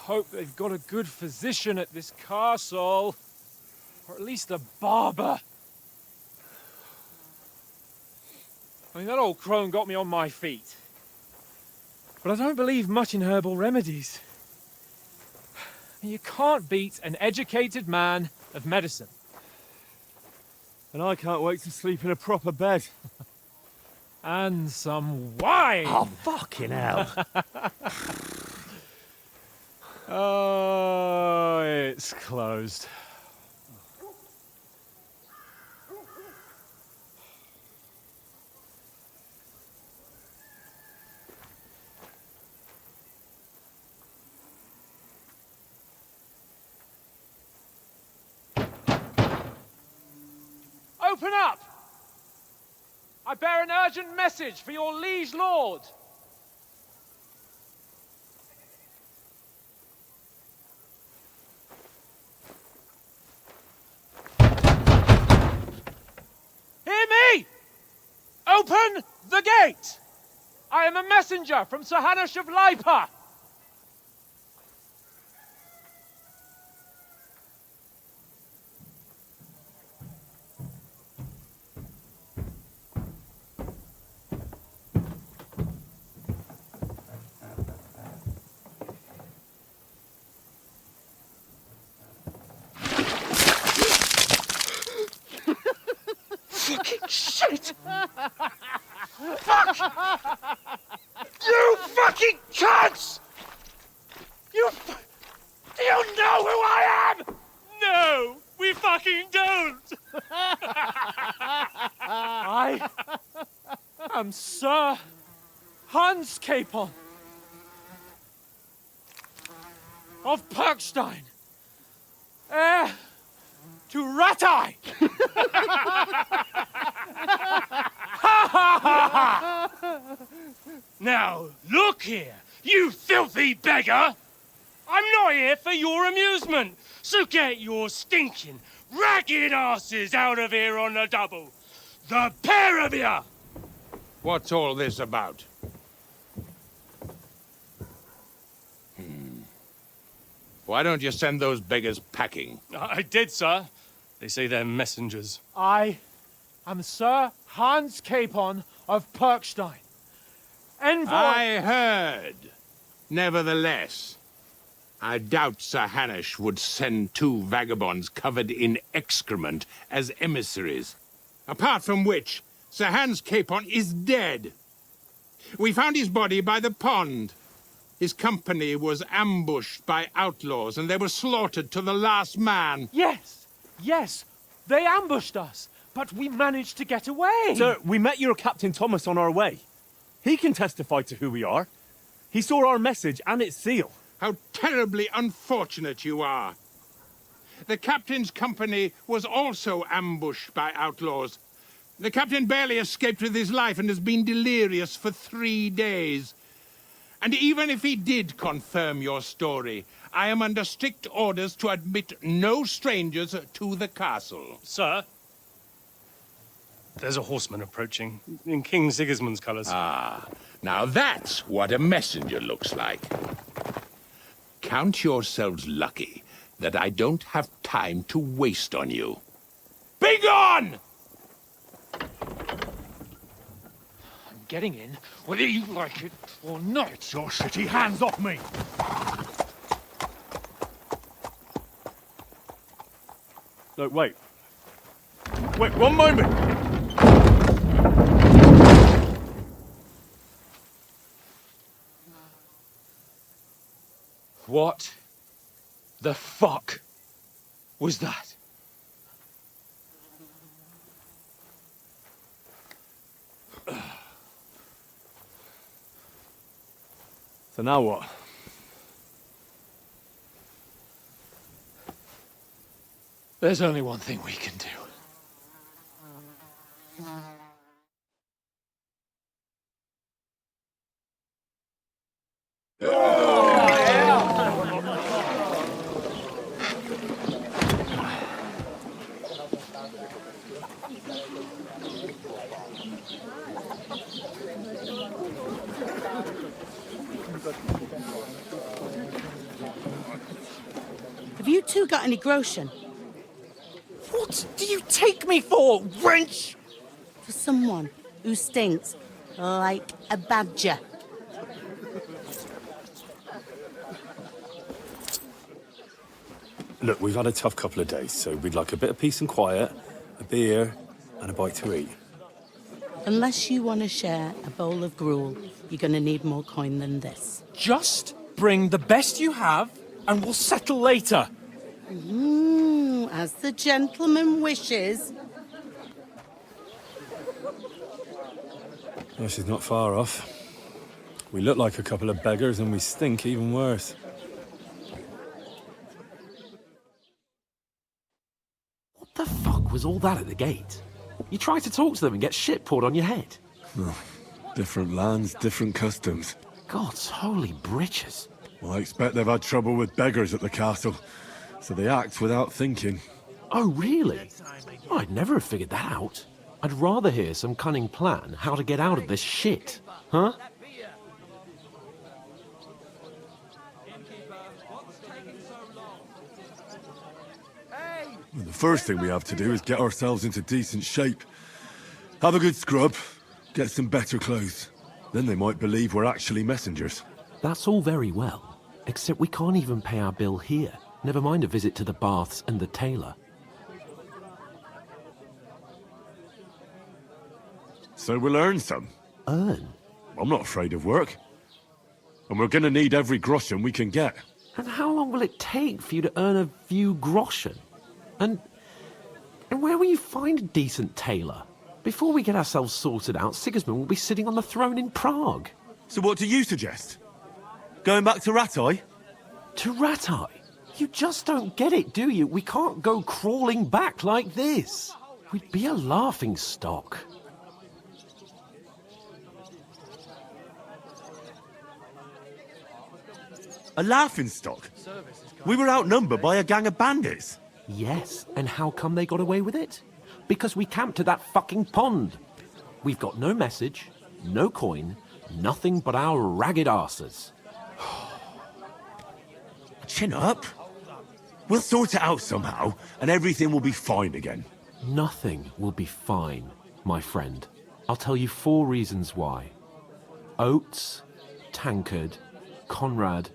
hope they've got a good physician at this castle. Or at least a barber. I mean, that old crone got me on my feet. But I don't believe much in herbal remedies. You can't beat an educated man of medicine. And I can't wait to sleep in a proper bed. And some wine! Oh, fucking hell. Oh, it's closed. Open up! I bear an urgent message for your liege lord. Hear me! Open the gate! I am a messenger from Sir Hanush of Lipa. Fucking shit! Fuck! You fucking cunts! Do you know who I am? No, we fucking don't! I am Sir Hans Capon of Perkstein, heir to Ratai! Now, look here, you filthy beggar! I'm not here for your amusement, so get your stinking, ragged asses out of here on the double. The pair of you! What's all this about? Why don't you send those beggars packing? I did, sir. They say they're messengers. I am Sir Hans Capon of Perkstein. Envoy... I heard. Nevertheless, I doubt Sir Hanush would send two vagabonds covered in excrement as emissaries. Apart from which, Sir Hans Capon is dead. We found his body by the pond. His company was ambushed by outlaws, and they were slaughtered to the last man. Yes, yes, they ambushed us, but we managed to get away. Sir, we met your Captain Thomas on our way. He can testify to who we are. He saw our message and its seal. How terribly unfortunate you are. The captain's company was also ambushed by outlaws. The captain barely escaped with his life and has been delirious for 3 days. And even if he did confirm your story, I am under strict orders to admit no strangers to the castle. Sir, there's a horseman approaching, in King Sigismund's colours. Ah, now that's what a messenger looks like. Count yourselves lucky that I don't have time to waste on you. Be gone! I'm getting in, whether you like it or not. Your shitty hands off me! No, wait. Wait, one moment! What the fuck was that? So now what? There's only one thing we can do. two got any groschen? What do you take me for, wench? For someone who stinks like a badger. Look, we've had a tough couple of days, so we'd like a bit of peace and quiet, a beer, and a bite to eat. Unless you want to share a bowl of gruel, you're going to need more coin than this. Just bring the best you have, and we'll settle later. As the gentleman wishes. Well, she's not far off. We look like a couple of beggars, and we stink even worse. What the fuck was all that at the gate? You try to talk to them and get shit poured on your head. Oh, different lands, different customs. God's holy britches. Well, I expect they've had trouble with beggars at the castle, so they act without thinking. Oh, really? I'd never have figured that out. I'd rather hear some cunning plan how to get out of this shit. Huh? Well, the first thing we have to do is get ourselves into decent shape. Have a good scrub, get some better clothes. Then they might believe we're actually messengers. That's all very well, except we can't even pay our bill here. Never mind a visit to the baths and the tailor. So we'll earn some. Earn? I'm not afraid of work. And we're gonna need every groschen we can get. And how long will it take for you to earn a few groschen? And where will you find a decent tailor? Before we get ourselves sorted out, Sigismund will be sitting on the throne in Prague. So what do you suggest? Going back to Ratai? To Ratai? You just don't get it, do you? We can't go crawling back like this. We'd be a laughing stock. A laughingstock? We were outnumbered by a gang of bandits. Yes, and how come they got away with it? Because we camped at that fucking pond. We've got no message, no coin, nothing but our ragged arses. Chin up. We'll sort it out somehow, and everything will be fine again. Nothing will be fine, my friend. I'll tell you 4 reasons why. Oates, Tankard, Conrad,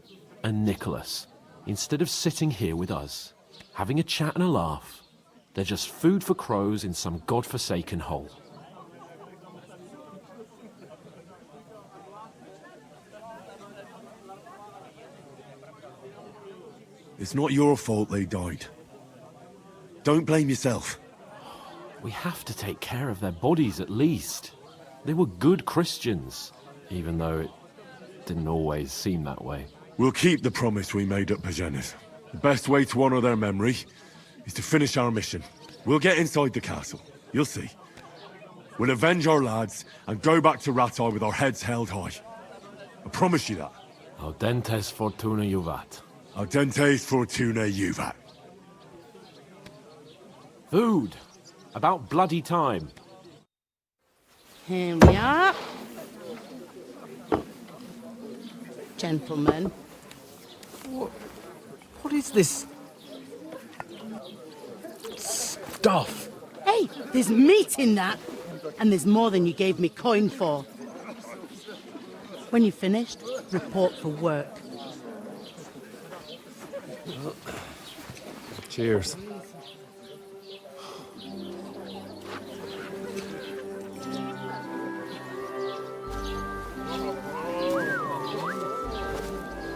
and Nicholas, instead of sitting here with us, having a chat and a laugh, they're just food for crows in some godforsaken hole. It's not your fault they died. Don't blame yourself. We have to take care of their bodies at least. They were good Christians, even though it didn't always seem that way. We'll keep the promise we made at Pagenis. The best way to honor their memory is to finish our mission. We'll get inside the castle. You'll see. We'll avenge our lads and go back to Ratai with our heads held high. I promise you that. Audentes fortuna juvat. Audentes fortuna juvat. Food. About bloody time. Here we are. Gentlemen. What is this stuff? Hey, there's meat in that. And there's more than you gave me coin for. When you're finished, report for work. Cheers.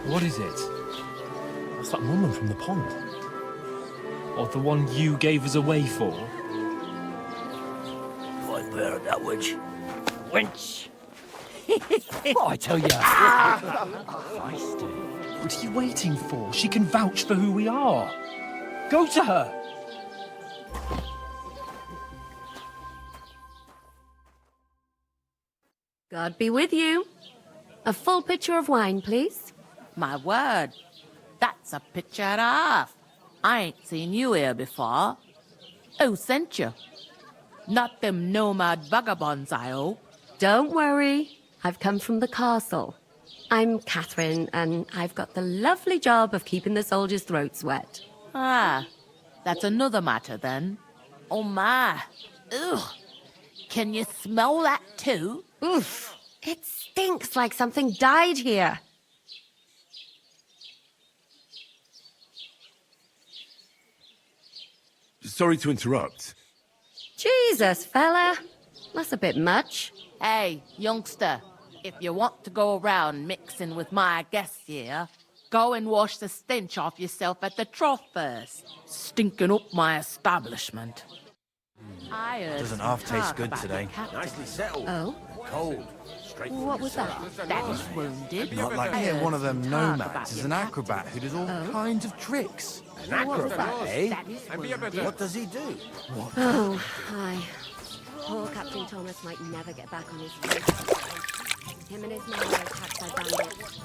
What is it? It's that woman from the pond. Or the one you gave us away for? Right there, that witch. Wench! What I tell you? What are you waiting for? She can vouch for who we are. Go to her. God be with you. A full pitcher of wine, please. My word, that's a picture and a half. I ain't seen you here before. Who sent you? Not them nomad vagabonds, I hope. Don't worry. I've come from the castle. I'm Catherine, and I've got the lovely job of keeping the soldiers' throats wet. Ah, that's another matter then. Oh my. Ugh. Can you smell that too? Oof. It stinks like something died here. Sorry to interrupt. Jesus, fella. That's a bit much. Hey, youngster, if you want to go around mixing with my guests here, go and wash the stench off yourself at the trough first. Stinking up my establishment. I heard Doesn't some half taste talk good about today. your captain. Nicely settled. Oh? Cold. Straight What was that? That is wounded. Not like I heard one of some them talk nomads about is your an captain. acrobat who does all kinds of tricks. An acrobat, eh? That is wounded. What does he do? Oh, hi. Poor Captain Thomas might never get back on his feet. Him and his men were attacked by bandits.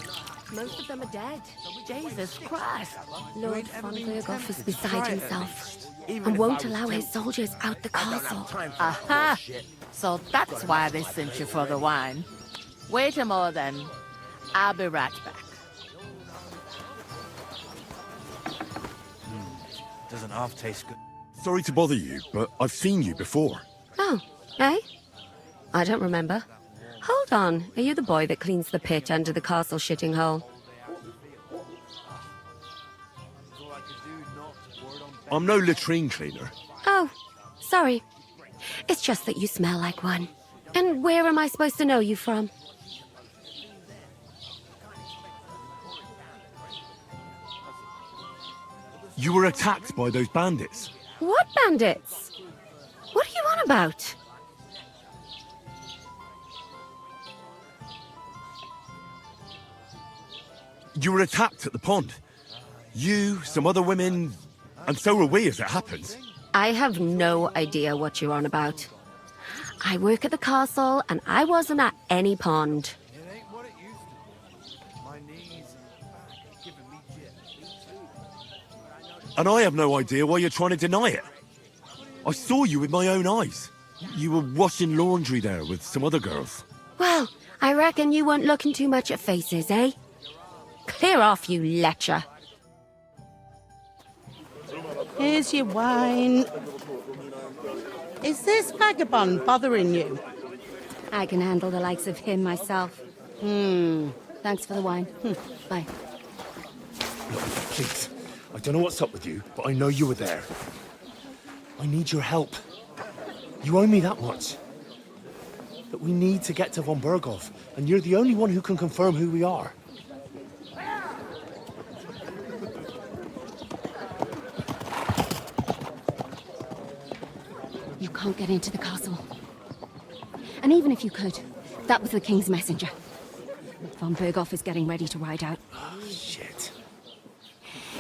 Most of them are dead. Jesus Christ. Lord von Berghoff is beside himself Even and if won't I was allow his tempted, soldiers out the I don't castle. have time for Aha! bullshit. So that's why they sent you for the wine. Wait a moment then. I'll be right back. Doesn't half taste good. Sorry to bother you, but I've seen you before. Oh, eh? I don't remember. Hold on. Are you the boy that cleans the pit under the castle shitting hole? I'm no latrine cleaner. Oh, sorry. It's just that you smell like one. And where am I supposed to know you from? You were attacked by those bandits. What bandits? What are you on about? You were attacked at the pond. You, some other women, and so were we as it happens. I have no idea what you're on about. I work at the castle, and I wasn't at any pond. And I have no idea why you're trying to deny it. I saw you with my own eyes. You were washing laundry there with some other girls. Well, I reckon you weren't looking too much at faces, eh? Clear off, you lecher. Here's your wine. Is this vagabond bothering you? I can handle the likes of him myself. Thanks for the wine. Bye. Look, please. I don't know what's up with you, but I know you were there. I need your help. You owe me that much. But we need to get to von Berghoff, and you're the only one who can confirm who we are. You can't get into the castle. And even if you could, that was the King's messenger. Von Berghoff is getting ready to ride out. Oh, shit.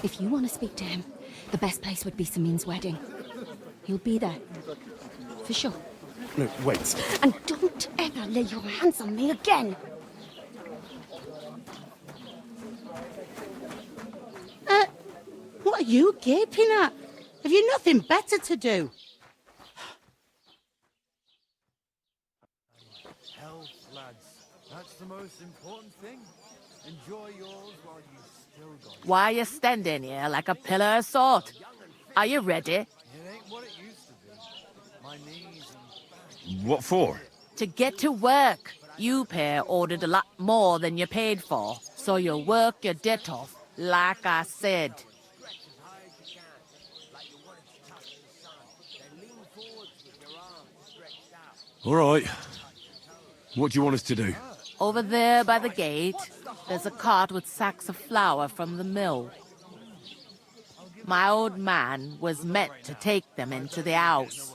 If you want to speak to him, the best place would be Samin's wedding. He'll be there. For sure. No, wait. And don't ever lay your hands on me again! What are you gaping at? Have you nothing better to do? Health, lads. That's the most important thing. Enjoy yours while you still got it. Why are you standing here like a pillar of salt? Are you ready? It ain't what it used to be. My knees and What for? To get to work. You pair ordered a lot more than you paid for, so you'll work your debt off, like I said. All right. What do you want us to do? Over there by the gate, there's a cart with sacks of flour from the mill. My old man was meant to take them into the house,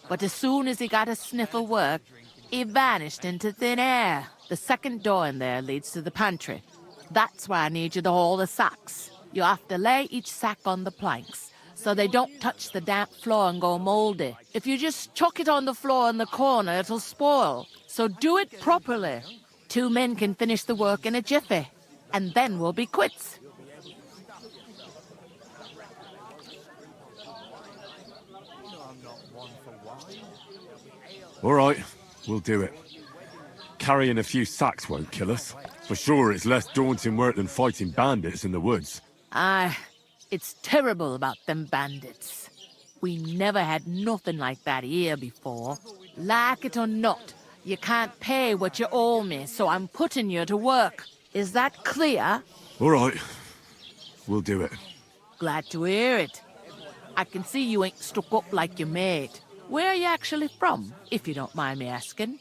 but as soon as he got a sniff of work, he vanished into thin air. The second door in there leads to the pantry. That's why I need you to haul the sacks. You have to lay each sack on the planks, so they don't touch the damp floor and go moldy. If you just chuck it on the floor in the corner, it'll spoil. So do it properly. 2 men can finish the work in a jiffy, and then we'll be quits. All right, we'll do it. Carrying a few sacks won't kill us. For sure, it's less daunting work than fighting bandits in the woods. Aye, It's terrible about them bandits. We never had nothing like that here before. Like it or not, you can't pay what you owe me, so I'm putting you to work. Is that clear? All right. We'll do it. Glad to hear it. I can see you ain't stuck up like your mate. Where are you actually from, if you don't mind me asking?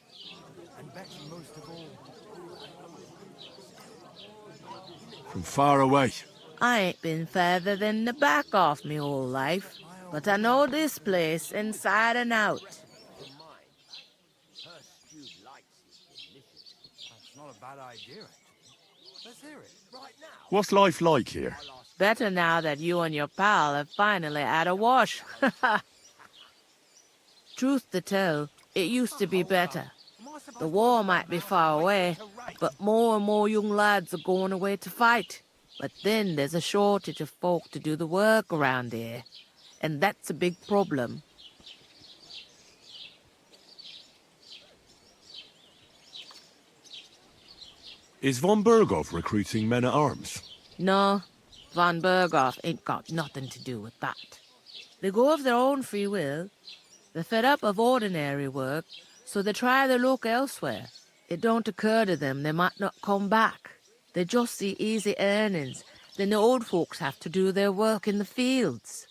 From far away. I ain't been further than the back off me whole life, but I know this place inside and out. That's not a bad idea, actually. Let's hear it. Right now. What's life like here? Better now that you and your pal have finally had a wash. Truth to tell, it used to be better. The war might be far away, but more and more young lads are going away to fight. But then there's a shortage of folk to do the work around here, and that's a big problem. Is von Berghoff recruiting men-at-arms? No, von Berghoff ain't got nothing to do with that. They go of their own free will. They're fed up of ordinary work, so they try their luck elsewhere. It don't occur to them they might not come back. They just see easy earnings. Then the old folks have to do their work in the fields.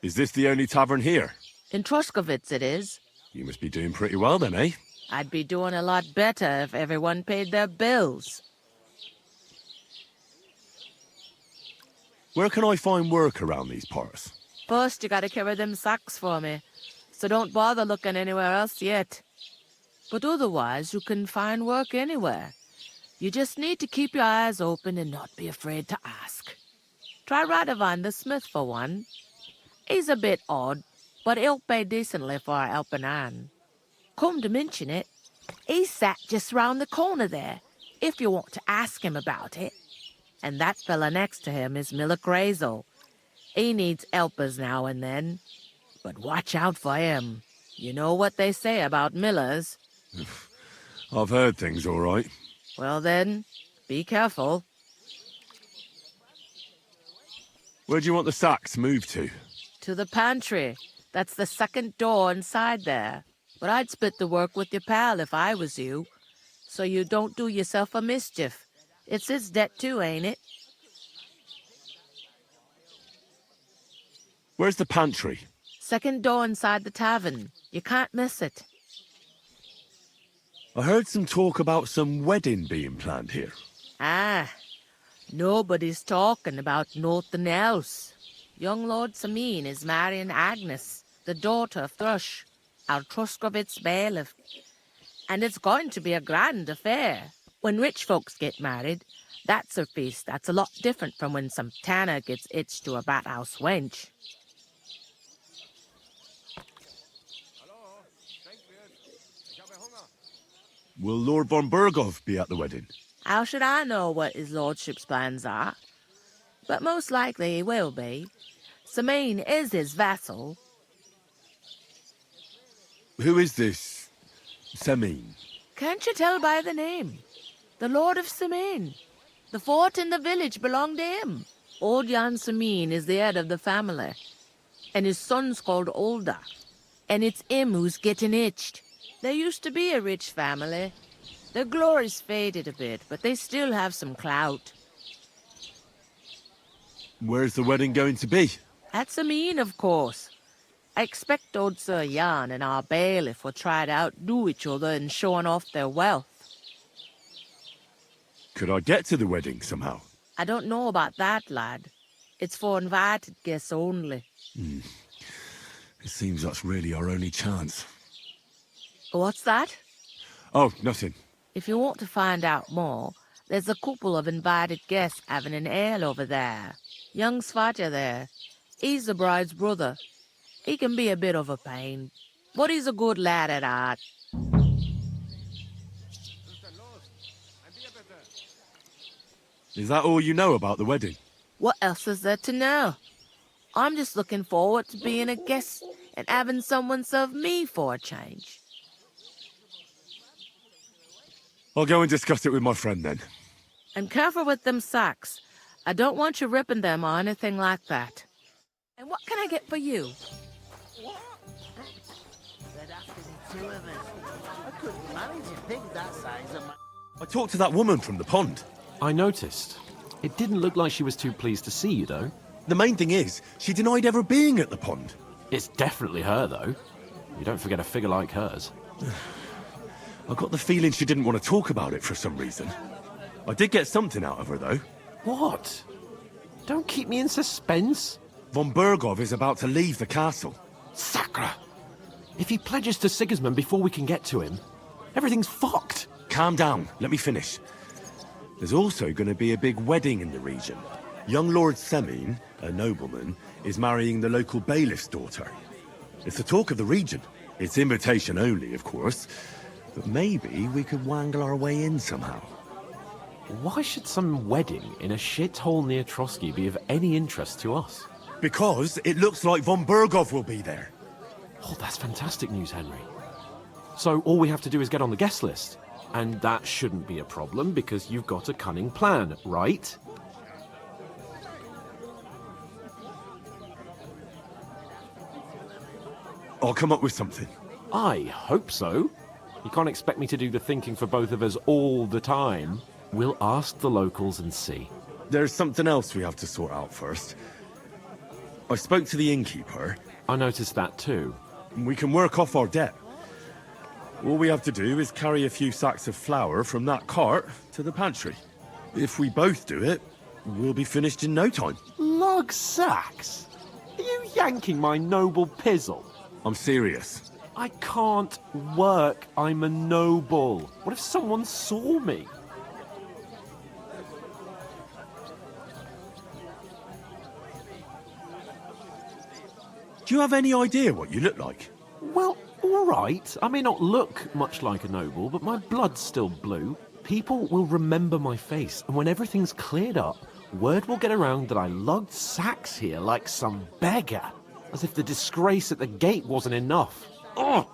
Is this the only tavern here? In Truskovitz it is. You must be doing pretty well then, eh? I'd be doing a lot better if everyone paid their bills. Where can I find work around these parts? First, you gotta carry them sacks for me, so don't bother looking anywhere else yet. But otherwise, you can find work anywhere. You just need to keep your eyes open and not be afraid to ask. Try Radovan the smith for one. He's a bit odd, but he'll pay decently for a helping hand. Come to mention it, he's sat just round the corner there, if you want to ask him about it. And that fella next to him is Miller Crazel. He needs helpers now and then, but watch out for him. You know what they say about Millers. I've heard things all right. Well then, be careful. Where do you want the sacks moved to? To the pantry. That's the second door inside there. But I'd split the work with your pal if I was you, so you don't do yourself a mischief. It's his debt too, ain't it? Where's the pantry? Second door inside the tavern. You can't miss it. I heard some talk about some wedding being planned here. Ah, nobody's talking about nothing else. Young Lord Samin is marrying Agnes, the daughter of Thrush, our Truskovitz bailiff. And it's going to be a grand affair. When rich folks get married, that's a feast that's a lot different from when some tanner gets hitched to a bat-house wench. Will Lord von Berghoff be at the wedding? How should I know what his lordship's plans are? But most likely he will be. Samin is his vassal. Who is this Semin? Can't you tell by the name? The Lord of Samin. The fort and the village belong to him. Old Jan Samin is the head of the family, and his son's called Olda. And it's him who's getting itched. There used to be a rich family. Their glory's faded a bit, but they still have some clout. Where's the wedding going to be? At Samin, of course. I expect old Sir Jan and our bailiff will try to outdo each other in showing off their wealth. Could I get to the wedding somehow? I don't know about that, lad. It's for invited guests only. It seems that's really our only chance. What's that? Oh, nothing. If you want to find out more, there's a couple of invited guests having an ale over there. Young Svatja there. He's the bride's brother. He can be a bit of a pain, but he's a good lad at heart. Is that all you know about the wedding? What else is there to know? I'm just looking forward to being a guest and having someone serve me for a change. I'll go and discuss it with my friend then. And careful with them sacks. I don't want you ripping them or anything like that. And what can I get for you? There'd have to be 2 of us. I couldn't manage a pig that size of my... I talked to that woman from the pond. I noticed. It didn't look like she was too pleased to see you, though. The main thing is, she denied ever being at the pond. It's definitely her, though. You don't forget a figure like hers. I got the feeling she didn't want to talk about it for some reason. I did get something out of her, though. What? Don't keep me in suspense. Von Bergov is about to leave the castle. Sacra! If he pledges to Sigismund before we can get to him, everything's fucked. Calm down, let me finish. There's also going to be a big wedding in the region. Young Lord Semin, a nobleman, is marrying the local bailiff's daughter. It's the talk of the region. It's invitation only, of course. But maybe we could wangle our way in somehow. Why should some wedding in a shithole near Trotsky be of any interest to us? Because it looks like von Bergov will be there. Oh, that's fantastic news, Henry. So all we have to do is get on the guest list. And that shouldn't be a problem because you've got a cunning plan, right? I'll come up with something. I hope so. You can't expect me to do the thinking for both of us all the time. We'll ask the locals and see. There's something else we have to sort out first. I spoke to the innkeeper. I noticed that too. We can work off our debt. All we have to do is carry a few sacks of flour from that cart to the pantry. If we both do it, we'll be finished in no time. Lug sacks? Are you yanking my noble pizzle? I'm serious. I can't work. I'm a noble. What if someone saw me? Do you have any idea what you look like? Well, all right. I may not look much like a noble, but my blood's still blue. People will remember my face, and when everything's cleared up, word will get around that I lugged sacks here like some beggar. As if the disgrace at the gate wasn't enough. Ugh!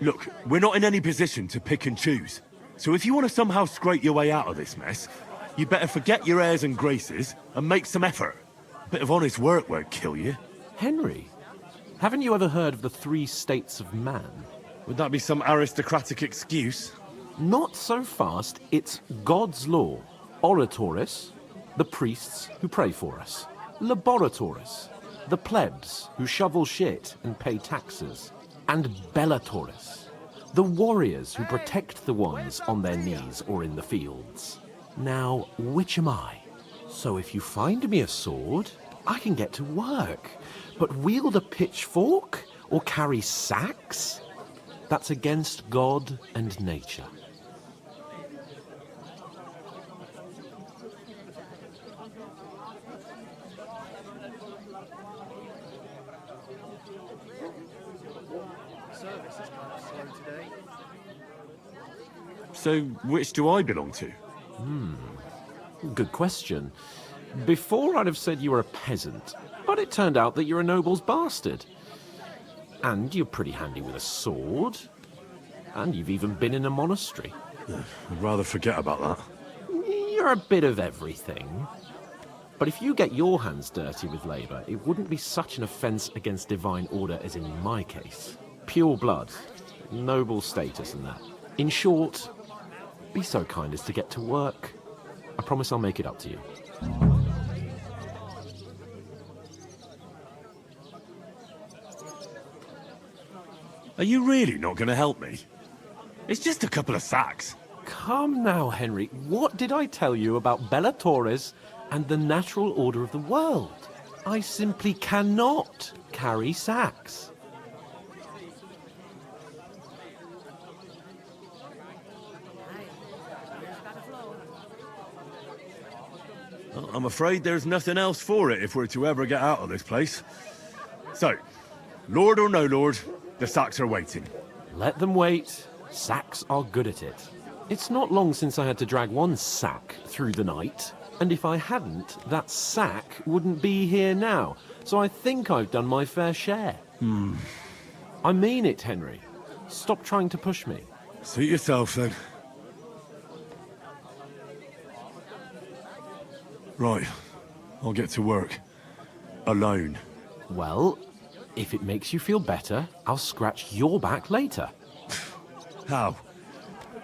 Look, we're not in any position to pick and choose. So if you want to somehow scrape your way out of this mess, you better forget your airs and graces and make some effort. A bit of honest work won't kill you. Henry, haven't you ever heard of the 3 states of man? Would that be some aristocratic excuse? Not so fast. It's God's law. Oratoris, the priests who pray for us. Laboratoris, the plebs who shovel shit and pay taxes. And Bellatoris, the warriors who protect the ones on their knees or in the fields. Now, which am I? So if you find me a sword, I can get to work. But wield a pitchfork or carry sacks? That's against God and nature. Service is kind of slow today. So which do I belong to? Good question. Before I'd have said you were a peasant, but it turned out that you're a noble's bastard. And you're pretty handy with a sword. And you've even been in a monastery. I'd rather forget about that. You're a bit of everything. But if you get your hands dirty with labour, it wouldn't be such an offence against divine order as in my case. Pure blood, noble status and that. In short, be so kind as to get to work. I promise I'll make it up to you. Are you really not going to help me? It's just a couple of sacks. Come now, Henry. What did I tell you about Bellatoris and the natural order of the world? I simply cannot carry sacks. Well, I'm afraid there's nothing else for it if we're to ever get out of this place. So, Lord or no Lord, the sacks are waiting. Let them wait. Sacks are good at it. It's not long since I had to drag one sack through the night. And if I hadn't, that sack wouldn't be here now. So I think I've done my fair share. I mean it, Henry. Stop trying to push me. Suit yourself, then. Right. I'll get to work. Alone. Well, if it makes you feel better, I'll scratch your back later. How?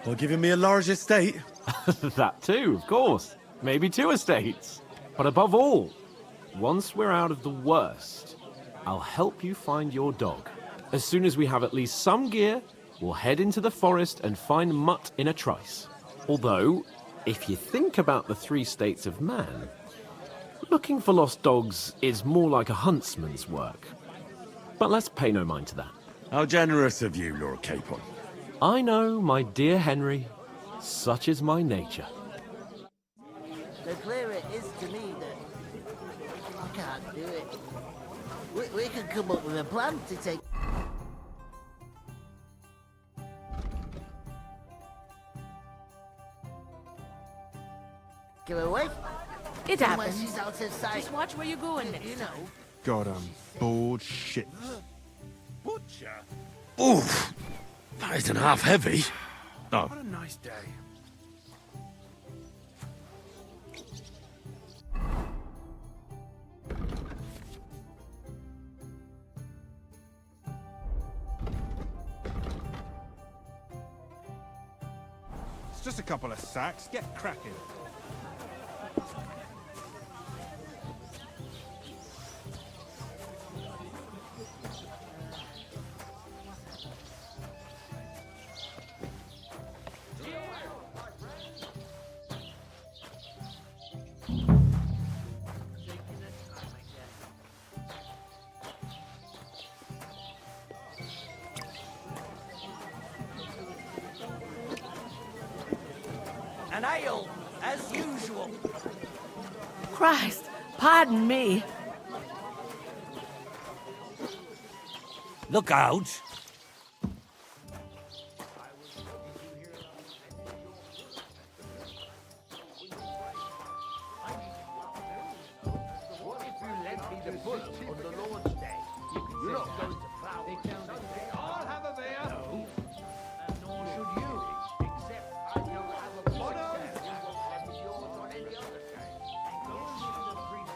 By giving me a large estate? That too, of course. Maybe 2 estates. But above all, once we're out of the worst, I'll help you find your dog. As soon as we have at least some gear, we'll head into the forest and find Mutt in a trice. Although, if you think about the 3 states of man, looking for lost dogs is more like a huntsman's work. But let's pay no mind to that. How generous of you, Lord Capon. I know, my dear Henry. Such is my nature. The clearer it is to me that I can't do it. We can come up with a plan to take... Give her away. It Unless happens. she's out of sight. Just watch where you're going next You know. God, I'm bored shitless. Butcher? Oof! That isn't half heavy. Oh, What a nice day. It's just a couple of sacks. Get cracking. An ale, as usual. Christ, pardon me. Look out. What if you lent me the book on the Lord's Day? You're not going to plough. I'll have a beer. No. And nor should you. Except I don't have a book as yours on any other day. And go and see the priest.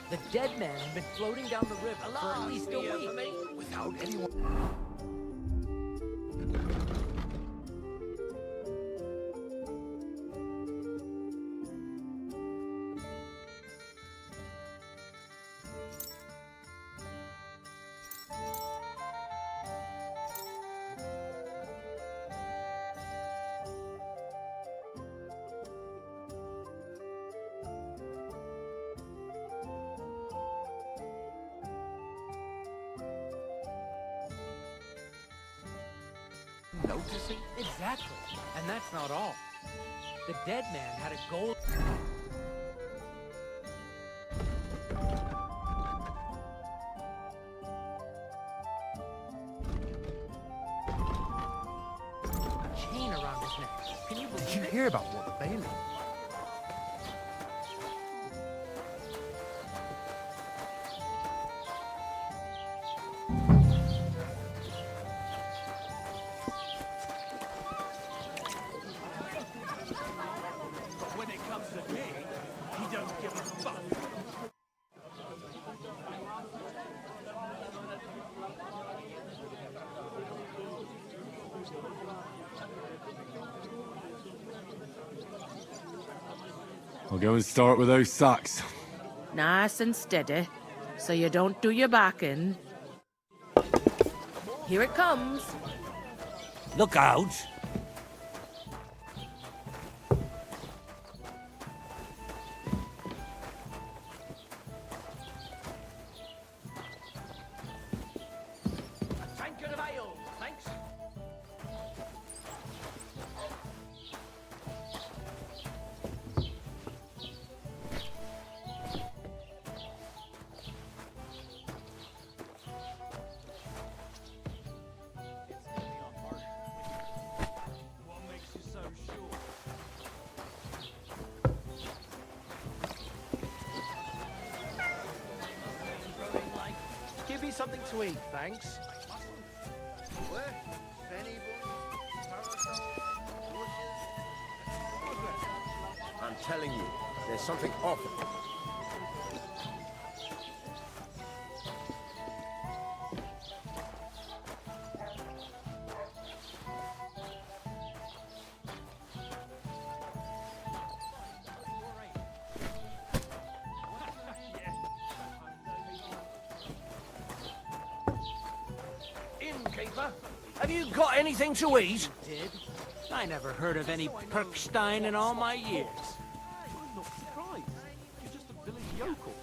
The dead man had been floating down the river for at least a week without anyone. Noticing? Exactly. And that's not all. The dead man had a gold... chain around his neck. Can you believe Did you it? hear about what the Bailey? But when it comes to me, he don't give a fuck. I'll go and start with those sacks. Nice and steady, so you don't do your back in. Here it comes. Look out. A tankard of ale, thanks. something to eat, thanks. I'm telling you, there's something awful. Innkeeper, have you got anything to eat? Did? I never heard of any Perkstein in all my years. I'm not surprised. You're just a village yokel.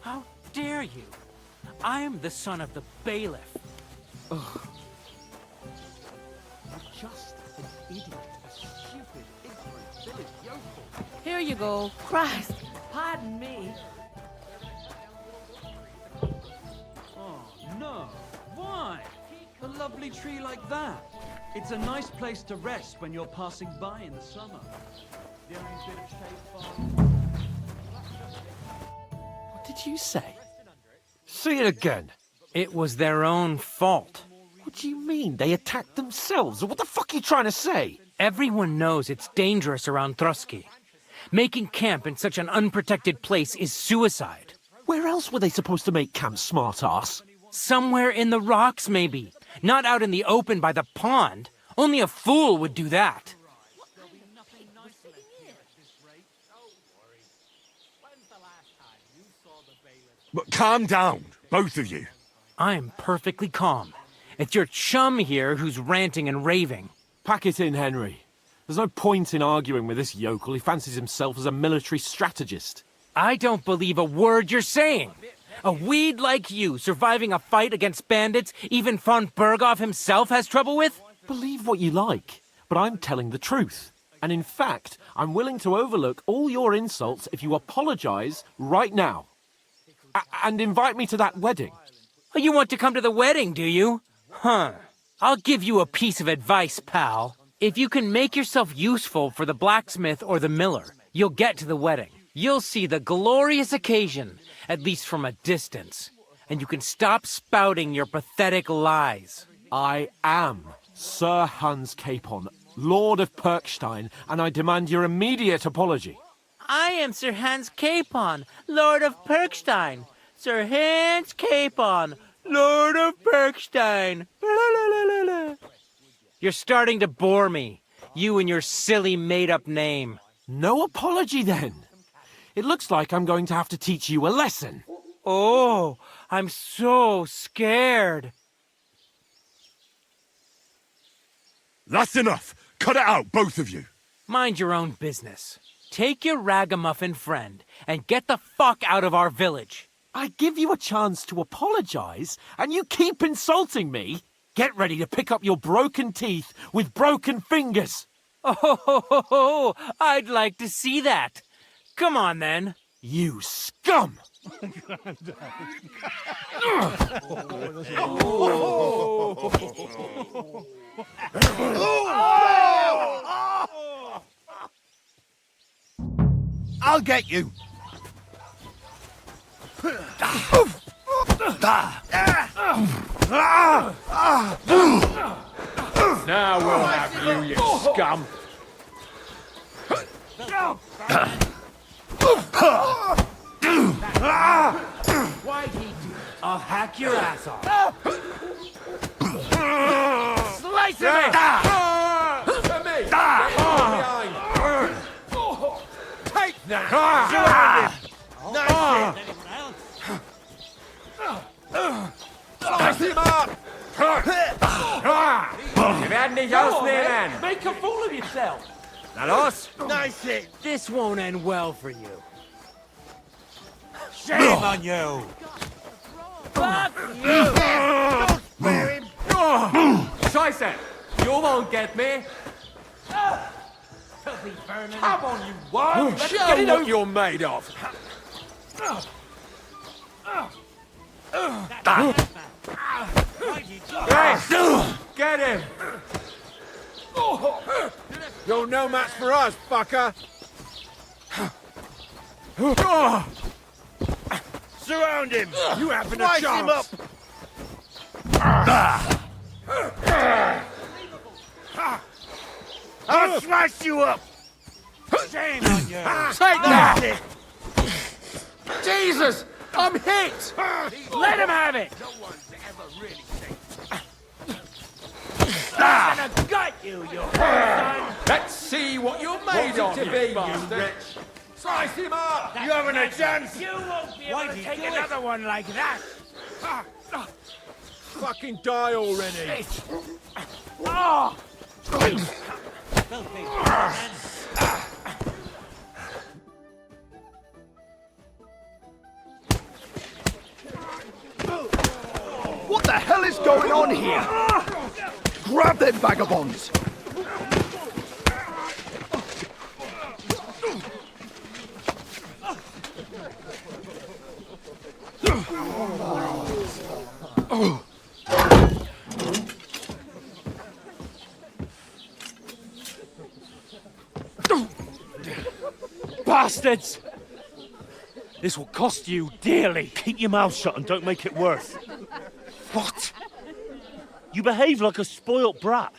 How dare you? I am the son of the bailiff. Ugh. You're just an idiot, a stupid, ignorant village yokel. Here you go. Christ, pardon me. Oh, no. Why? A lovely tree like that. It's a nice place to rest when you're passing by in the summer. The only bit of shade farm. What did you say? Say it again. It was their own fault. What do you mean? They attacked themselves? What the fuck are you trying to say? Everyone knows it's dangerous around Trotsky. Making camp in such an unprotected place is suicide. Where else were they supposed to make camp, smart-ass? Somewhere in the rocks, maybe. Not out in the open by the pond. Only a fool would do that. But calm down, both of you. I'm perfectly calm. It's your chum here who's ranting and raving. Pack it in, Henry. There's no point in arguing with this yokel. He fancies himself as a military strategist. I don't believe a word you're saying. A weed like you surviving a fight against bandits even von Berghoff himself has trouble with? Believe what you like, but I'm telling the truth. And in fact, I'm willing to overlook all your insults if you apologize right now. And invite me to that wedding. Oh, you want to come to the wedding, do you? Huh. I'll give you a piece of advice, pal. If you can make yourself useful for the blacksmith or the miller, you'll get to the wedding. You'll see the glorious occasion, at least from a distance. And you can stop spouting your pathetic lies. I am Sir Hans Capon, Lord of Perkstein, and I demand your immediate apology. I am Sir Hans Capon, Lord of Perkstein. Sir Hans Capon, Lord of Perkstein. You're starting to bore me. You and your silly made-up name. No apology, then. It looks like I'm going to have to teach you a lesson. Oh, I'm so scared. That's enough. Cut it out, both of you. Mind your own business. Take your ragamuffin friend and get the fuck out of our village. I give you a chance to apologize, and you keep insulting me. Get ready to pick up your broken teeth with broken fingers. Oh, I'd like to see that. Come on, then. You scum! I'll get you. Now we'll have you, you scum. Why'd he do it? I'll hack your ass off. Slice him! Take that! Nice hit! Slice him up! Wir werden dich ausnehmen! Make a fool of yourself! Na los! Nice hit! This won't end well for you. Shame on you! Fuck you! Don't spare him! Scheiße! You won't get me! Filthy vermin! Come on, you worm! Let's Show get it what over. you're made of! Hey, get him! You're no match for us, fucker! Surround him! You happen to chance! Him up. I'll smash you up! Shame on you! Take that! Jesus! I'm hit! Let him have it! No one's ever really I'm gonna gut you, you son! Let's see what you're made of, you bastard! Slice him up! You haven't a chance! You won't be able to take another one like that! Fucking die already! Oh! What the hell is going on here? Grab them vagabonds! Bastards! This will cost you dearly. Keep your mouth shut and don't make it worse. What? You behave like a spoilt brat.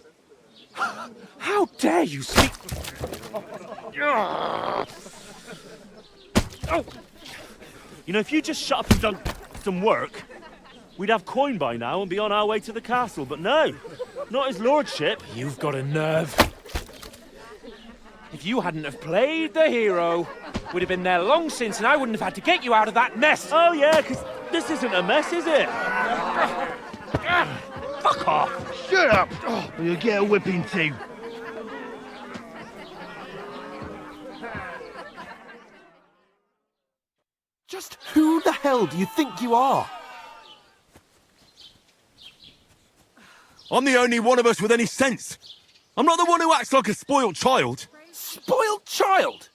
How dare you speak... Oh. You know, if you just shut up and done some work, we'd have coin by now and be on our way to the castle. But no, not his lordship. You've got a nerve. If you hadn't have played the hero, we'd have been there long since and I wouldn't have had to get you out of that mess. Oh yeah, because this isn't a mess, is it? Fuck off. Shut up, or you'll get a whipping too. Just who the hell do you think you are? I'm the only one of us with any sense. I'm not the one who acts like a spoiled child. Spoiled child?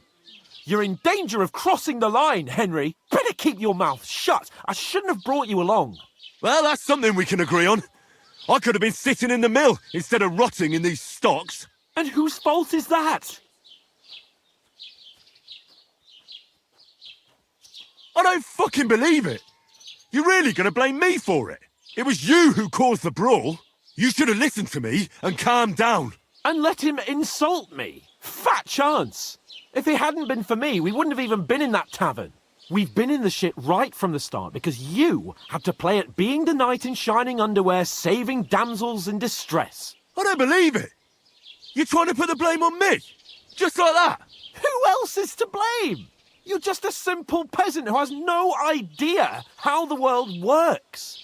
You're in danger of crossing the line, Henry. Better keep your mouth shut. I shouldn't have brought you along. Well, that's something we can agree on. I could have been sitting in the mill instead of rotting in these stocks. And whose fault is that? I don't fucking believe it. You're really going to blame me for it? It was you who caused the brawl. You should have listened to me and calmed down. And let him insult me. Fat chance. If it hadn't been for me, we wouldn't have even been in that tavern. We've been in the shit right from the start because you had to play at being the knight in shining underwear, saving damsels in distress. I don't believe it. You're trying to put the blame on me? Just like that? Who else is to blame? You're just a simple peasant who has no idea how the world works.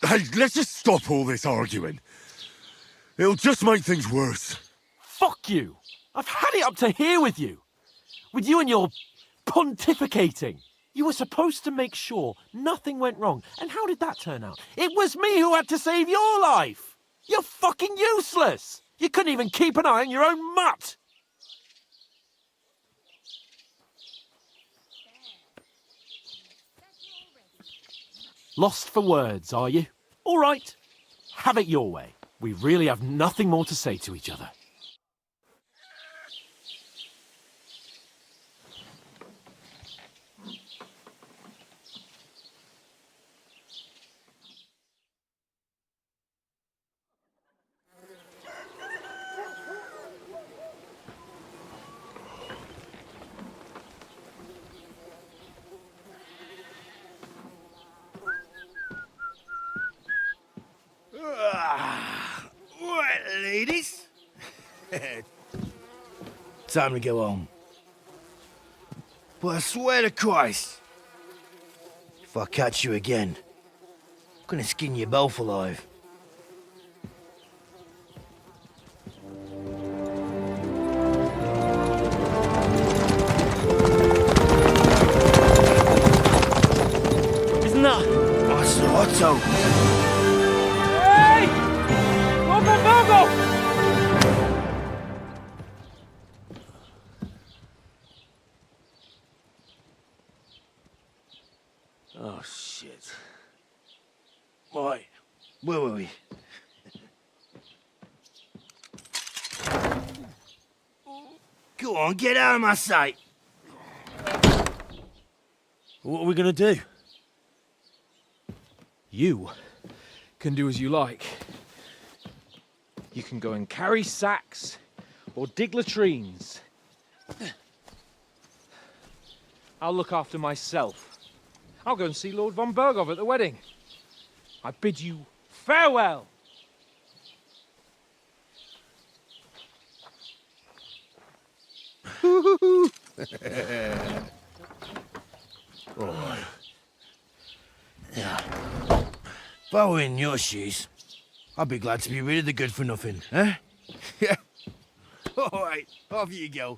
Hey, let's just stop all this arguing. It'll just make things worse. Fuck you. I've had it up to here with you. With you and your pontificating. You were supposed to make sure nothing went wrong. And how did that turn out? It was me who had to save your life. You're fucking useless. You couldn't even keep an eye on your own mutt. Lost for words, are you? All right. Have it your way. We really have nothing more to say to each other. Right, ladies. Time to go home. But I swear to Christ, if I catch you again, I'm gonna skin you both alive. Isn't that... Master Otto. Hey! Open Virgo! Oh, shit. Right, where were we? Go on, get out of my sight. What are we gonna do? You can do as you like. You can go and carry sacks or dig latrines. I'll look after myself. I'll go and see Lord von Bergov at the wedding. I bid you farewell. Alright. Yeah. If I were in your shoes, I'd be glad to be rid of the good for nothing, eh? Yeah. Alright, off you go.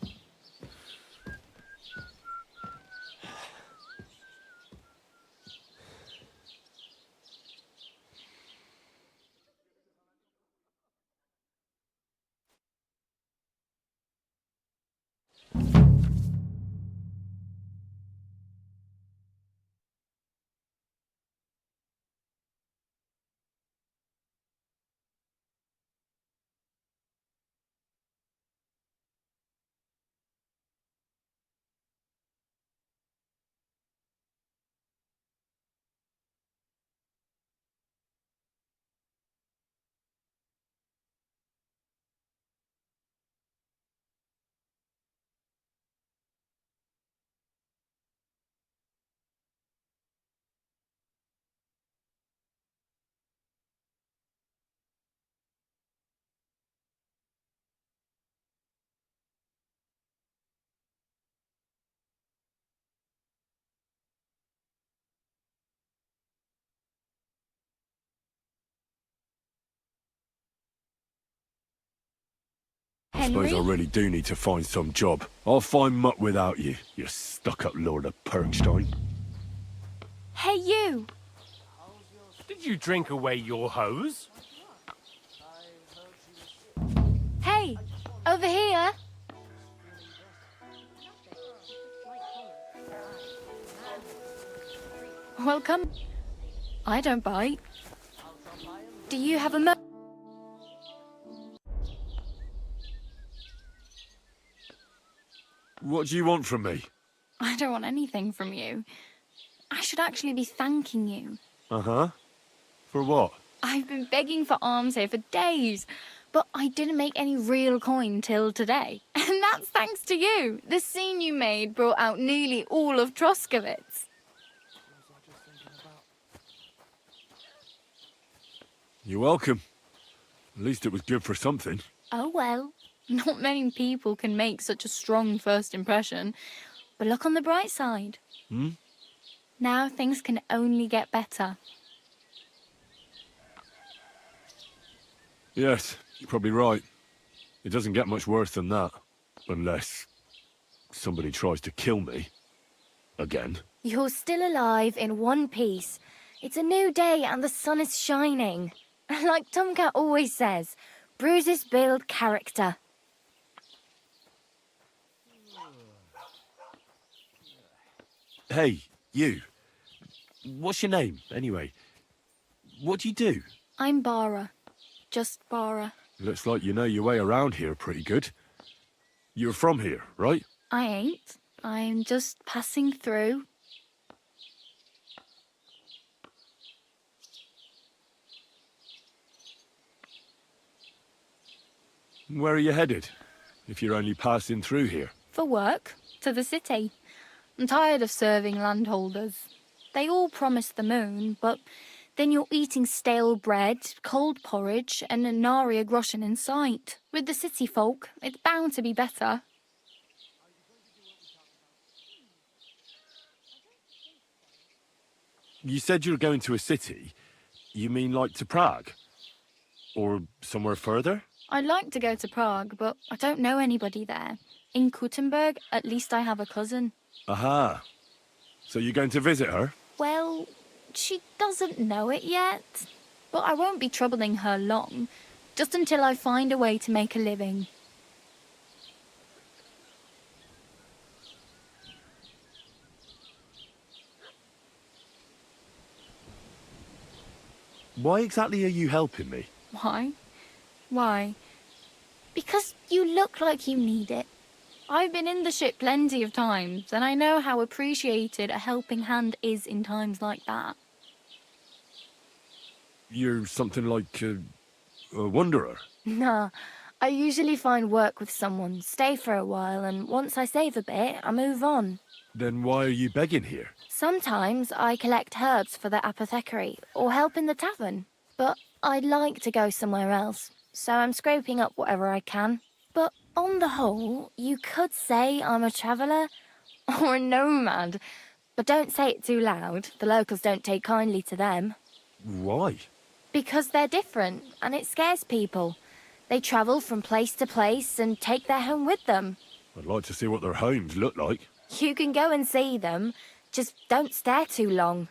I suppose I really do need to find some job. I'll find mutt without you, you stuck-up Lord of Perkstein. Hey, you! Did you drink away your hose? Hey! Over here! Welcome. I don't bite. Do you have a What do you want from me? I don't want anything from you. I should actually be thanking you. Uh-huh. For what? I've been begging for alms here for days, but I didn't make any real coin till today. And that's thanks to you. The scene you made brought out nearly all of Troskowitz. You're welcome. At least it was good for something. Oh well, not many people can make such a strong first impression. But look on the bright side. Hmm? Now things can only get better. Yes, you're probably right. It doesn't get much worse than that. Unless somebody tries to kill me. Again. You're still alive in one piece. It's a new day and the sun is shining. Like Tomcat always says, bruises build character. Hey, you. What's your name, anyway? What do you do? I'm Bara. Just Bara. Looks like you know your way around here pretty good. You're from here, right? I ain't. I'm just passing through. Where are you headed? If you're only passing through here. For work. To the city. I'm tired of serving landholders. They all promise the moon, but then you're eating stale bread, cold porridge, and a nary a groschen in sight. With the city folk, it's bound to be better. You said you were going to a city. You mean like to Prague? Or somewhere further? I'd like to go to Prague, but I don't know anybody there. In Kuttenberg, at least I have a cousin. Aha. So you're going to visit her? Well, she doesn't know it yet. But I won't be troubling her long, just until I find a way to make a living. Why exactly are you helping me? Why? Why? Because you look like you need it. I've been in the ship plenty of times, and I know how appreciated a helping hand is in times like that. You're something like a wanderer? Nah, I usually find work with someone, stay for a while, and once I save a bit, I move on. Then why are you begging here? Sometimes I collect herbs for the apothecary, or help in the tavern. But I'd like to go somewhere else, so I'm scraping up whatever I can. But on the whole, you could say I'm a traveller or a nomad. But don't say it too loud. The locals don't take kindly to them. Why? Because they're different, and it scares people. They travel from place to place and take their home with them. I'd like to see what their homes look like. You can go and see them, just don't stare too long.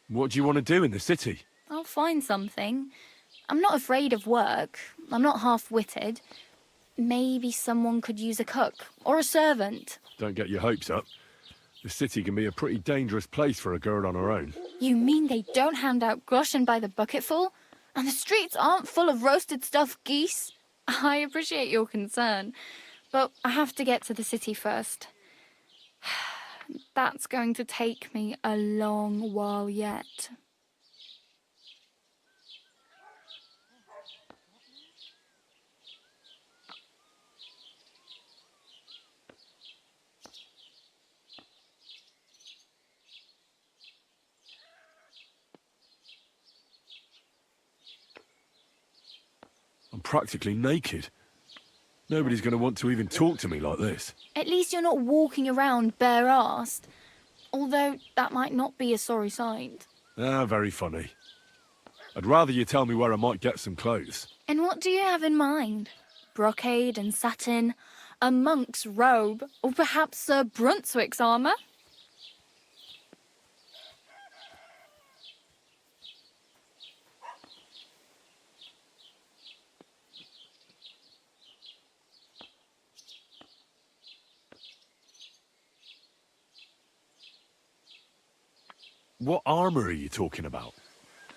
What do you want to do in the city? I'll find something. I'm not afraid of work. I'm not half-witted. Maybe someone could use a cook or a servant. Don't get your hopes up. The city can be a pretty dangerous place for a girl on her own. You mean they don't hand out groschen by the bucketful? And the streets aren't full of roasted stuffed geese? I appreciate your concern, but I have to get to the city first. That's going to take me a long while yet. I'm practically naked. Nobody's going to want to even talk to me like this. At least you're not walking around bare-assed. Although that might not be a sorry sight. Ah, very funny. I'd rather you tell me where I might get some clothes. And what do you have in mind? Brocade and satin, a monk's robe, or perhaps Sir Brunswick's armour? What armour are you talking about?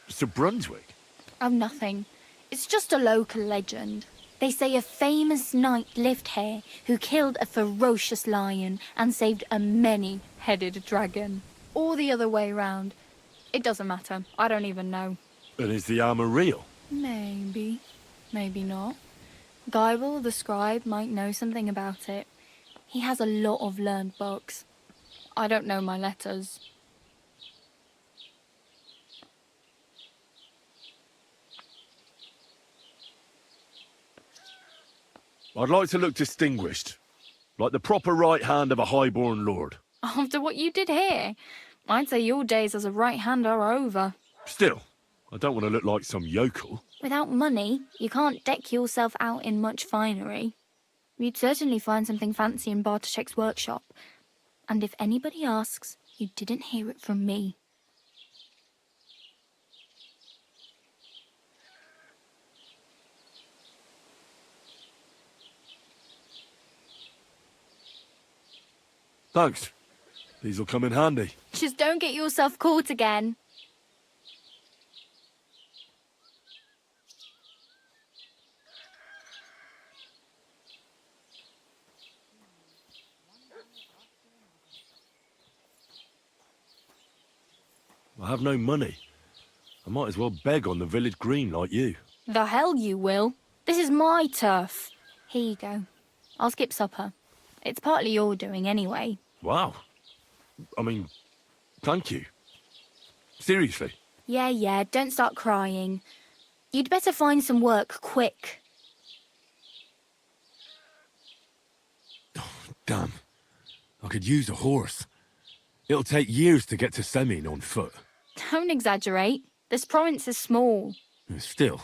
Sir Brunswick? Oh, nothing. It's just a local legend. They say a famous knight lived here who killed a ferocious lion and saved a many-headed dragon. Or the other way round. It doesn't matter. I don't even know. And is the armour real? Maybe. Maybe not. Gybel, the scribe, might know something about it. He has a lot of learned books. I don't know my letters. I'd like to look distinguished. Like the proper right hand of a highborn lord. After what you did here, I'd say your days as a right-hander are over. Still, I don't want to look like some yokel. Without money, you can't deck yourself out in much finery. You'd certainly find something fancy in Bartoszek's workshop. And if anybody asks, you didn't hear it from me. Thanks. These'll come in handy. Just don't get yourself caught again. I have no money. I might as well beg on the village green like you. The hell you will. This is my turf. Here you go. I'll skip supper. It's partly your doing anyway. Wow. I mean, thank you. Seriously. Yeah, don't start crying. You'd better find some work quick. Damn. I could use a horse. It'll take years to get to Semin on foot. Don't exaggerate. This province is small. Still,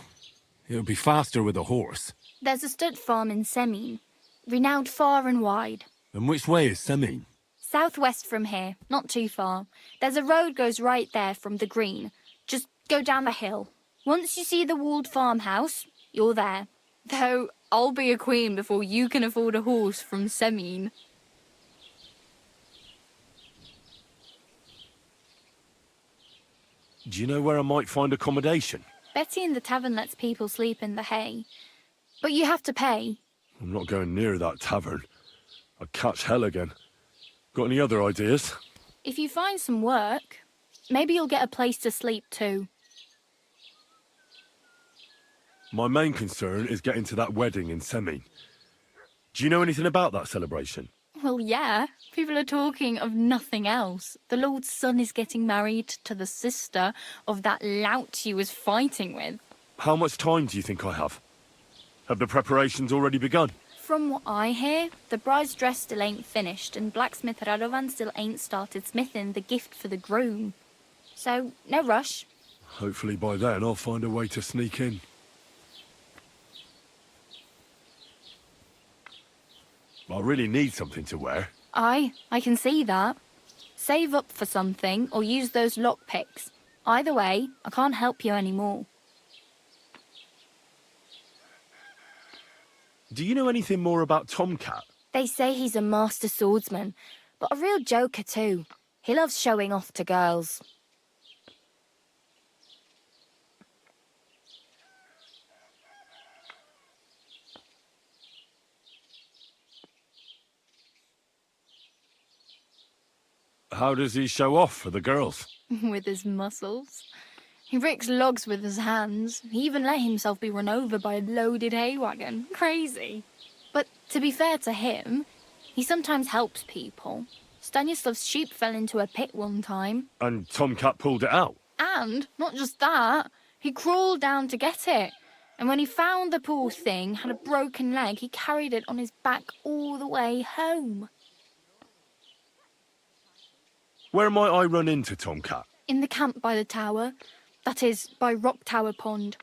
it'll be faster with a horse. There's a stud farm in Semin, renowned far and wide. And which way is Semin? Southwest from here, not too far. There's a road goes right there from the green. Just go down the hill. Once you see the walled farmhouse, you're there. Though, I'll be a queen before you can afford a horse from Semin. Do you know where I might find accommodation? Betty in the tavern lets people sleep in the hay. But you have to pay. I'm not going near that tavern. I'd catch hell again. Got any other ideas? If you find some work, maybe you'll get a place to sleep too. My main concern is getting to that wedding in Semin. Do you know anything about that celebration? Well, yeah. People are talking of nothing else. The Lord's son is getting married to the sister of that lout he was fighting with. How much time do you think I have? Have the preparations already begun? From what I hear, the bride's dress still ain't finished, and blacksmith Radovan still ain't started smithing the gift for the groom. So, no rush. Hopefully by then I'll find a way to sneak in. I really need something to wear. I can see that. Save up for something, or use those lockpicks. Either way, I can't help you anymore. Do you know anything more about Tomcat? They say he's a master swordsman, but a real joker too. He loves showing off to girls. How does he show off for the girls? With his muscles. He ricks logs with his hands. He even let himself be run over by a loaded hay wagon. Crazy. But to be fair to him, he sometimes helps people. Stanislav's sheep fell into a pit one time. And Tomcat pulled it out? And, not just that, he crawled down to get it. And when he found the poor thing had a broken leg, he carried it on his back all the way home. Where might I run into Tomcat? In the camp by the tower. That is, by Rock Tower Pond.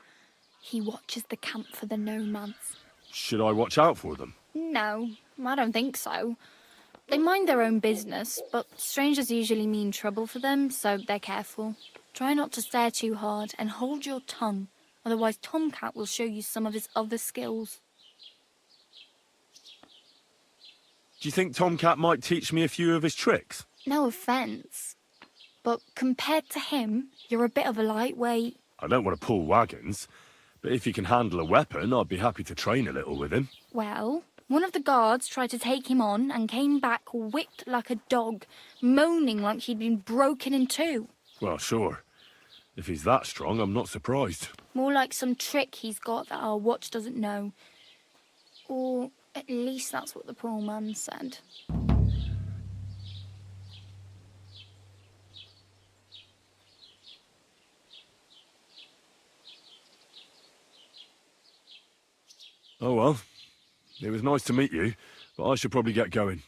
He watches the camp for the nomads. Should I watch out for them? No, I don't think so. They mind their own business, but strangers usually mean trouble for them, so they're careful. Try not to stare too hard and hold your tongue, otherwise Tomcat will show you some of his other skills. Do you think Tomcat might teach me a few of his tricks? No offence, but compared to him, you're a bit of a lightweight. I don't want to pull wagons, but if he can handle a weapon, I'd be happy to train a little with him. Well, one of the guards tried to take him on and came back whipped like a dog, moaning like he'd been broken in two. Well, sure. If he's that strong, I'm not surprised. More like some trick he's got that our watch doesn't know. Or at least that's what the poor man said. Oh well, it was nice to meet you, but I should probably get going.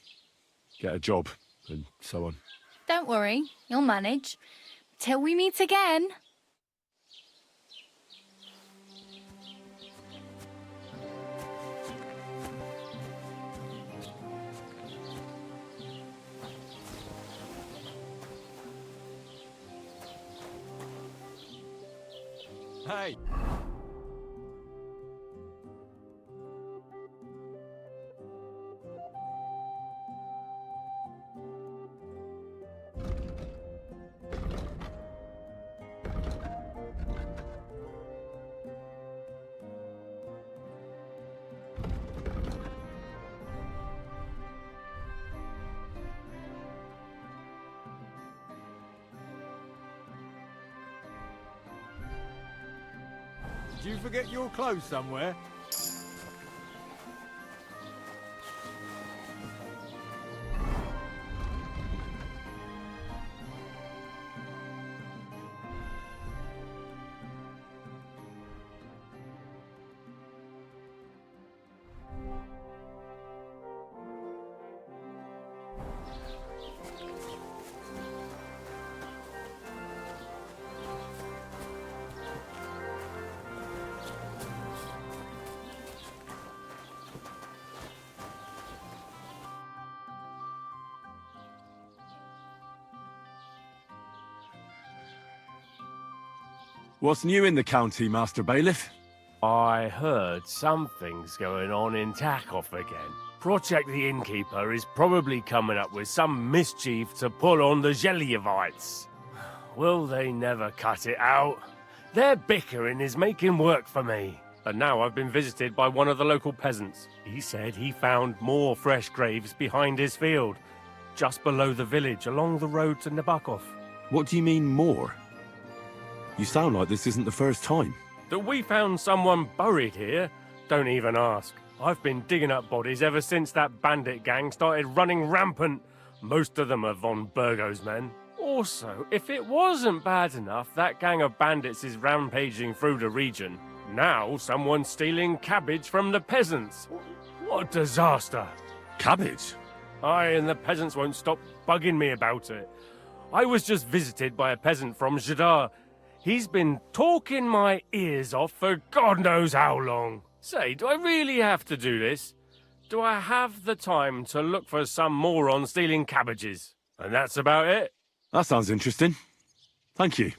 Get a job, and so on. Don't worry, you'll manage. Till we meet again. Hey! Did you forget your clothes somewhere? What's new in the county, Master Bailiff? I heard something's going on in Takov again. Project the Innkeeper is probably coming up with some mischief to pull on the Zhelyevites. Will they never cut it out? Their bickering is making work for me. And now I've been visited by one of the local peasants. He said he found more fresh graves behind his field, just below the village, along the road to Nabokov. What do you mean, more? You sound like this isn't the first time. That we found someone buried here? Don't even ask. I've been digging up bodies ever since that bandit gang started running rampant. Most of them are von Burgo's men. Also, if it wasn't bad enough that gang of bandits is rampaging through the region, now someone's stealing cabbage from the peasants. What a disaster. Cabbage? Aye, and the peasants won't stop bugging me about it. I was just visited by a peasant from Jadar. He's been talking my ears off for God knows how long. Say, do I really have to do this? Do I have the time to look for some moron stealing cabbages? And that's about it. That sounds interesting. Thank you.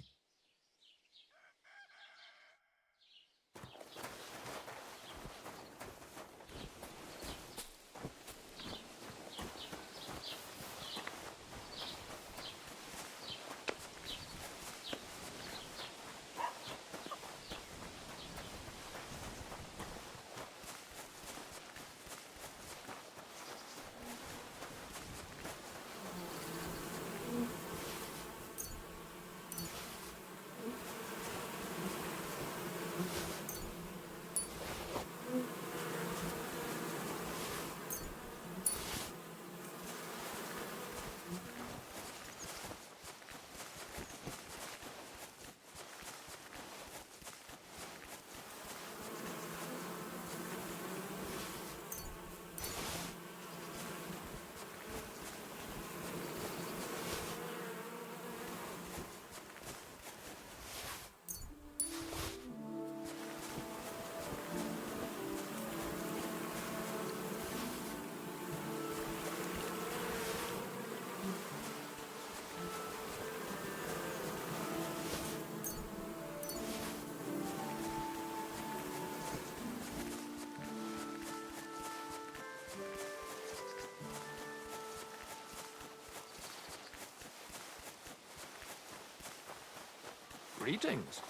Greetings.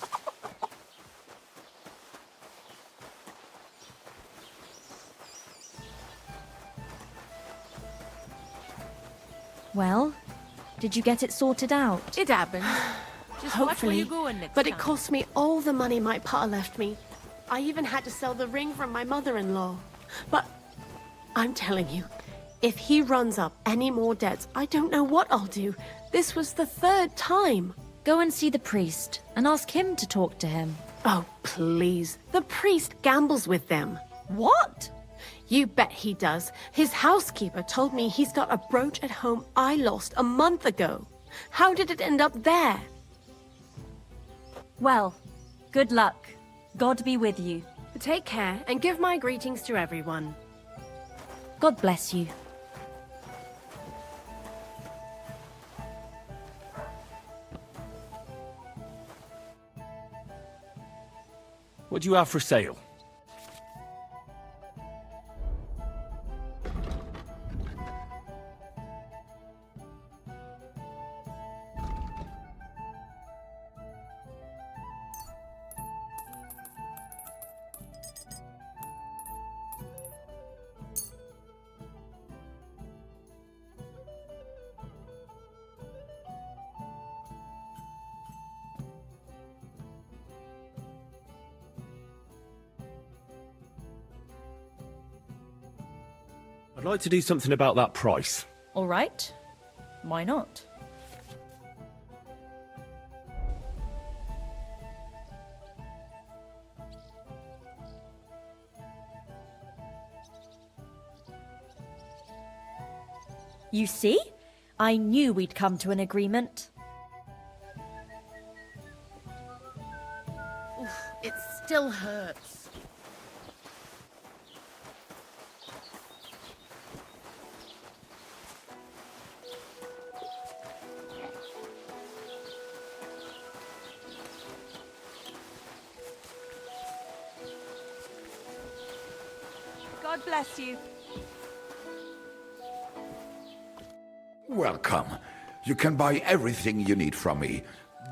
Well, did you get it sorted out? It happened. Just watch where Hopefully, you going next but time. it cost me all the money my pa left me. I even had to sell the ring from my mother-in-law. But I'm telling you, if he runs up any more debts, I don't know what I'll do. This was the third time. Go and see the priest and ask him to talk to him. Oh, please. The priest gambles with them. What? You bet he does. His housekeeper told me he's got a brooch at home I lost a month ago. How did it end up there? Well, good luck. God be with you. Take care and give my greetings to everyone. God bless you. What do you have for sale? I'd like to do something about that price. All right. Why not? You see? I knew we'd come to an agreement. Oof, it still hurts. God bless you. Welcome. You can buy everything you need from me.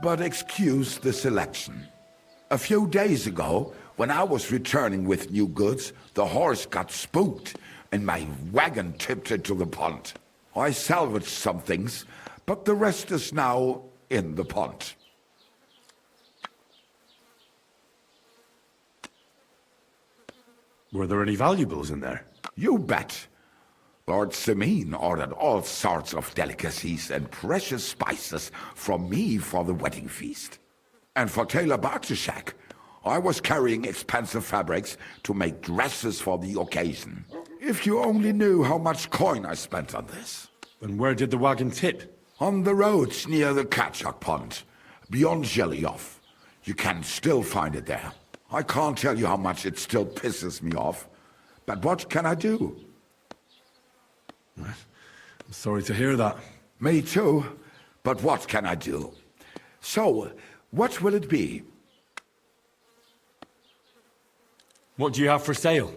but excuse the selection. A few days ago, when I was returning with new goods, the horse got spooked and my wagon tipped into the pond. I salvaged some things, but the rest is now in the pond. Were there any valuables in there? You bet. Lord Simeon ordered all sorts of delicacies and precious spices from me for the wedding feast. And for Taylor Bartishak, I was carrying expensive fabrics to make dresses for the occasion. If you only knew how much coin I spent on this. And where did the wagon tip? On the roads near the Katchak Pond, beyond Zhelyov. You can still find it there. I can't tell you how much it still pisses me off. But what can I do? I'm sorry to hear that. Me too. But what can I do? So, what will it be? What do you have for sale?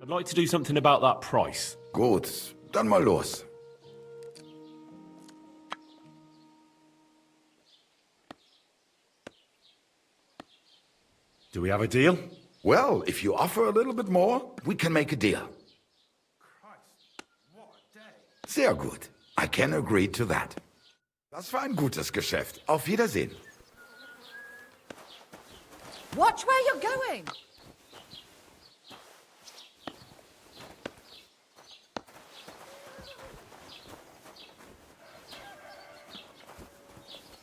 I'd like to do something about that price. Gut, dann mal los. Do we have a deal? Well, if you offer a little bit more, we can make a deal. Sehr gut. I can agree to that. Das war ein gutes Geschäft. Auf Wiedersehen. Watch where you're going!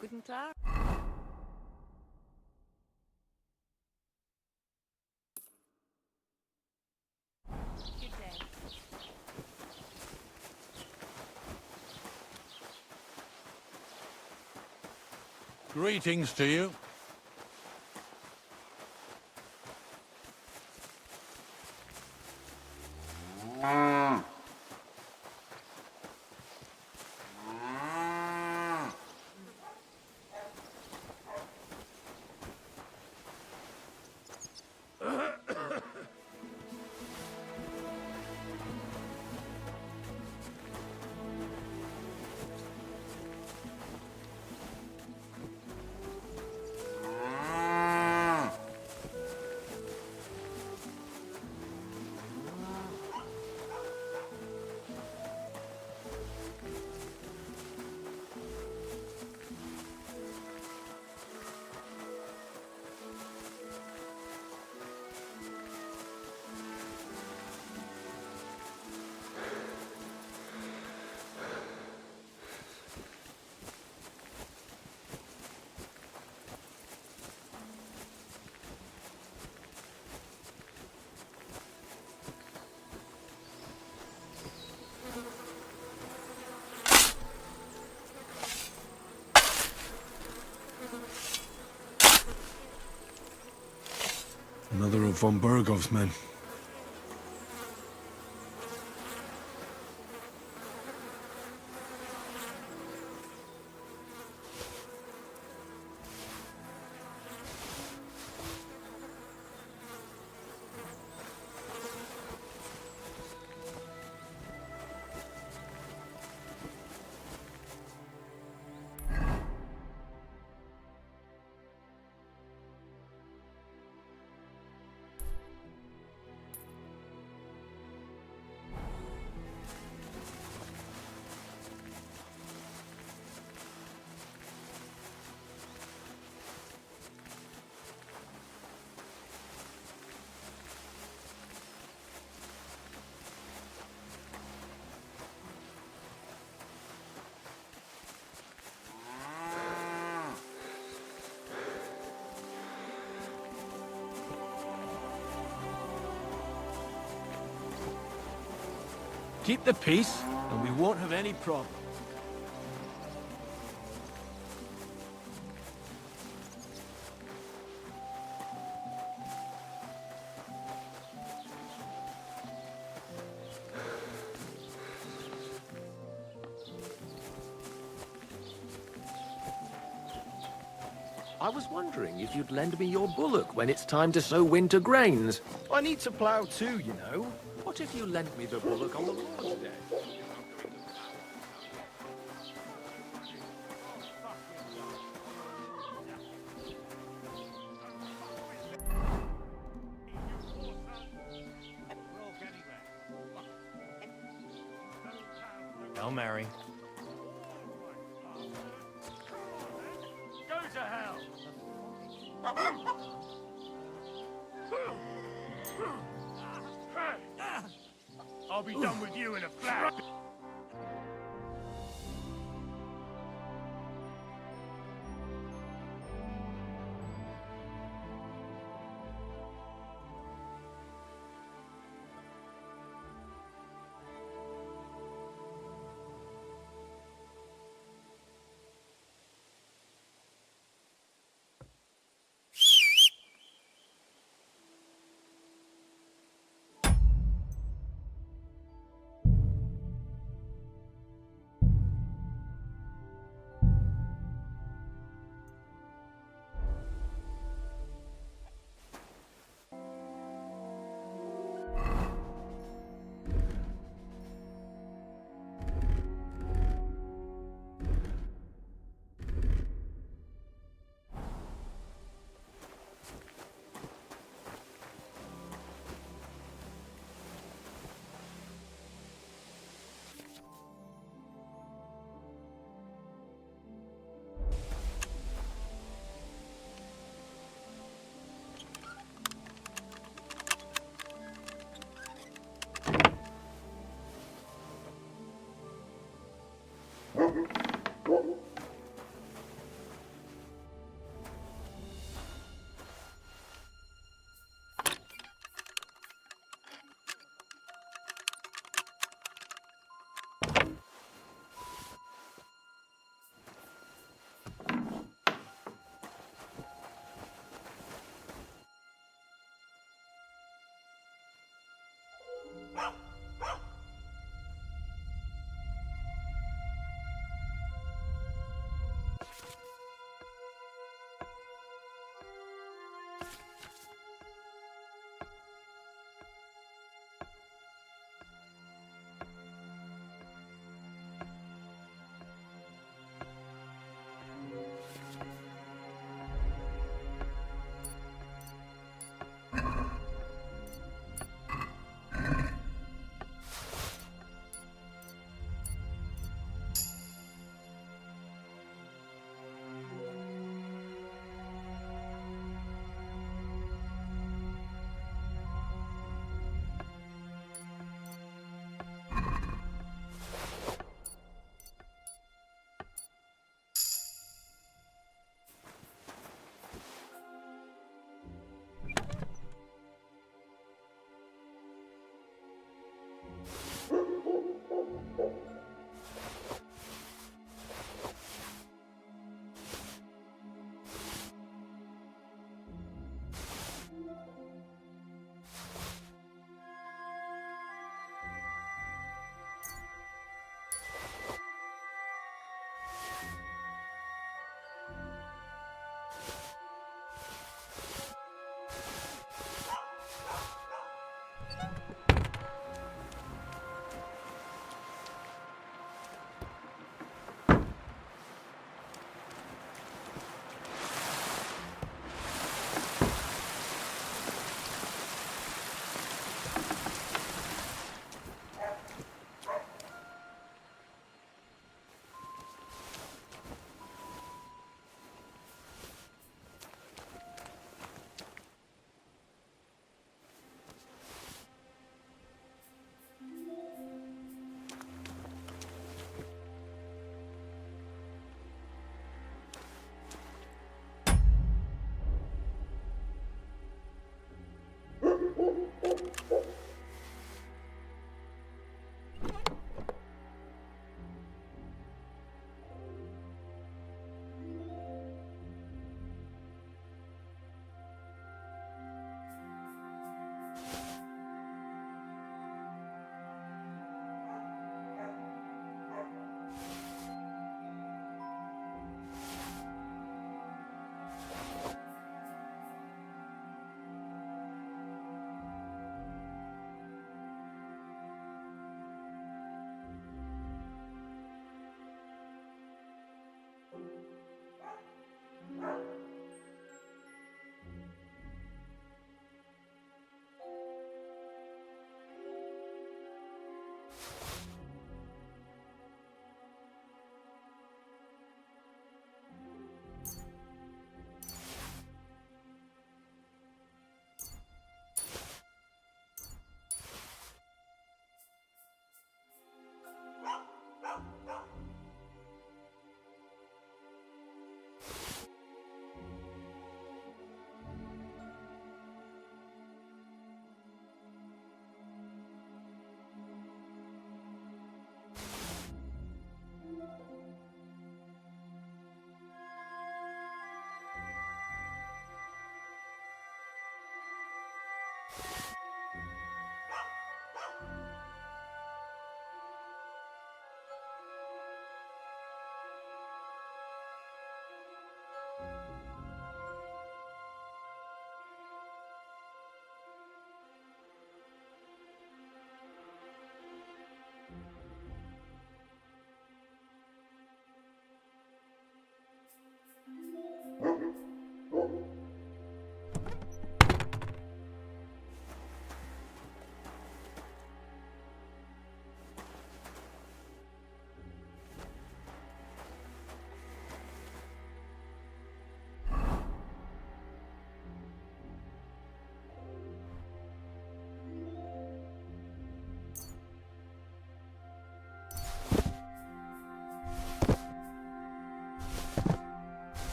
Guten Tag. Good day. Greetings to you. Another of von Burgov's men. Keep the peace, and we won't have any problem. I was wondering if you'd lend me your bullock when it's time to sow winter grains. I need to plough too, you know. What if you lent me the bullock on the Lord's Day? Hail Mary. Go to hell! I'll be done with you in a flash.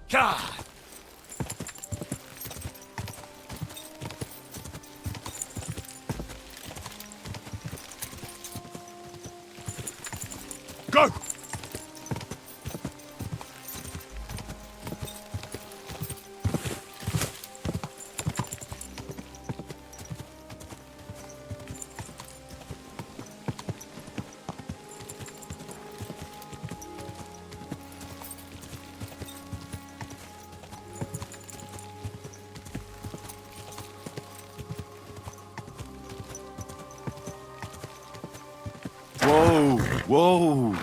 God! Go! Whoa! Whoa!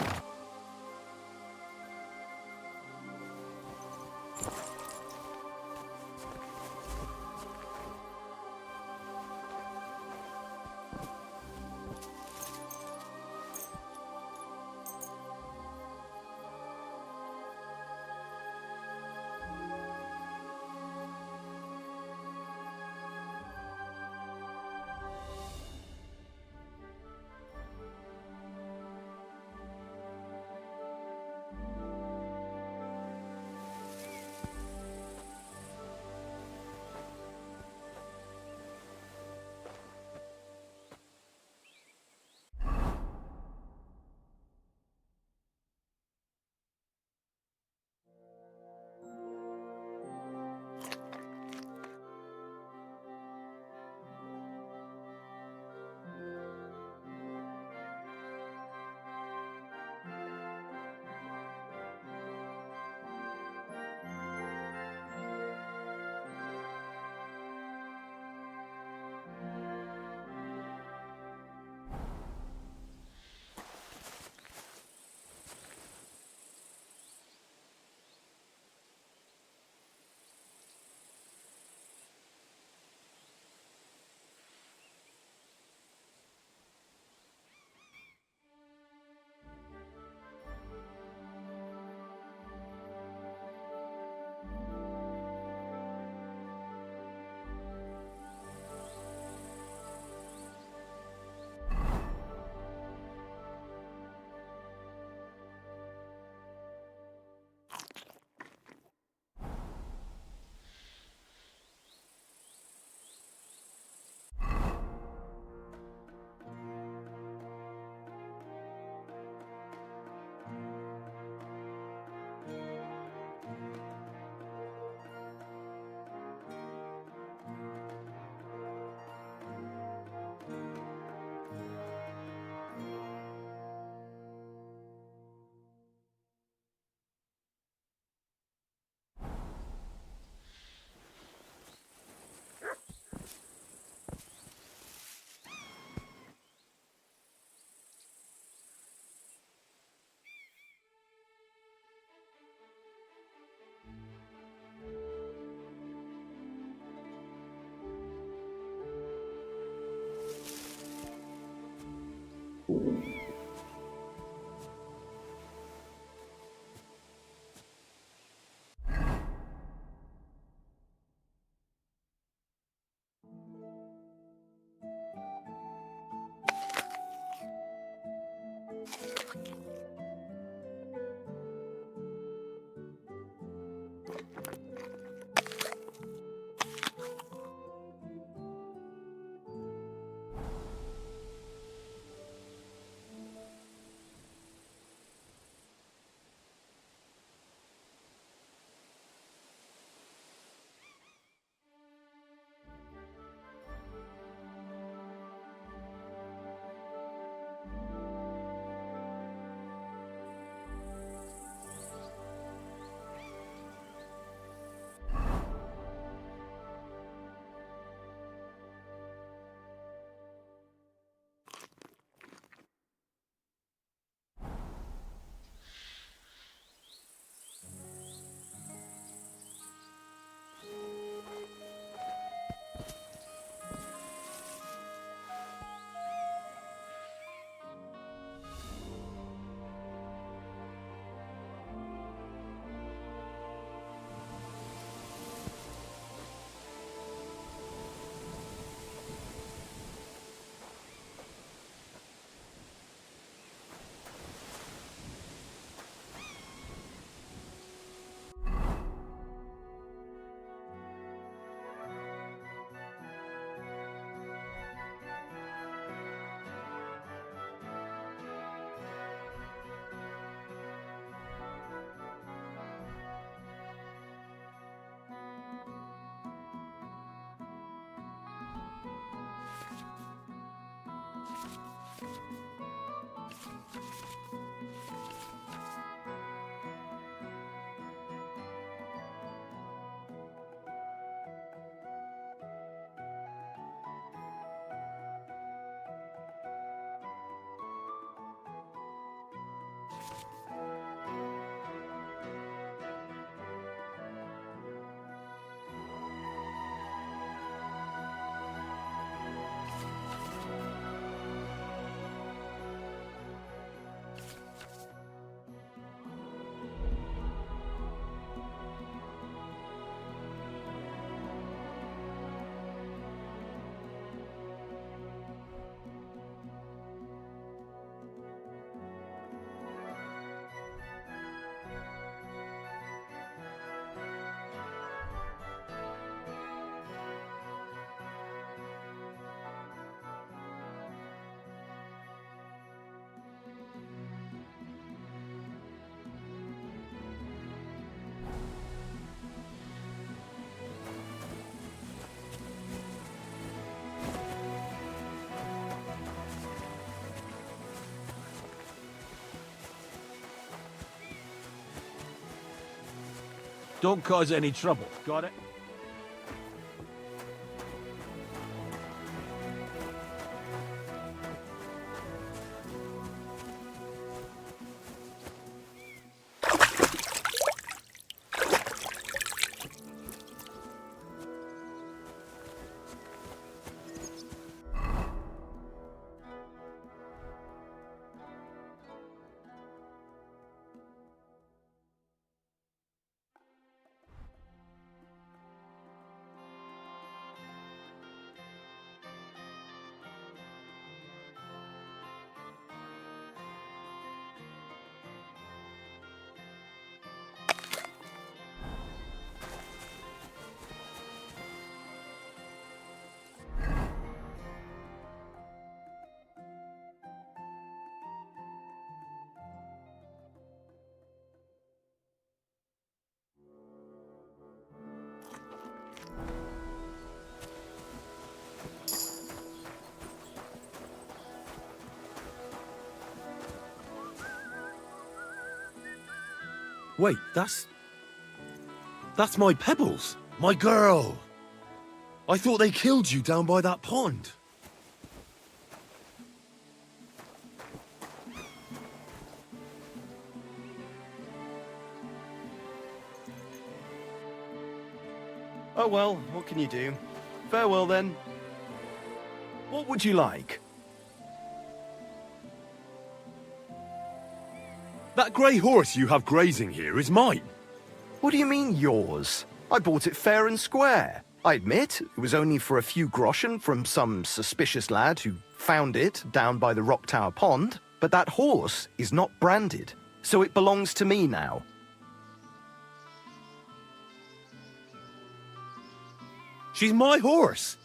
Don't cause any trouble. Got it? Wait, that's my Pebbles, my girl. I thought they killed you down by that pond. Oh well, what can you do? Farewell then. What would you like? That grey horse you have grazing here is mine. What do you mean, yours? I bought it fair and square. I admit, it was only for a few groschen from some suspicious lad who found it down by the Rock Tower Pond, but that horse is not branded, so it belongs to me now. She's my horse.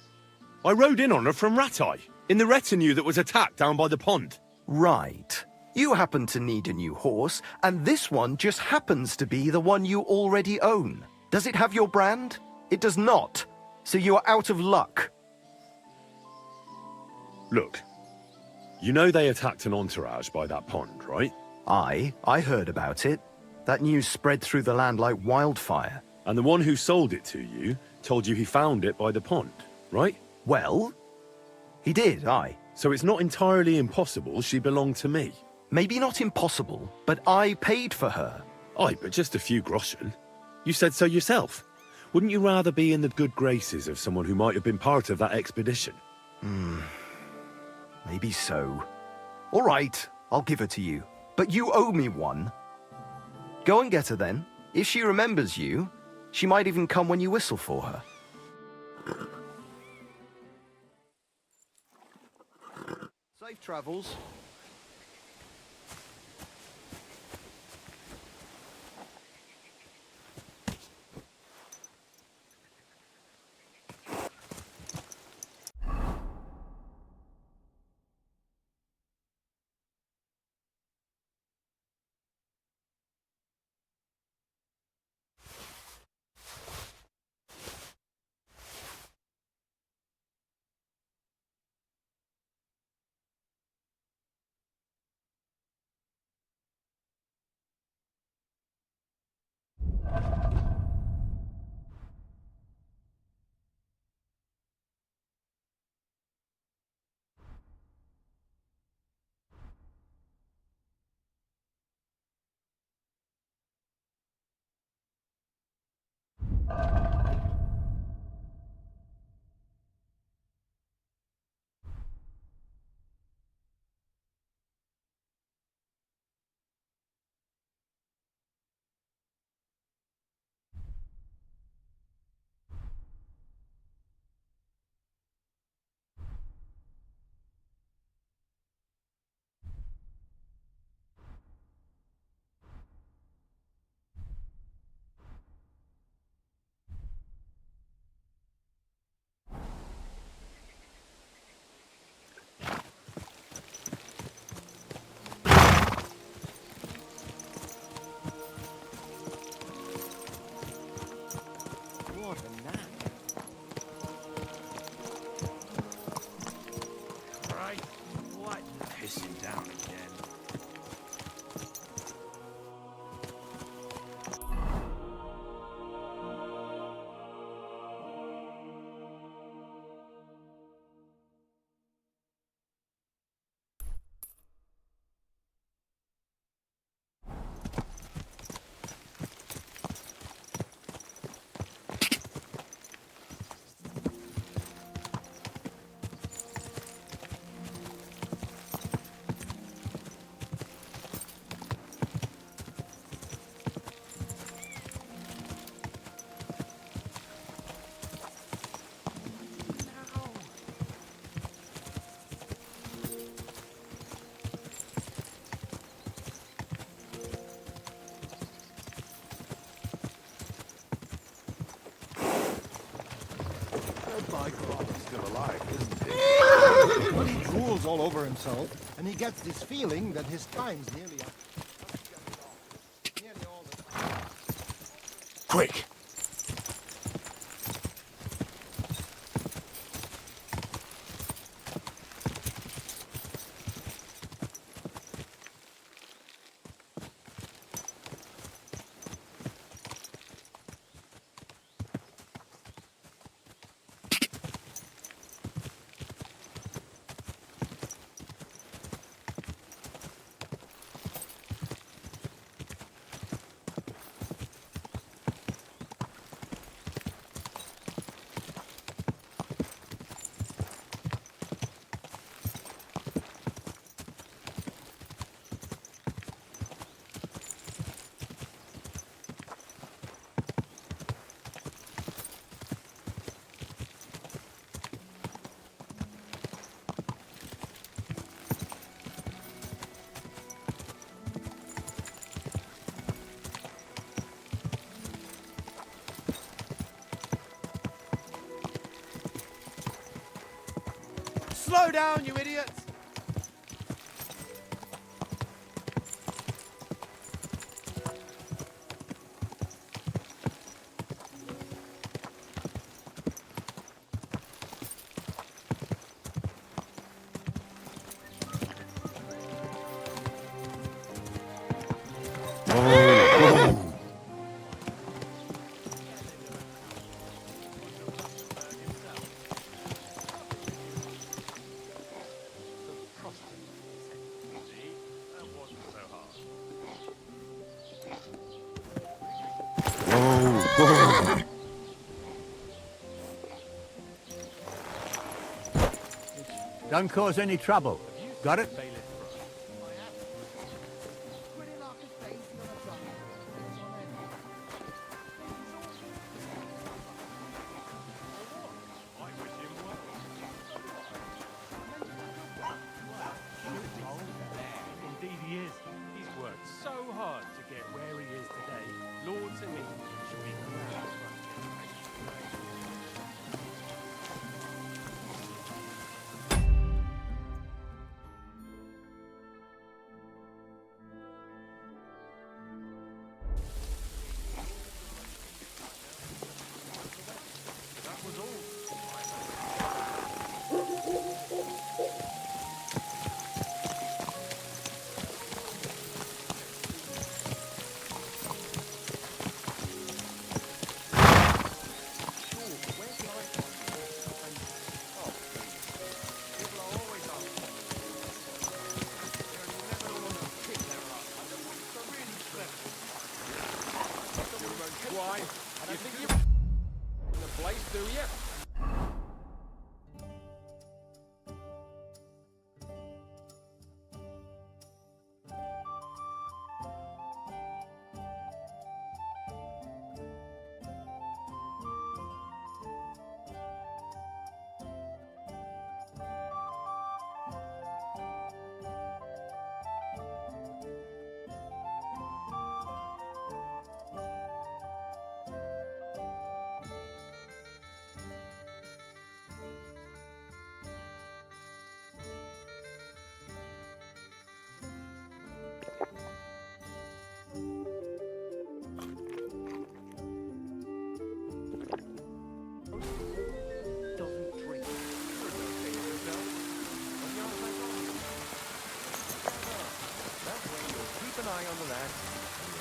I rode in on her from Ratai, in the retinue that was attacked down by the pond. Right. You happen to need a new horse, and this one just happens to be the one you already own. Does it have your brand? It does not. So you are out of luck. Look, you know they attacked an entourage by that pond, right? I heard about it. That news spread through the land like wildfire. And the one who sold it to you told you he found it by the pond, right? Well, he did, aye. So it's not entirely impossible she belonged to me. Maybe not impossible, but I paid for her. Aye, but just a few groschen. You said so yourself. Wouldn't you rather be in the good graces of someone who might have been part of that expedition? Maybe so. All right, I'll give her to you. But you owe me one. Go and get her then. If she remembers you, she might even come when you whistle for her. Safe travels. my father's still alive, isn't he? But he drools all over himself, and he gets this feeling that his time's nearly up. Quick! Slow down, you idiots! Don't cause any trouble. Got it? Indeed he is. He's worked so hard to get where he is today. Lord St. should be proud. Why? You think you're the place, do you? On the land.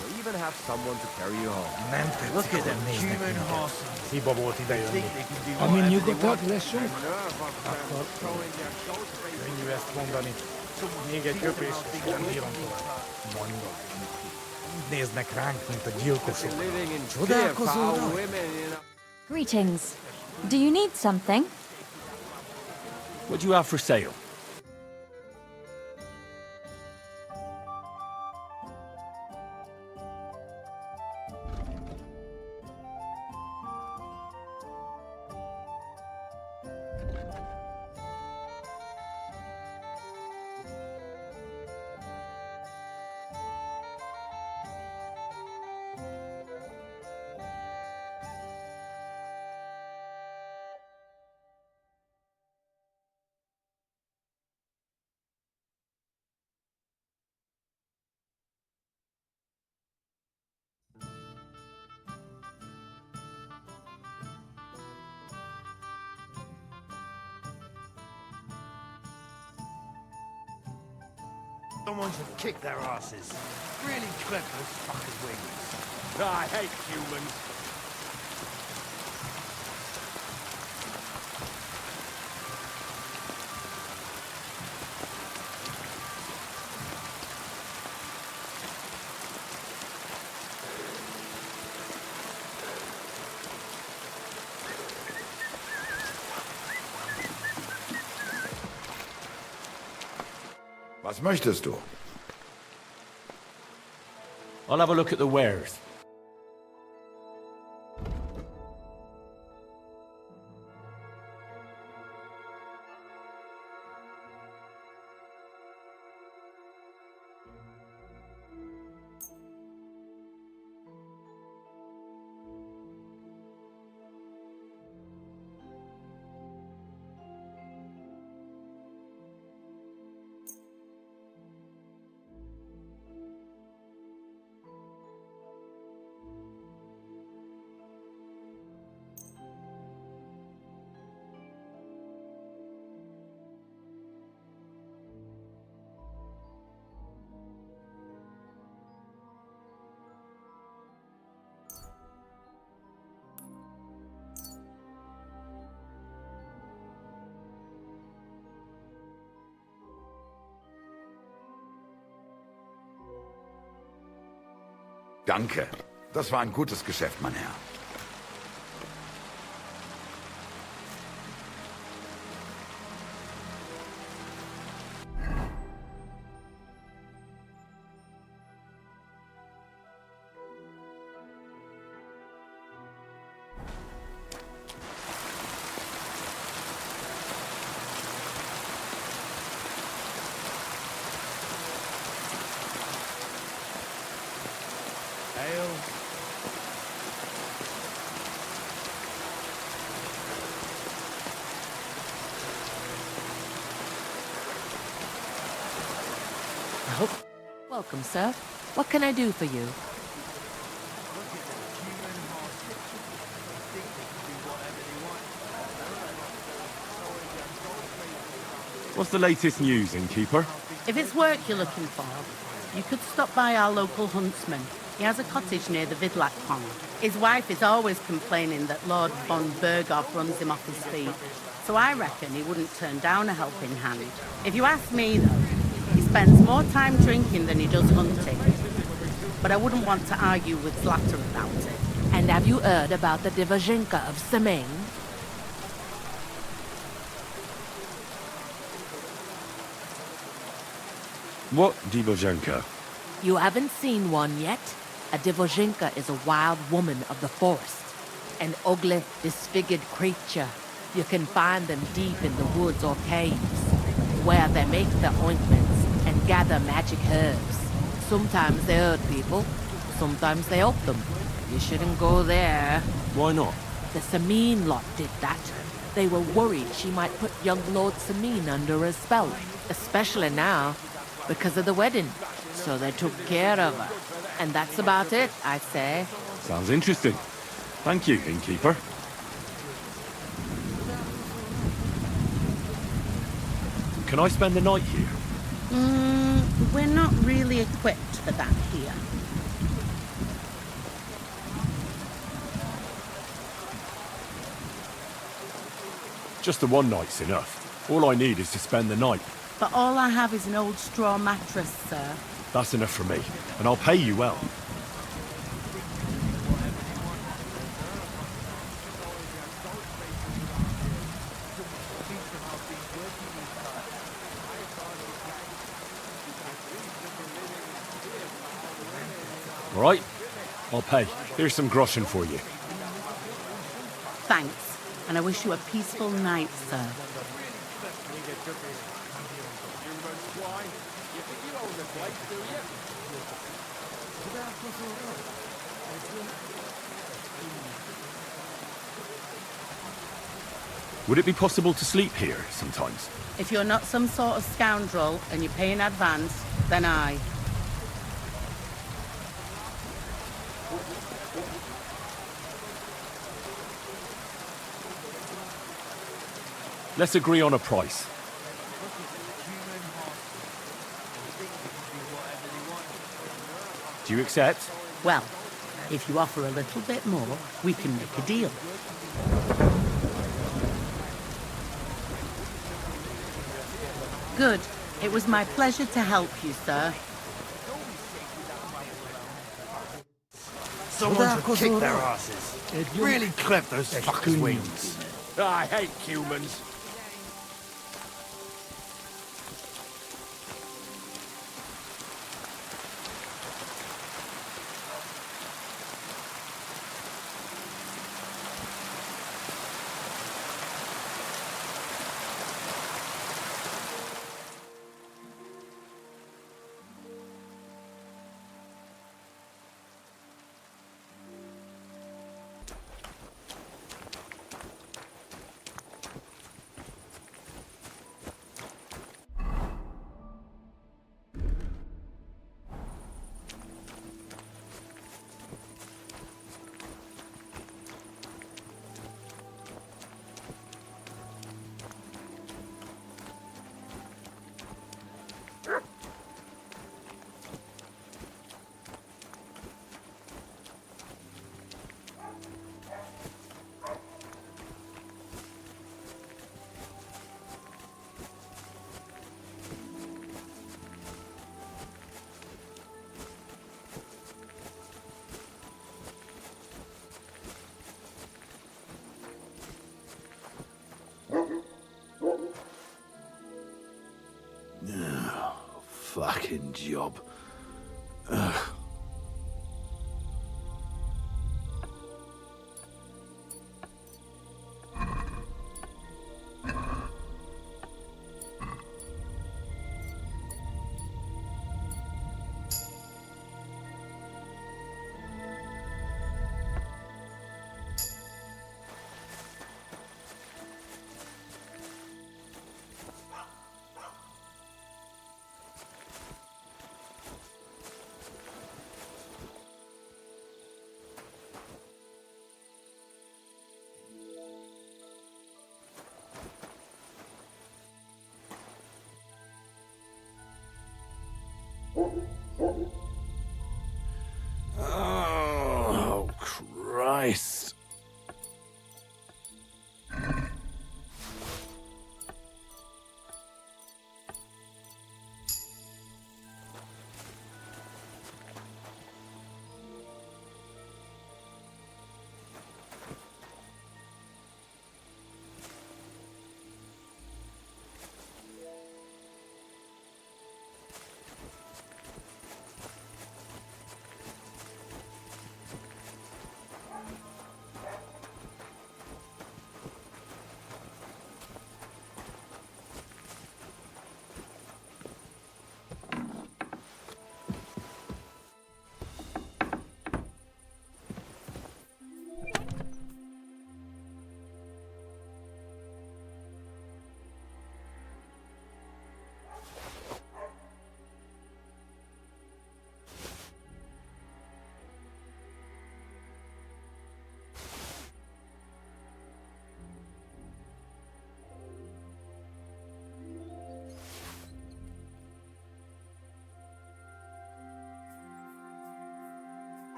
You'll even have someone to carry you home. Look at them human horses. Hiba volt idejönni. Amin nyugodtak, lessünk? Akkor könnyű ezt mondani. Még egy köpés, nem bírom tovább. Mondom. Néznek ránk, mint a gyilkosok. Csodálkozóra. Greetings. Do you need something? What do you have for sale? Someone should kick their asses. Really clever as fucking wings. I hate humans. Was möchtest du? I'll have a look at the wares. Danke. Das war ein gutes Geschäft, mein Herr. Welcome, sir. What can I do for you? What's the latest news, innkeeper? If it's work you're looking for, you could stop by our local huntsman. He has a cottage near the Vidlac Pond. His wife is always complaining that Lord von Berghoff runs him off his feet. So I reckon he wouldn't turn down a helping hand. If you ask me, though, he spends more time drinking than he does hunting. But I wouldn't want to argue with Zlata about it. And have you heard about the Divozhenka of Semain? What Divozhenka? You haven't seen one yet? A Divozhenka is a wild woman of the forest. An ugly, disfigured creature. You can find them deep in the woods or caves, where they make their ointments and gather magic herbs. Sometimes they hurt people, sometimes they help them. You shouldn't go there. Why not? The Samin lot did that. They were worried she might put young Lord Samin under a spell, especially now, because of the wedding. So they took care of her. And that's about it, I'd say. Sounds interesting. Thank you, innkeeper. Can I spend the night here? We're not really equipped for that here. Just the one night's enough. All I need is to spend the night. But all I have is an old straw mattress, sir. That's enough for me, and I'll pay you well. All right, I'll pay. Here's some groschen for you. Thanks, and I wish you a peaceful night, sir. Would it be possible to sleep here sometimes? If you're not some sort of scoundrel and you pay in advance, then aye. Let's agree on a price. Do you accept? Well, if you offer a little bit more, we can make a deal. Good. It was my pleasure to help you, sir. Someone should kick their asses. Really clip those fuckers' wings. I hate humans. Fucking job. Ugh. Oh, Christ.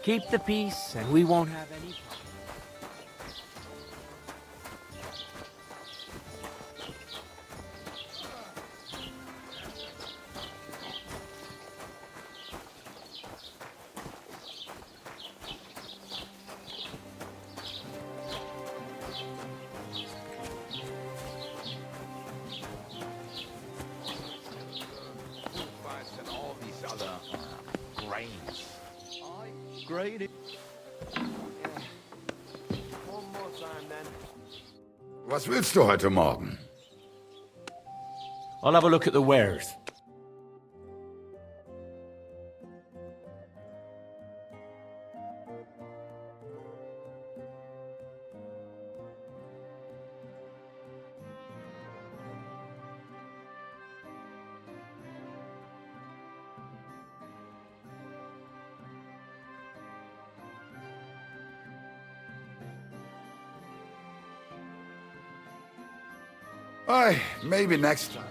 Keep the peace, and we won't have any problems. And all these other grains. Great. One more time then. Was willst du heute Morgen? I'll have a look at the wares. Aye, maybe next time.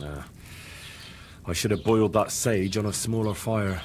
Nah. I should have boiled that sage on a smaller fire.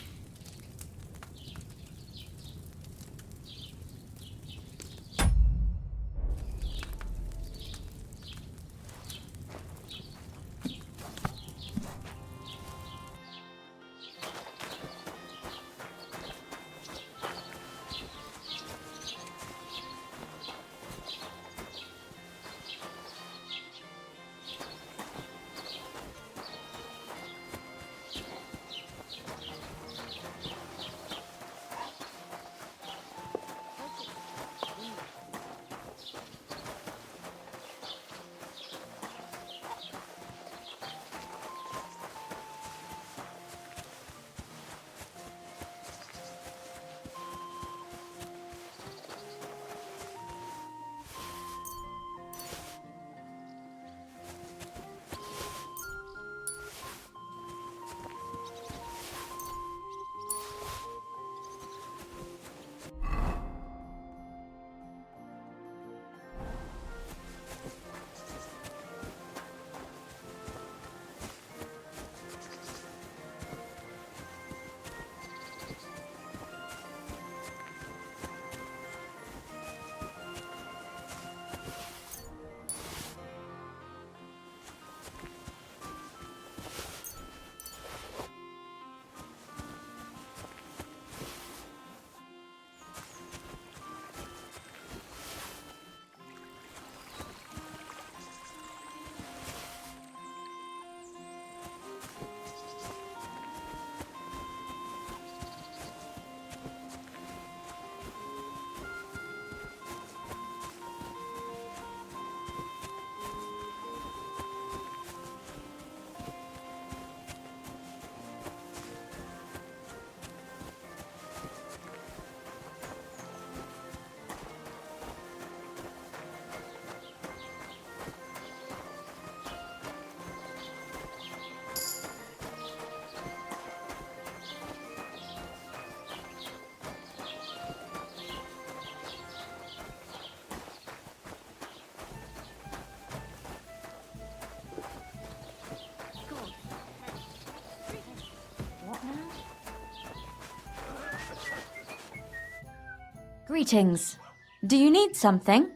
Greetings. Do you need something?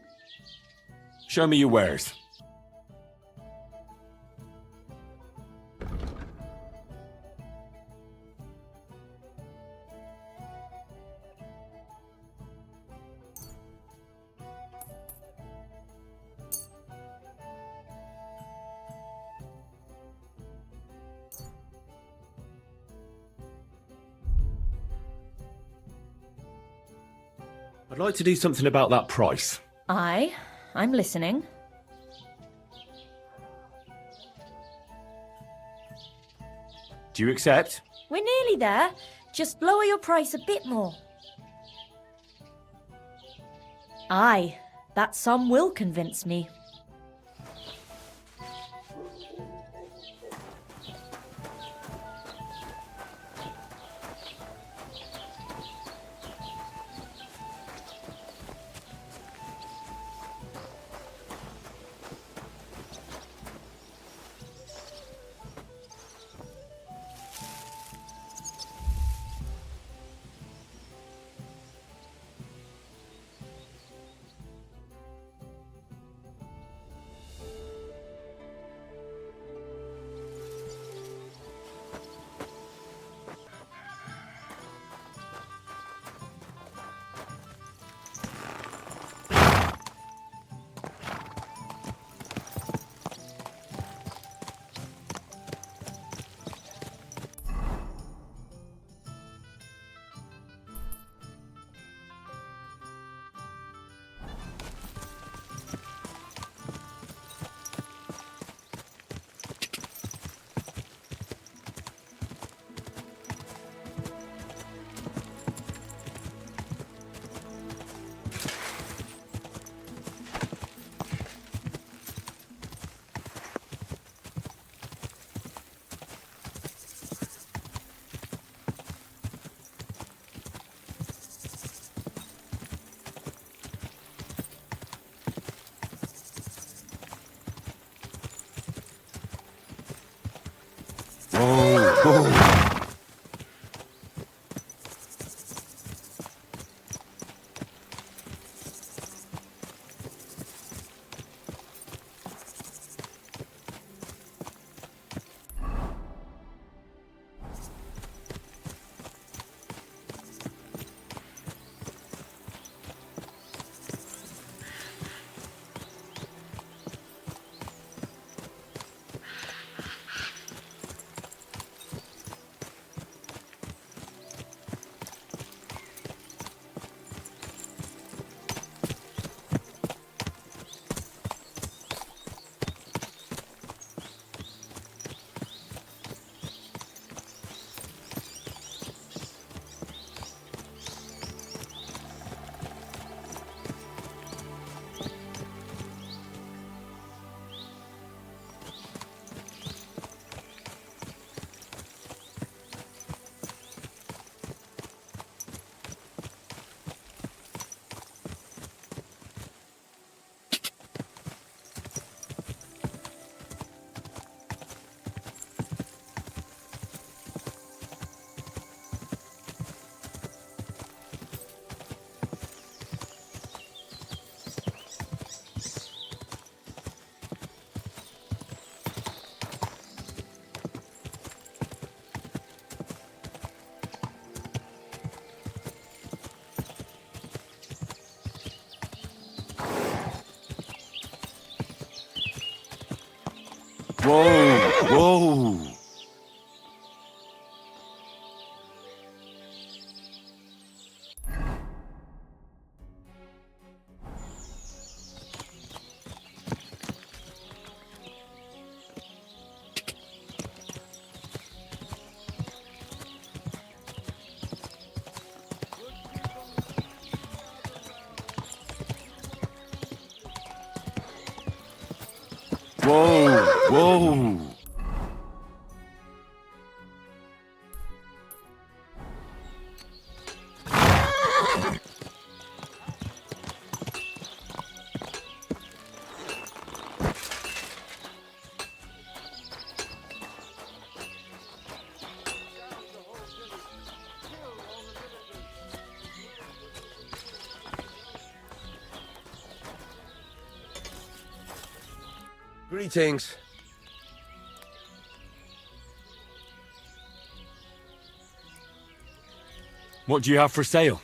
Show me your wares. I'd like to do something about that price. Aye, I'm listening. Do you accept? We're nearly there. Just lower your price a bit more. Aye, that sum will convince me. Whoa! Whoa! Whoa! Whoa! Greetings. What do you have for sale?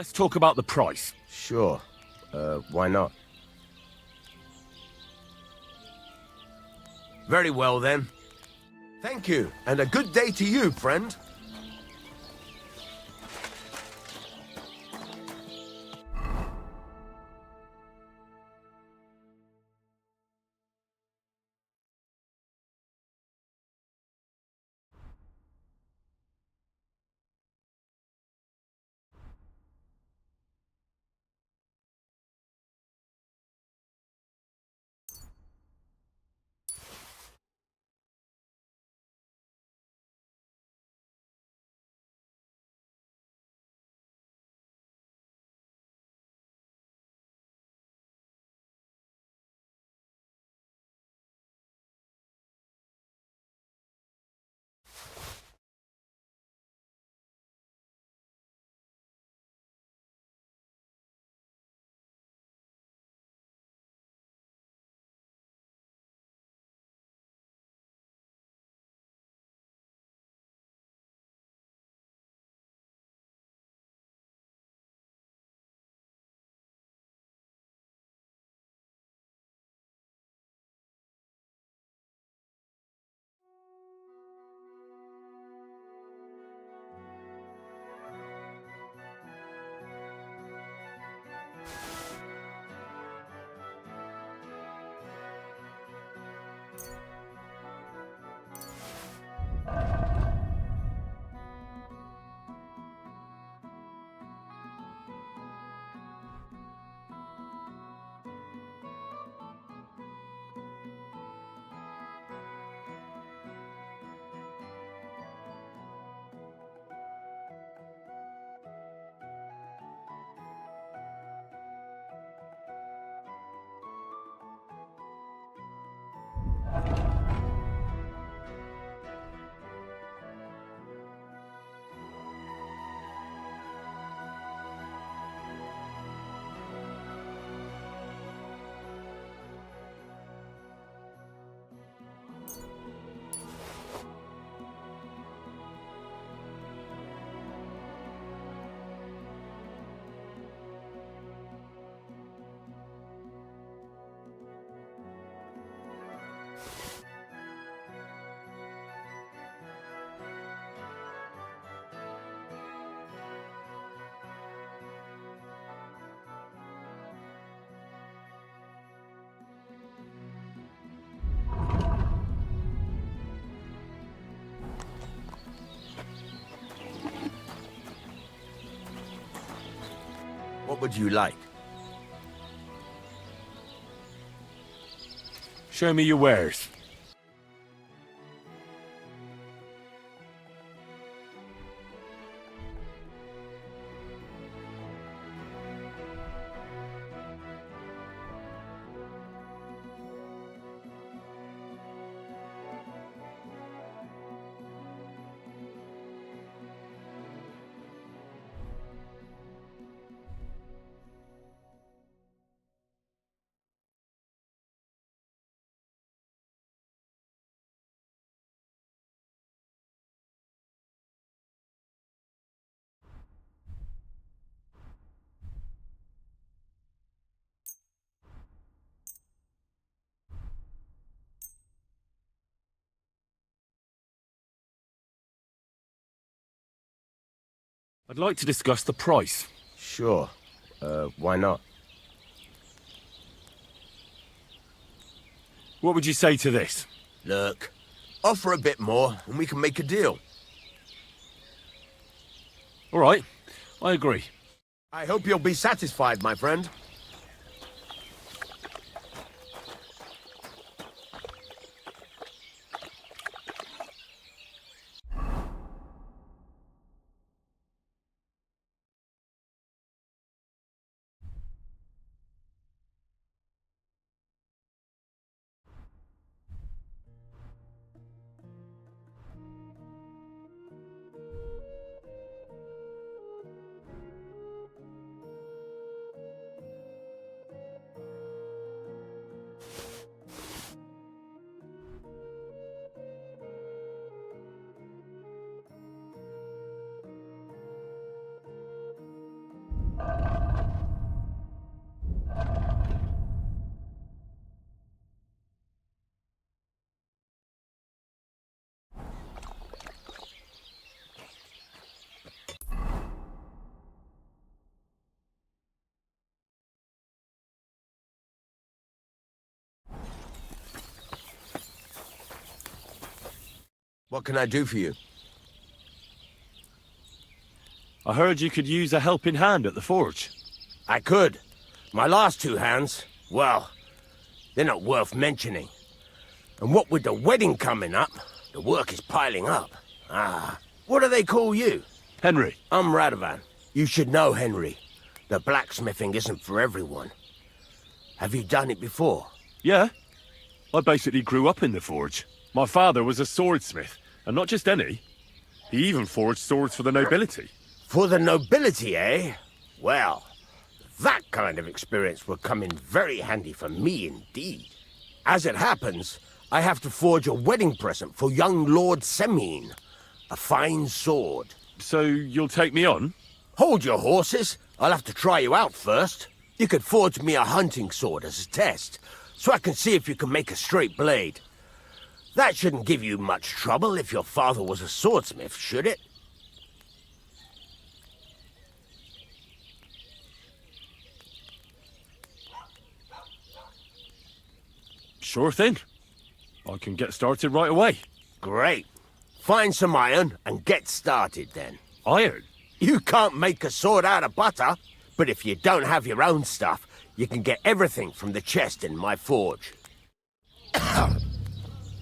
Let's talk about the price. Sure. Why not? Very well, then. Thank you, and a good day to you, friend. What would you like? Show me your wares. I'd like to discuss the price. Sure. Why not? What would you say to this? Look, offer a bit more and we can make a deal. All right, I agree. I hope you'll be satisfied, my friend. What can I do for you? I heard you could use a helping hand at the forge. I could. My last two hands, well, they're not worth mentioning. And what with the wedding coming up, the work is piling up. What do they call you? Henry. I'm Radovan. You should know, Henry. The blacksmithing isn't for everyone. Have you done it before? Yeah. I basically grew up in the forge. My father was a swordsmith, and not just any. He even forged swords for the nobility. For the nobility, eh? Well, that kind of experience will come in very handy for me indeed. As it happens, I have to forge a wedding present for young Lord Semine. A fine sword. So you'll take me on? Hold your horses. I'll have to try you out first. You could forge me a hunting sword as a test, so I can see if you can make a straight blade. That shouldn't give you much trouble if your father was a swordsmith, should it? Sure thing. I can get started right away. Great. Find some iron and get started then. Iron? You can't make a sword out of butter, but if you don't have your own stuff, you can get everything from the chest in my forge.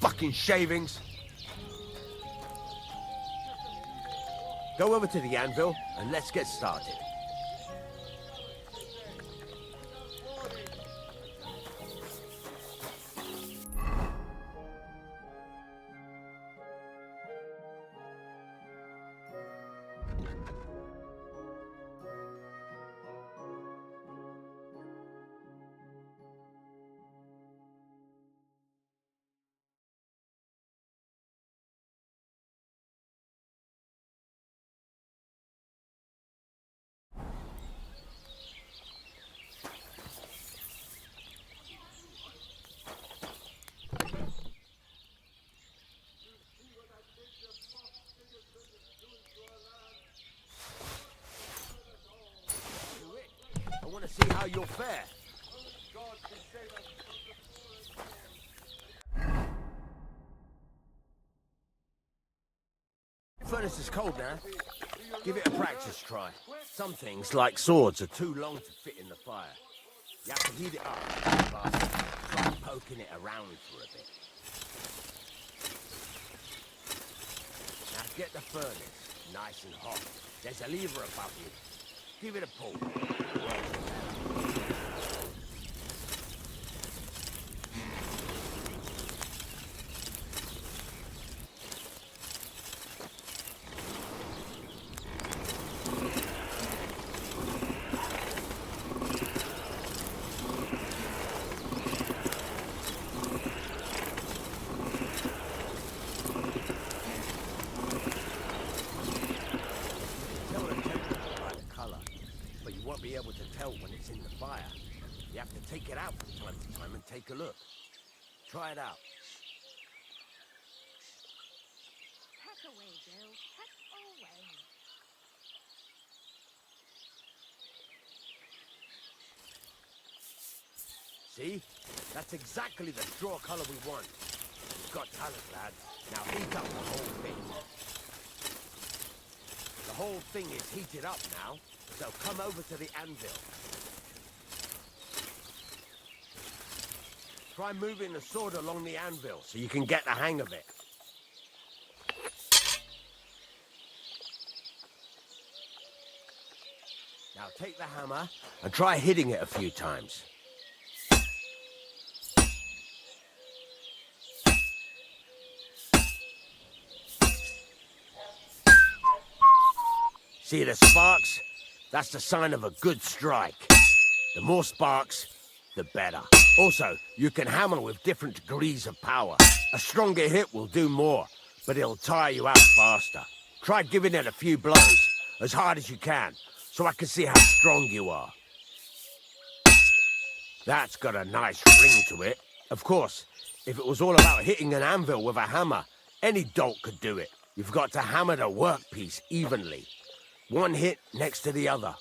Fucking shavings. Go over to the anvil and let's get started. I want to see how you'll fare. Furnace is cold now. Give it a practice try. Some things, like swords, are too long to fit in the fire. You have to heat it up. Try poking it around for a bit. Now get the furnace nice and hot. There's a lever above you. Give it a pull. Be able to tell when it's in the fire. You have to take it out from time to time and take a look. Try it out. Peck away, Bill. Peck away. See? That's exactly the straw color we want. You've got talent, lad. Now heat up the whole thing. The whole thing is heated up now. So come over to the anvil. Try moving the sword along the anvil so you can get the hang of it. Now take the hammer and try hitting it a few times. See the sparks? That's the sign of a good strike. The more sparks, the better. Also, you can hammer with different degrees of power. A stronger hit will do more, but it'll tire you out faster. Try giving it a few blows, as hard as you can, so I can see how strong you are. That's got a nice ring to it. Of course, if it was all about hitting an anvil with a hammer, any dolt could do it. You've got to hammer the workpiece evenly. One hit next to the other.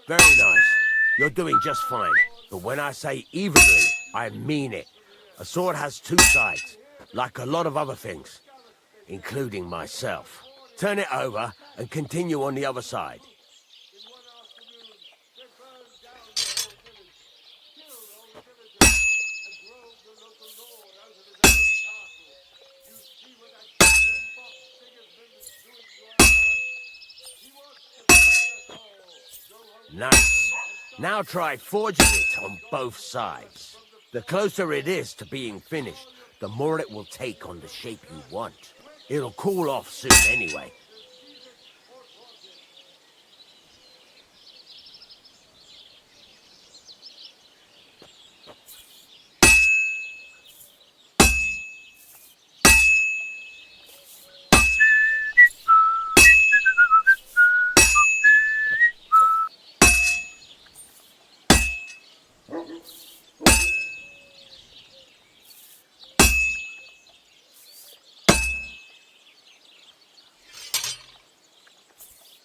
Very nice. You're doing just fine. But when I say evenly, I mean it. A sword has two sides, like a lot of other things, including myself. Turn it over and continue on the other side. Nice. Now try forging it on both sides. The closer it is to being finished, the more it will take on the shape you want. It'll cool off soon anyway.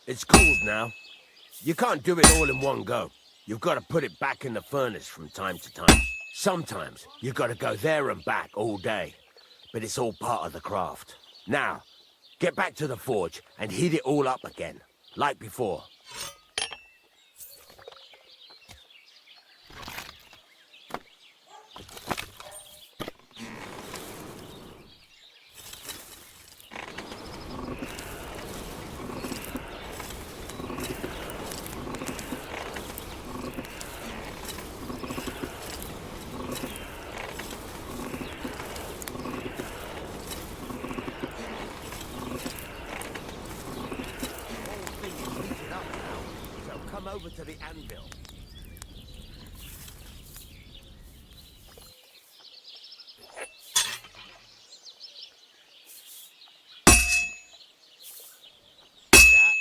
It's cooled now. You can't do it all in one go. You've got to put it back in the furnace from time to time. Sometimes you've got to go there and back all day. But it's all part of the craft. Now, get back to the forge and heat it all up again, like before. Over to the anvil. That,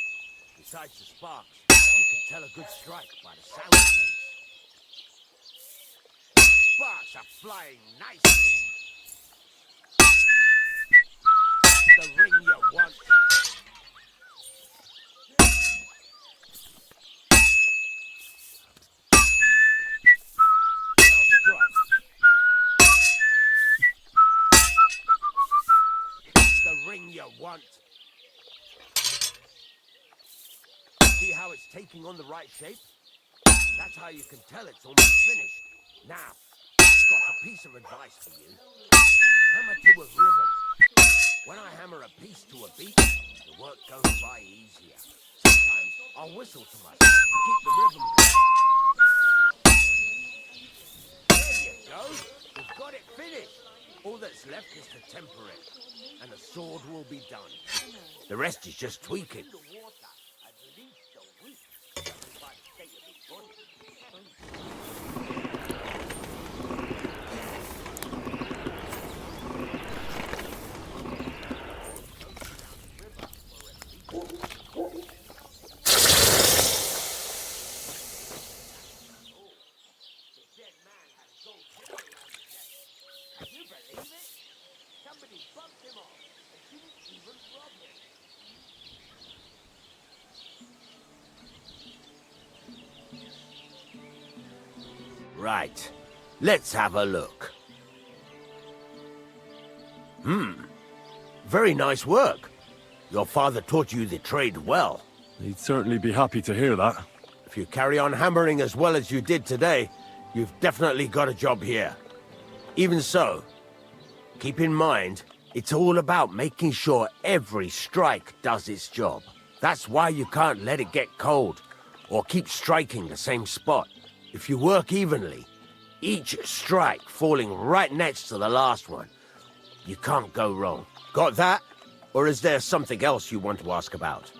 besides the sparks, you can tell a good strike by the sound it makes. Sparks are flying nicely. The ring you want. You want. See how it's taking on the right shape? That's how you can tell it's almost finished. Now, I've got a piece of advice for you. Hammer to a rhythm. When I hammer a piece to a beat, the work goes by easier. Sometimes I'll whistle to myself to keep the rhythm going. There you go. We've got it finished. All that's left is to temper it, and the sword will be done. The rest is just tweaking. Right. Let's have a look. Very nice work. Your father taught you the trade well. He'd certainly be happy to hear that. If you carry on hammering as well as you did today, you've definitely got a job here. Even so, keep in mind, it's all about making sure every strike does its job. That's why you can't let it get cold, or keep striking the same spot. If you work evenly, each strike falling right next to the last one, you can't go wrong. Got that? Or is there something else you want to ask about?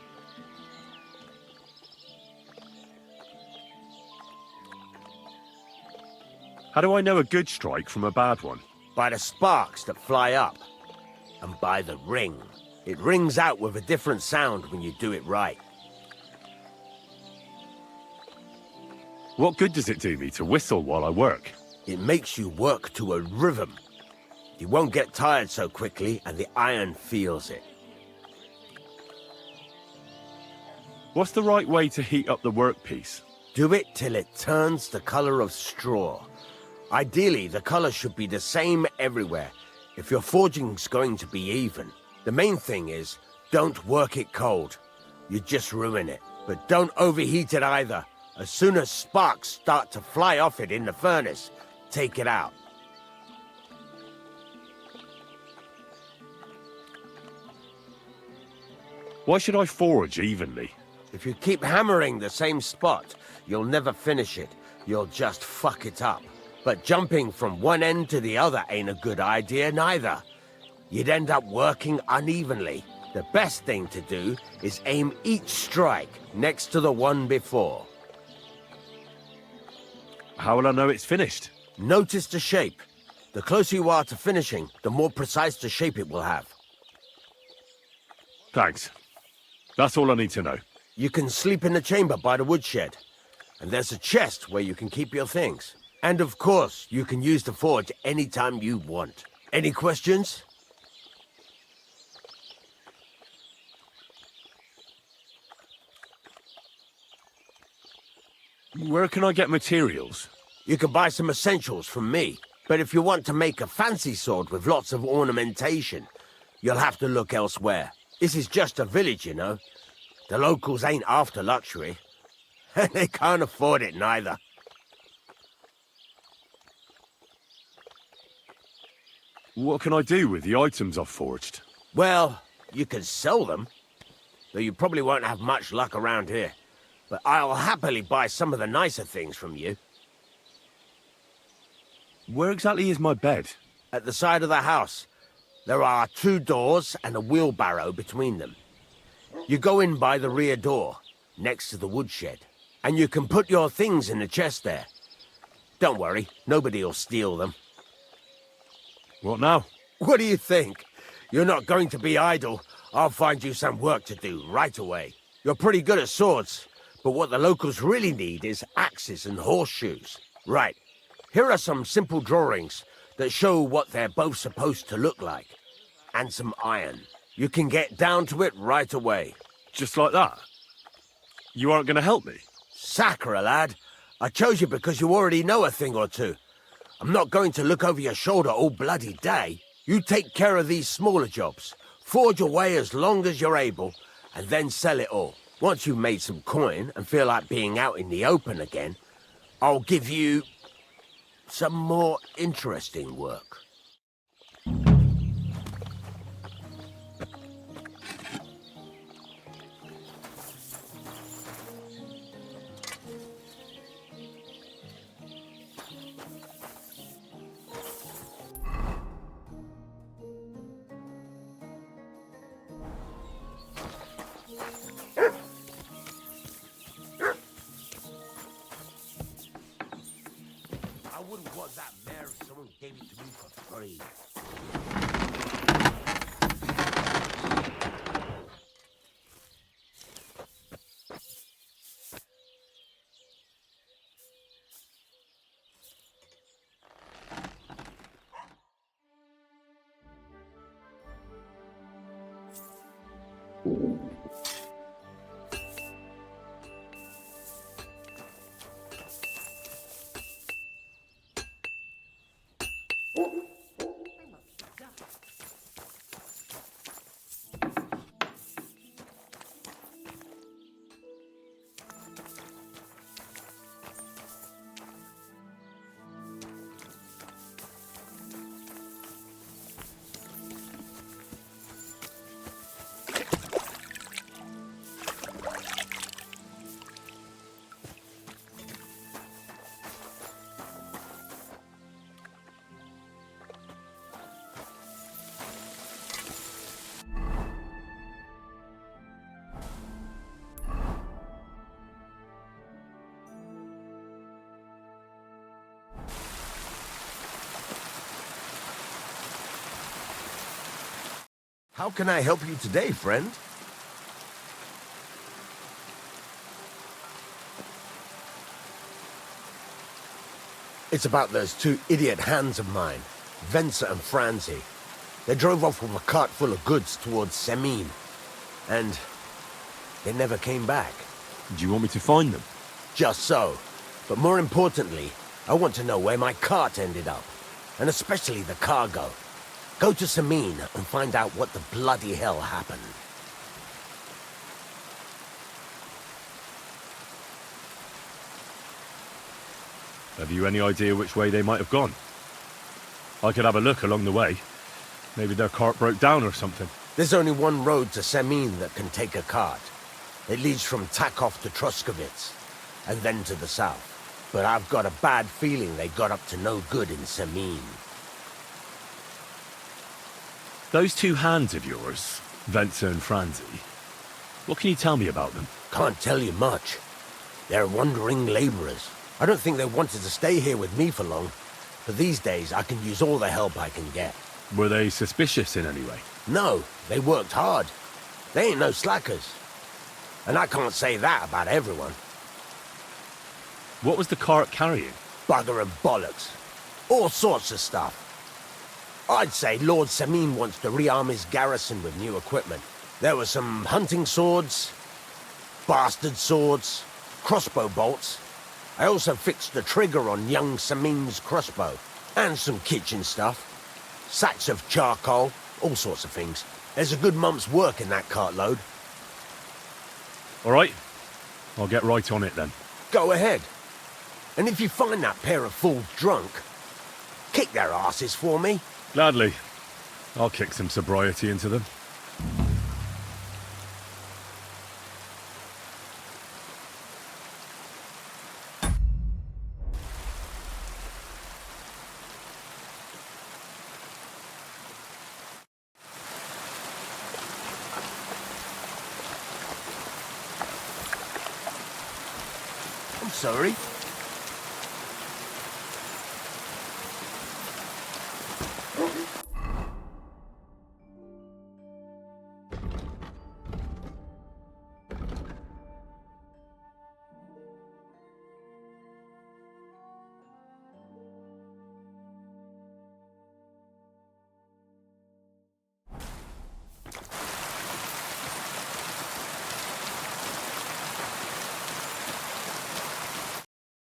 How do I know a good strike from a bad one? By the sparks that fly up. And by the ring. It rings out with a different sound when you do it right. What good does it do me to whistle while I work? It makes you work to a rhythm. You won't get tired so quickly, and the iron feels it. What's the right way to heat up the workpiece? Do it till it turns the color of straw. Ideally, the color should be the same everywhere, if your forging's going to be even. The main thing is, don't work it cold. You just ruin it. But don't overheat it either. As soon as sparks start to fly off it in the furnace, take it out. Why should I forge evenly? If you keep hammering the same spot, you'll never finish it. You'll just fuck it up. But jumping from one end to the other ain't a good idea neither. You'd end up working unevenly. The best thing to do is aim each strike next to the one before. How will I know it's finished? Notice the shape. The closer you are to finishing, the more precise the shape it will have. Thanks. That's all I need to know. You can sleep in the chamber by the woodshed. And there's a chest where you can keep your things. And of course, you can use the forge anytime you want. Any questions? Where can I get materials? You can buy some essentials from me. But if you want to make a fancy sword with lots of ornamentation, you'll have to look elsewhere. This is just a village, you know. The locals ain't after luxury. They can't afford it neither. What can I do with the items I've forged? Well, you can sell them. Though you probably won't have much luck around here. But I'll happily buy some of the nicer things from you. Where exactly is my bed? At the side of the house. There are 2 doors and a wheelbarrow between them. You go in by the rear door, next to the woodshed. And you can put your things in the chest there. Don't worry, nobody'll steal them. What now? What do you think? You're not going to be idle. I'll find you some work to do right away. You're pretty good at swords, but what the locals really need is axes and horseshoes. Right, here are some simple drawings that show what they're both supposed to look like. And some iron. You can get down to it right away. Just like that? You aren't going to help me? Sacre, lad. I chose you because you already know a thing or two. I'm not going to look over your shoulder all bloody day. You take care of these smaller jobs. Forge away as long as you're able, and then sell it all. Once you've made some coin and feel like being out in the open again, I'll give you some more interesting work. I wouldn't want that mare if someone gave it to me for free. How can I help you today, friend? It's about those 2 idiot hands of mine, Venser and Franzi. They drove off with a cart full of goods towards Semine, and they never came back. Do you want me to find them? Just so. But more importantly, I want to know where my cart ended up. And especially the cargo. Go to Sameen and find out what the bloody hell happened. Have you any idea which way they might have gone? I could have a look along the way. Maybe their cart broke down or something. There's only one road to Sameen that can take a cart. It leads from Takov to Troskovitz, and then to the south. But I've got a bad feeling they got up to no good in Sameen. Those two hands of yours, Ventsa and Franzi, what can you tell me about them? Can't tell you much. They're wandering laborers. I don't think they wanted to stay here with me for long. But these days, I can use all the help I can get. Were they suspicious in any way? No, they worked hard. They ain't no slackers. And I can't say that about everyone. What was the cart carrying? Bugger and bollocks. All sorts of stuff. I'd say Lord Sameen wants to rearm his garrison with new equipment. There were some hunting swords, bastard swords, crossbow bolts. I also fixed the trigger on young Sameen's crossbow. And some kitchen stuff. Sacks of charcoal, all sorts of things. There's a good month's work in that cartload. All right. I'll get right on it then. Go ahead. And if you find that pair of fools drunk, kick their asses for me. Gladly. I'll kick some sobriety into them. I'm sorry.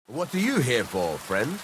What are you here for, friend?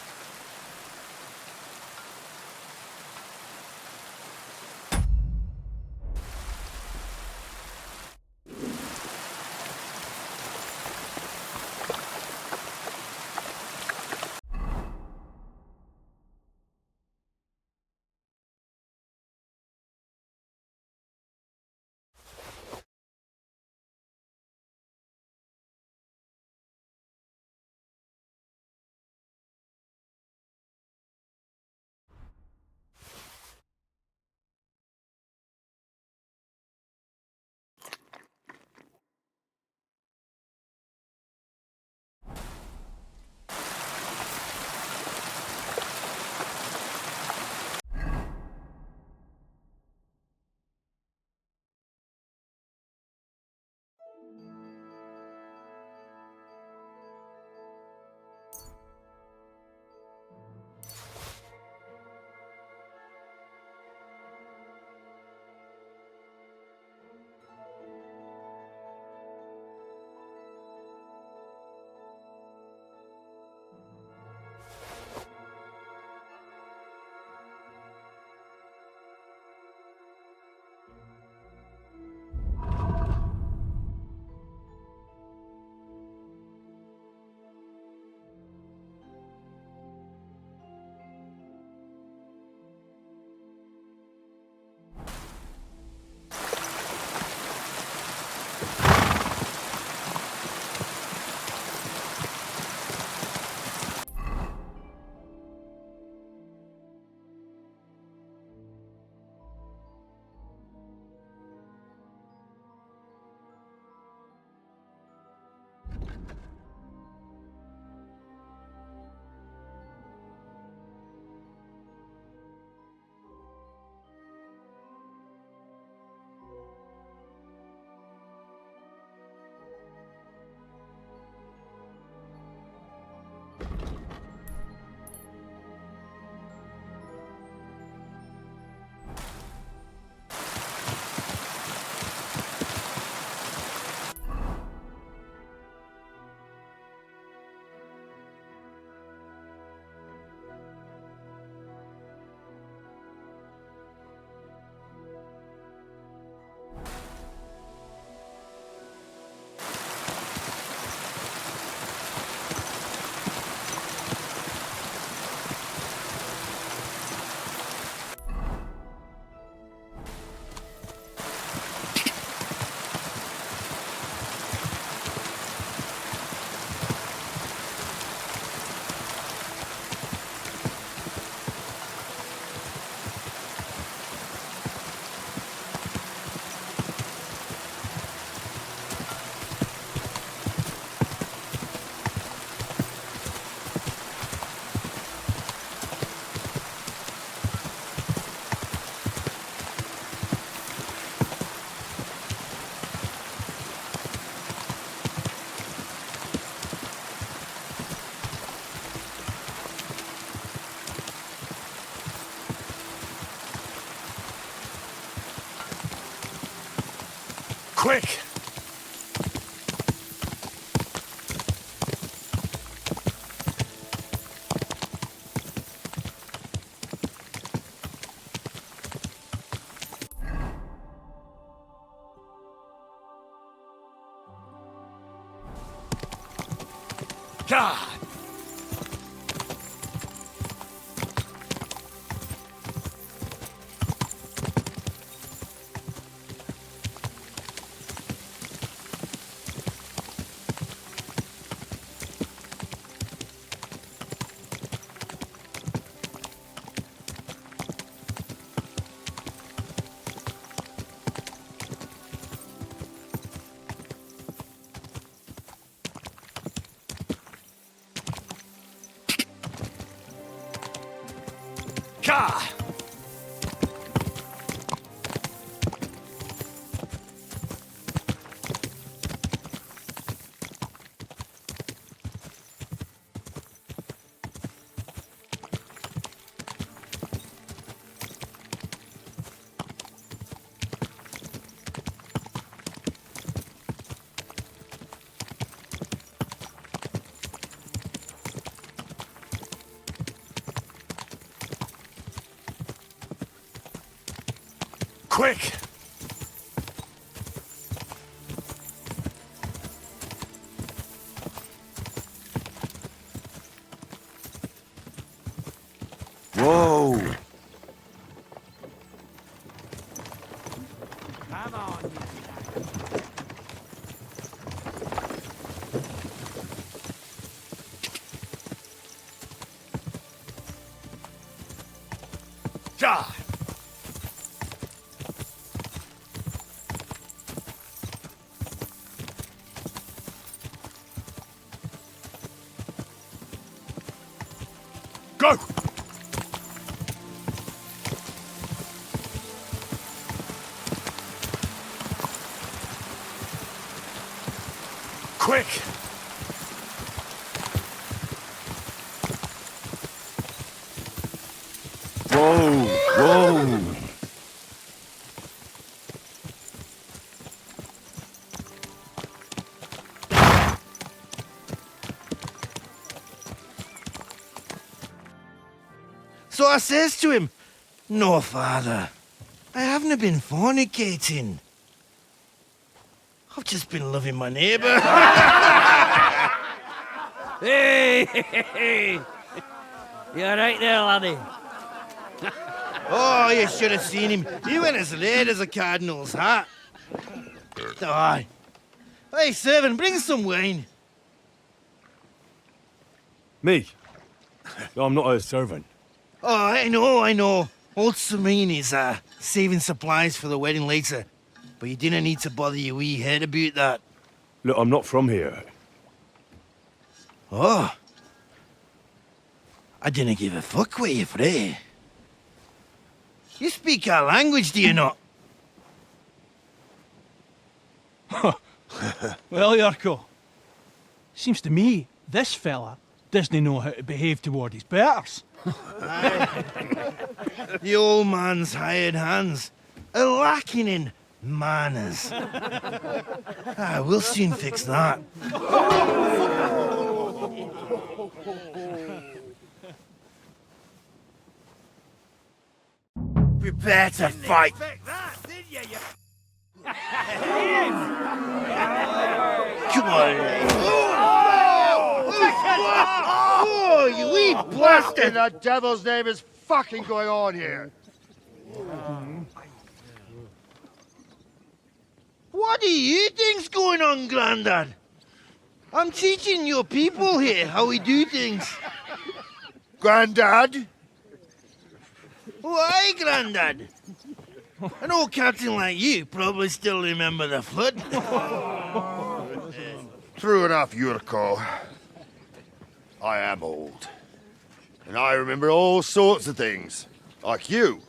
Quick! God! God! Quick! Whoa! Come on, God! Go! Quick! Whoa! Whoa! So I says to him, "No, father, I haven't been fornicating. I've just been loving my neighbour." Hey! You alright there, laddie? Oh, you should have seen him. He went as late as a cardinal's hat. Aye. Hey, servant, bring some wine. Me? I'm not a servant. Oh, I know. Old Samine is saving supplies for the wedding later. But you didn't need to bother your wee head about that. Look, I'm not from here. Oh. I didn't give a fuck where you're from. You speak our language, do you not? Well, Yarko, seems to me this fella doesn't know how to behave toward his betters. The old man's hired hands are lacking in manners. We'll soon fix that. Prepare to fight. Come on. Oh, you wee bastard! In the devil's name is fucking going on here? What do you think's going on, Grandad? I'm teaching your people here how we do things. Grandad? Why, Grandad? An old captain like you probably still remember the flood. True enough, Yurko. I am old. And I remember all sorts of things. Like you.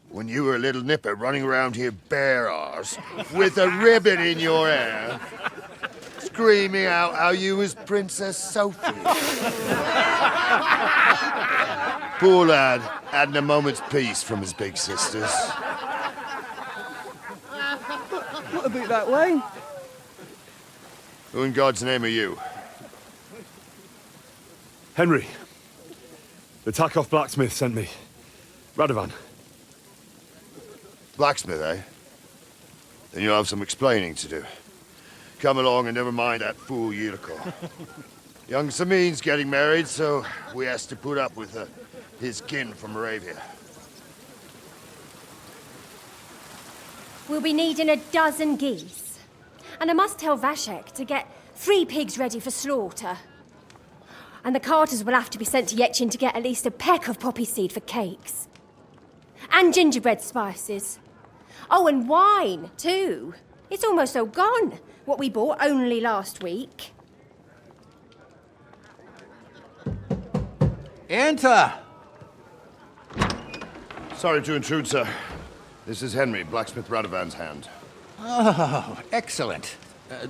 When you were a little nipper running around here bare arse, with a ribbon in your hair, screaming out how you was Princess Sophie. Poor lad hadn't a moment's peace from his big sisters. Not about that way. Who in God's name are you? Henry. The Takoff blacksmith sent me. Radovan. Blacksmith, eh? Then you'll have some explaining to do. Come along and never mind that fool Yurko. Young Samin's getting married, so we has to put up with his kin from Moravia. We'll be needing a dozen geese. And I must tell Vashek to get 3 pigs ready for slaughter. And the carters will have to be sent to Yetchin to get at least a peck of poppy seed for cakes. And gingerbread spices. Oh, and wine, too. It's almost all gone, what we bought only last week. Enter! Sorry to intrude, sir. This is Henry, blacksmith Radovan's hand. Oh, excellent.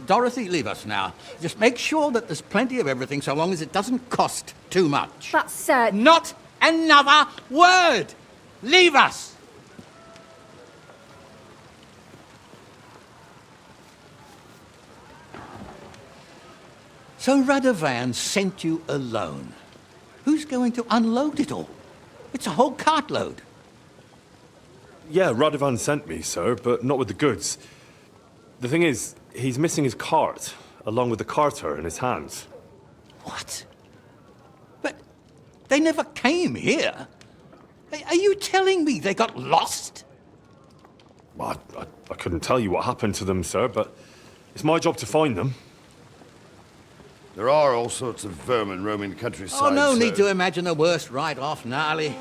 Dorothy, leave us now. Just make sure that there's plenty of everything so long as it doesn't cost too much. But, sir... Not another word! Leave us! So Radovan sent you alone. Who's going to unload it all? It's a whole cartload. Yeah, Radovan sent me, sir, but not with the goods. The thing is, he's missing his cart, along with the carter in his hands. What? But they never came here. Are you telling me they got lost? Well, I couldn't tell you what happened to them, sir, but it's my job to find them. There are all sorts of vermin roaming the countryside. Oh, no sir. need to imagine the worst right off, gnarly.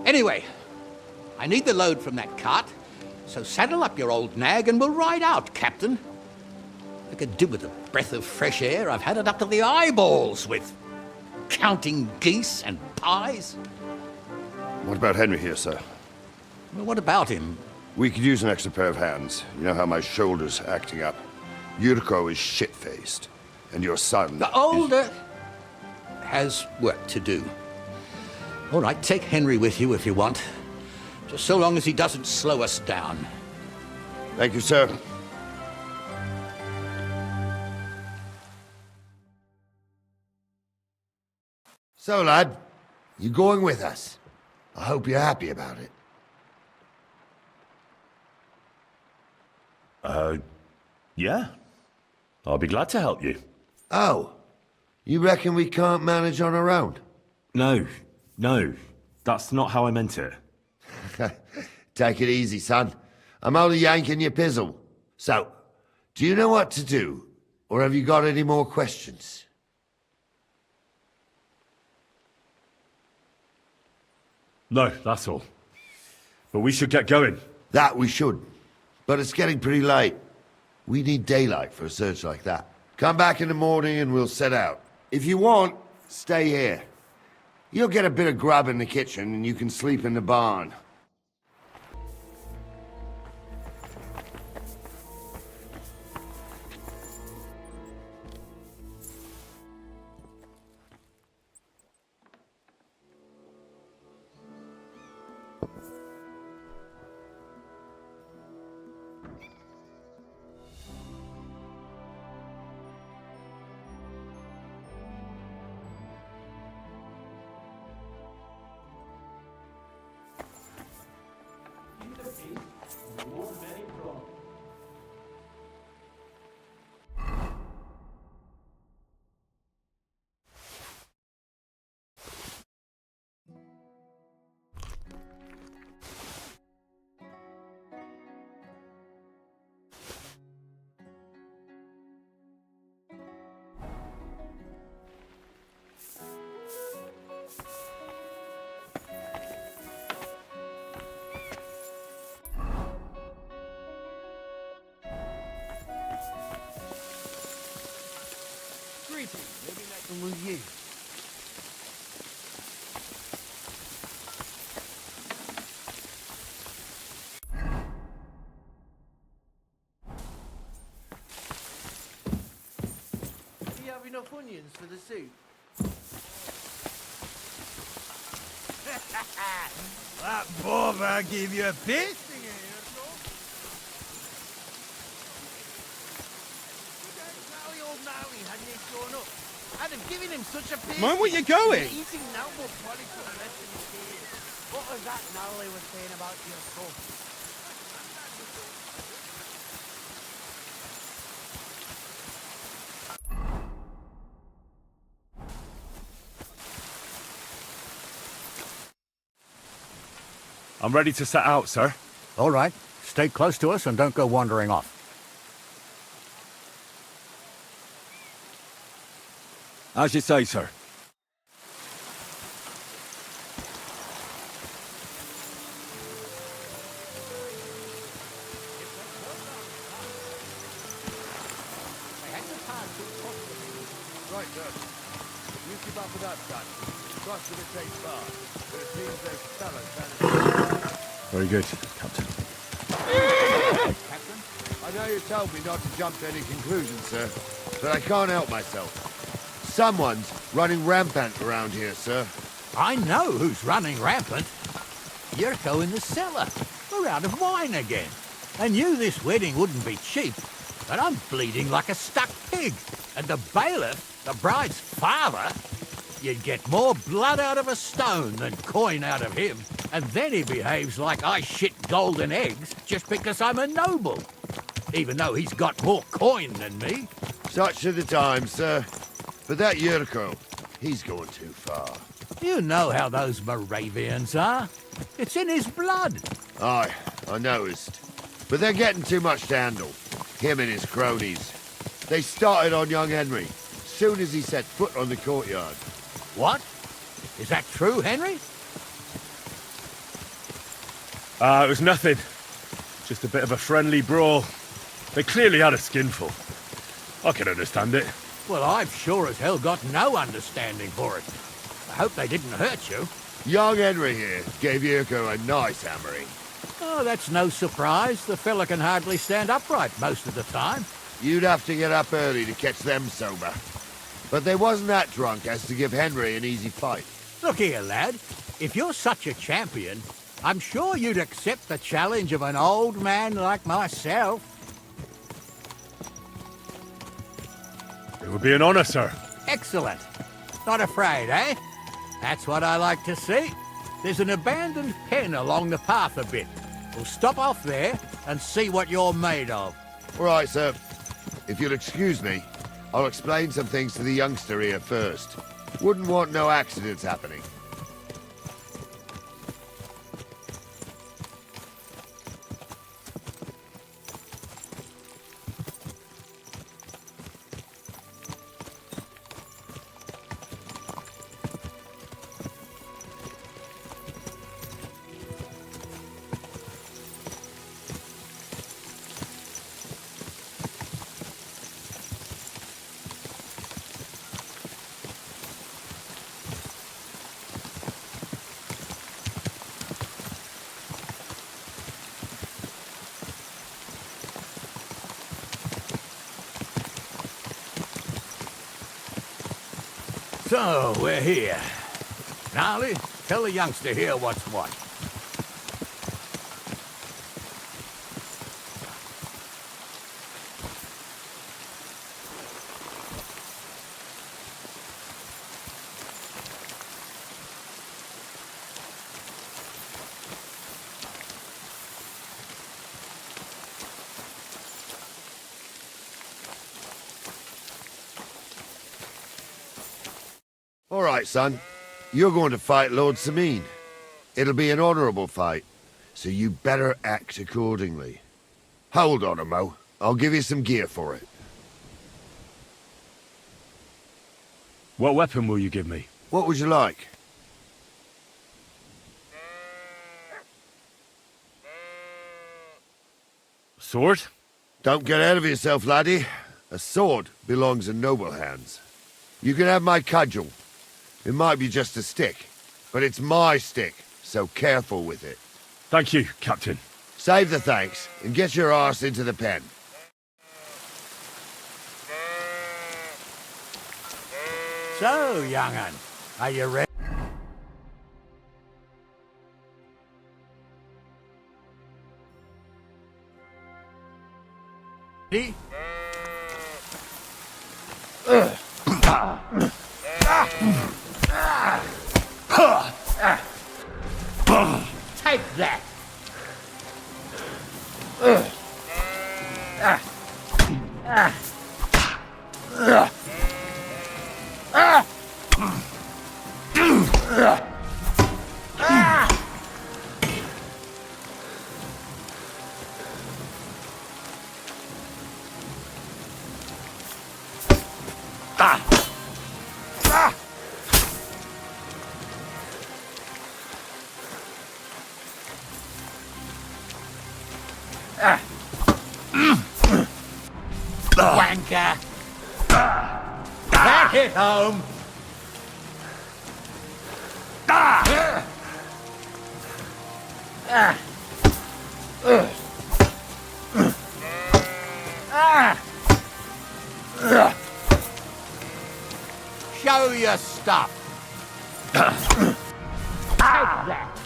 Anyway, I need the load from that cart, so saddle up your old nag and we'll ride out, Captain. I could do with a breath of fresh air. I've had it up to the eyeballs with counting geese and pies. What about Henry here, sir? Well, what about him? We could use an extra pair of hands. You know how my shoulder's acting up. Yurko is shit-faced, and your son... The older has work to do. All right, take Henry with you if you want. Just so long as he doesn't slow us down. Thank you, sir. So, lad, you going with us? I hope you're happy about it. Yeah. I'll be glad to help you. Oh, you reckon we can't manage on our own? No. That's not how I meant it. Take it easy, son. I'm only yanking your pizzle. So, do you know what to do? Or have you got any more questions? No, that's all. But we should get going. That we should. But it's getting pretty late. We need daylight for a search like that. Come back in the morning and we'll set out. If you want, stay here. You'll get a bit of grub in the kitchen and you can sleep in the barn. Maybe next one with you. Do you have enough onions for the soup? That bobber gave you a pasting, eh? I'd have given him such a piece. Mind where you're going? Eating now will probably put the rest of his days. What was that Nolly was saying about your son? I'm ready to set out, sir. All right. Stay close to us and don't go wandering off. As you say, sir. Right, sir. You keep up with that, son. Trust that it takes far. But it seems those fellas vanished. Very good, Captain. Captain? I know you told me not to jump to any conclusions, sir. But I can't help myself. Someone's running rampant around here, sir. I know who's running rampant. Yurko in the cellar. We're out of wine again. I knew this wedding wouldn't be cheap, but I'm bleeding like a stuck pig. And the bailiff, the bride's father, you'd get more blood out of a stone than coin out of him. And then he behaves like I shit golden eggs just because I'm a noble. Even though he's got more coin than me. Such are the times, sir. But that Yurko, he's going too far. You know how those Moravians are. It's in his blood. Aye, I noticed. But they're getting too much to handle. Him and his cronies. They started on young Henry, soon as he set foot on the courtyard. What? Is that true, Henry? It was nothing. Just a bit of a friendly brawl. They clearly had a skinful. I can understand it. Well, I've sure as hell got no understanding for it. I hope they didn't hurt you. Young Henry here gave Yurko a nice hammering. Oh, that's no surprise. The fella can hardly stand upright most of the time. You'd have to get up early to catch them sober. But they wasn't that drunk as to give Henry an easy fight. Look here, lad. If you're such a champion, I'm sure you'd accept the challenge of an old man like myself. It would be an honor, sir. Excellent. Not afraid, eh? That's what I like to see. There's an abandoned pen along the path a bit. We'll stop off there and see what you're made of. All right, sir. If you'll excuse me, I'll explain some things to the youngster here first. Wouldn't want no accidents happening. So, we're here. Gnarly, tell the youngster here what's what. All right, son. You're going to fight Lord Sameen. It'll be an honorable fight, so you better act accordingly. Hold on, Mo. I'll give you some gear for it. What weapon will you give me? What would you like? Sword? Don't get ahead of yourself, laddie. A sword belongs in noble hands. You can have my cudgel. It might be just a stick, but it's my stick, so careful with it. Thank you, Captain. Save the thanks, and get your arse into the pen. So, young'un, are you ready? Take that! Wanker! That hit home! Show your stuff! Take that!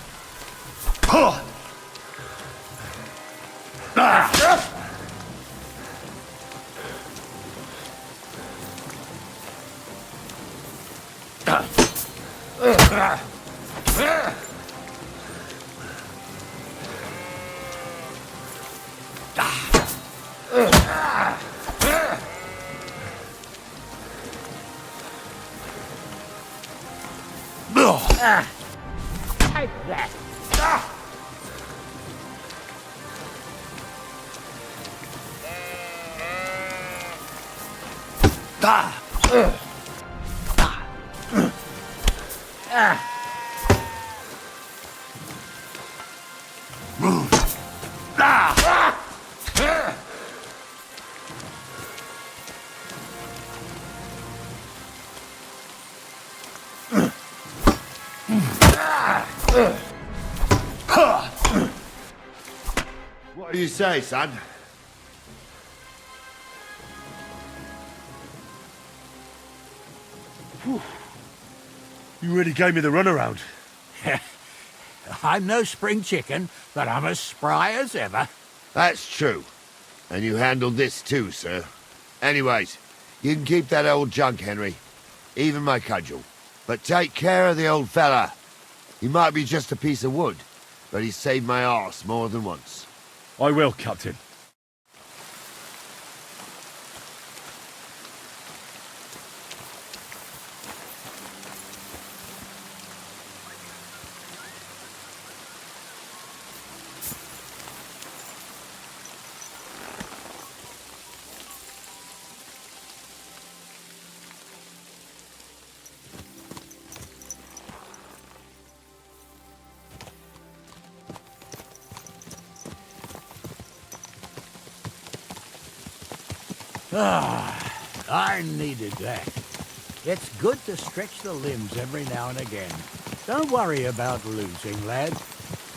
Take that! What do you say, son? You really gave me the runaround. I'm no spring chicken, but I'm as spry as ever. That's true. And you handled this too, sir. Anyways, you can keep that old junk, Henry. Even my cudgel. But take care of the old fella. He might be just a piece of wood, but he's saved my arse more than once. I will, Captain. I needed that. It's good to stretch the limbs every now and again. Don't worry about losing, lad.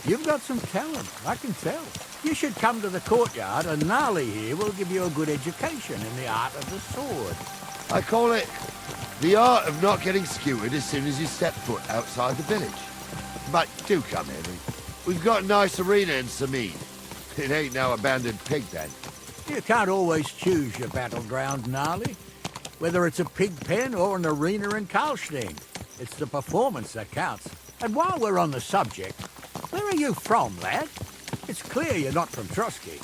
You've got some talent, I can tell. You should come to the courtyard, and Gnarly here will give you a good education in the art of the sword. I call it the art of not getting skewered as soon as you step foot outside the village. But do come, Henry. We've got a nice arena in Sameen. It ain't no abandoned pig then. You can't always choose your battleground, Gnarly. Whether it's a pig pen or an arena in Karlstein. It's the performance that counts. And while we're on the subject, where are you from, lad? It's clear you're not from Trotsky.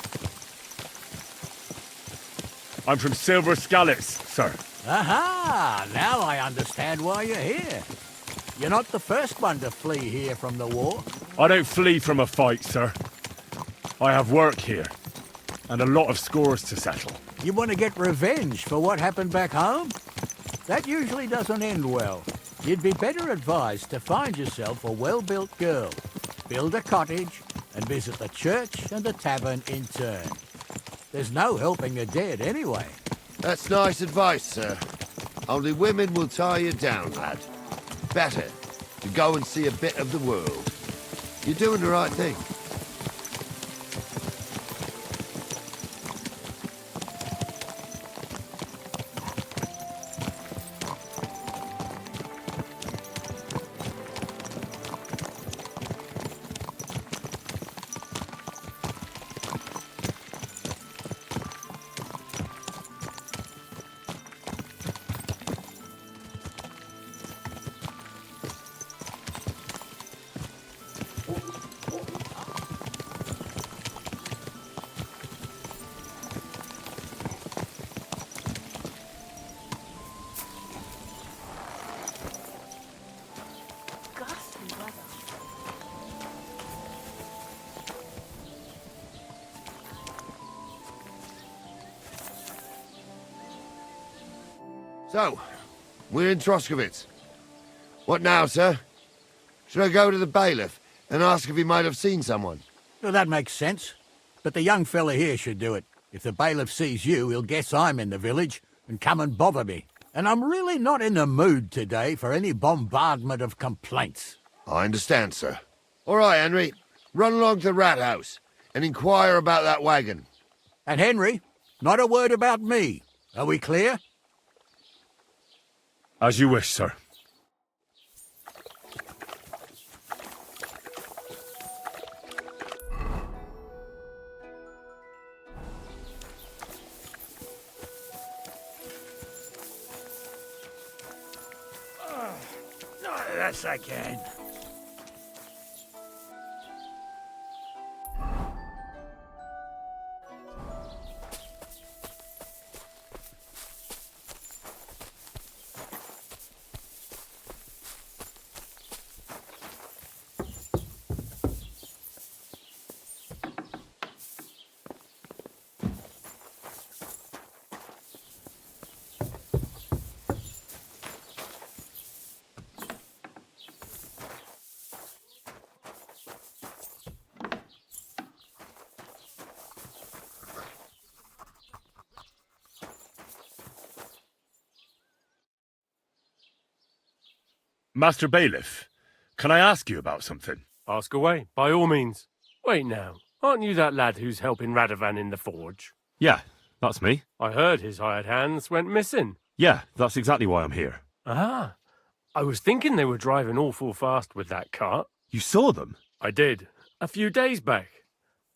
I'm from Silver Scallops, sir. Aha! Now I understand why you're here. You're not the first one to flee here from the war. I don't flee from a fight, sir. I have work here, and a lot of scores to settle. You want to get revenge for what happened back home? That usually doesn't end well. You'd be better advised to find yourself a well-built girl, build a cottage, and visit the church and the tavern in turn. There's no helping the dead anyway. That's nice advice, sir. Only women will tie you down, lad. Better to go and see a bit of the world. You're doing the right thing. So, we're in Troskowitz. What now, sir? Should I go to the bailiff and ask if he might have seen someone? Well, that makes sense. But the young fella here should do it. If the bailiff sees you, he'll guess I'm in the village and come and bother me. And I'm really not in the mood today for any bombardment of complaints. I understand, sir. All right, Henry. Run along to the rat house and inquire about that wagon. And Henry, not a word about me. Are we clear? As you wish, sir. Yes, I can. Master Bailiff, can I ask you about something? Ask away, by all means. Wait now, aren't you that lad who's helping Radovan in the forge? Yeah, that's me. I heard his hired hands went missing. Yeah, that's exactly why I'm here. Ah, I was thinking they were driving awful fast with that cart. You saw them? I did, a few days back.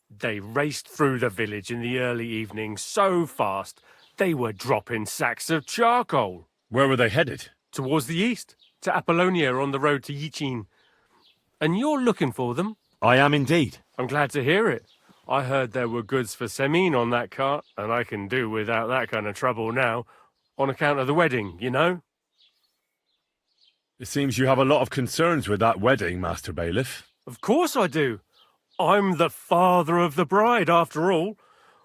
They raced through the village in the early evening so fast, they were dropping sacks of charcoal. Where were they headed? Towards the east, to Apollonia on the road to Yichin. And you're looking for them? I am indeed. I'm glad to hear it. I heard there were goods for Semin on that cart, and I can do without that kind of trouble now, on account of the wedding, you know? It seems you have a lot of concerns with that wedding, Master Bailiff. Of course I do. I'm the father of the bride, after all.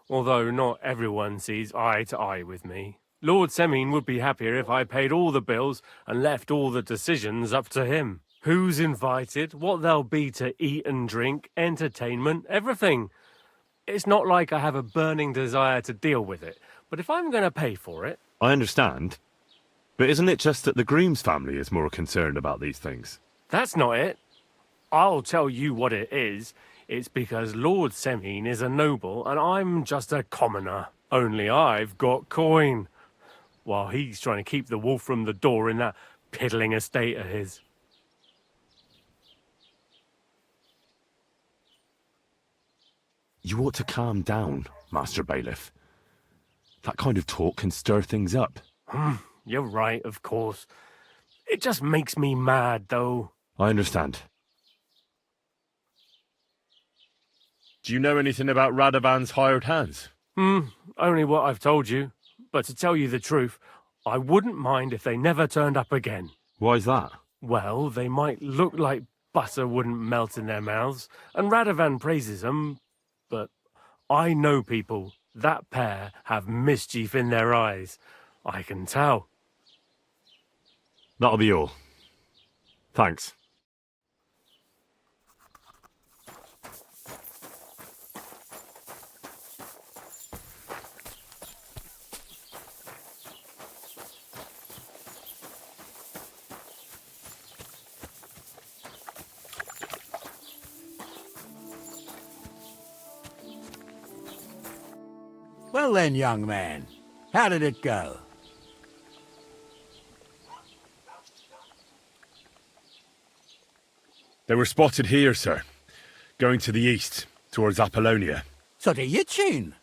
Although not everyone sees eye to eye with me. Lord Semin would be happier if I paid all the bills and left all the decisions up to him. Who's invited, what there'll be to eat and drink, entertainment, everything. It's not like I have a burning desire to deal with it, but if I'm going to pay for it... I understand. But isn't it just that the groom's family is more concerned about these things? That's not it. I'll tell you what it is. It's because Lord Semin is a noble and I'm just a commoner. Only I've got coin. While he's trying to keep the wolf from the door in that piddling estate of his. You ought to calm down, Master Bailiff. That kind of talk can stir things up. You're right, of course. It just makes me mad, though. I understand. Do you know anything about Radovan's hired hands? Only what I've told you. But to tell you the truth, I wouldn't mind if they never turned up again. Why's that? Well, they might look like butter wouldn't melt in their mouths, and Radovan praises them, but I know people. That pair have mischief in their eyes. I can tell. That'll be all. Thanks. Well then, young man, how did it go? They were spotted here, sir. Going to the east, towards Apollonia. So to Yichin?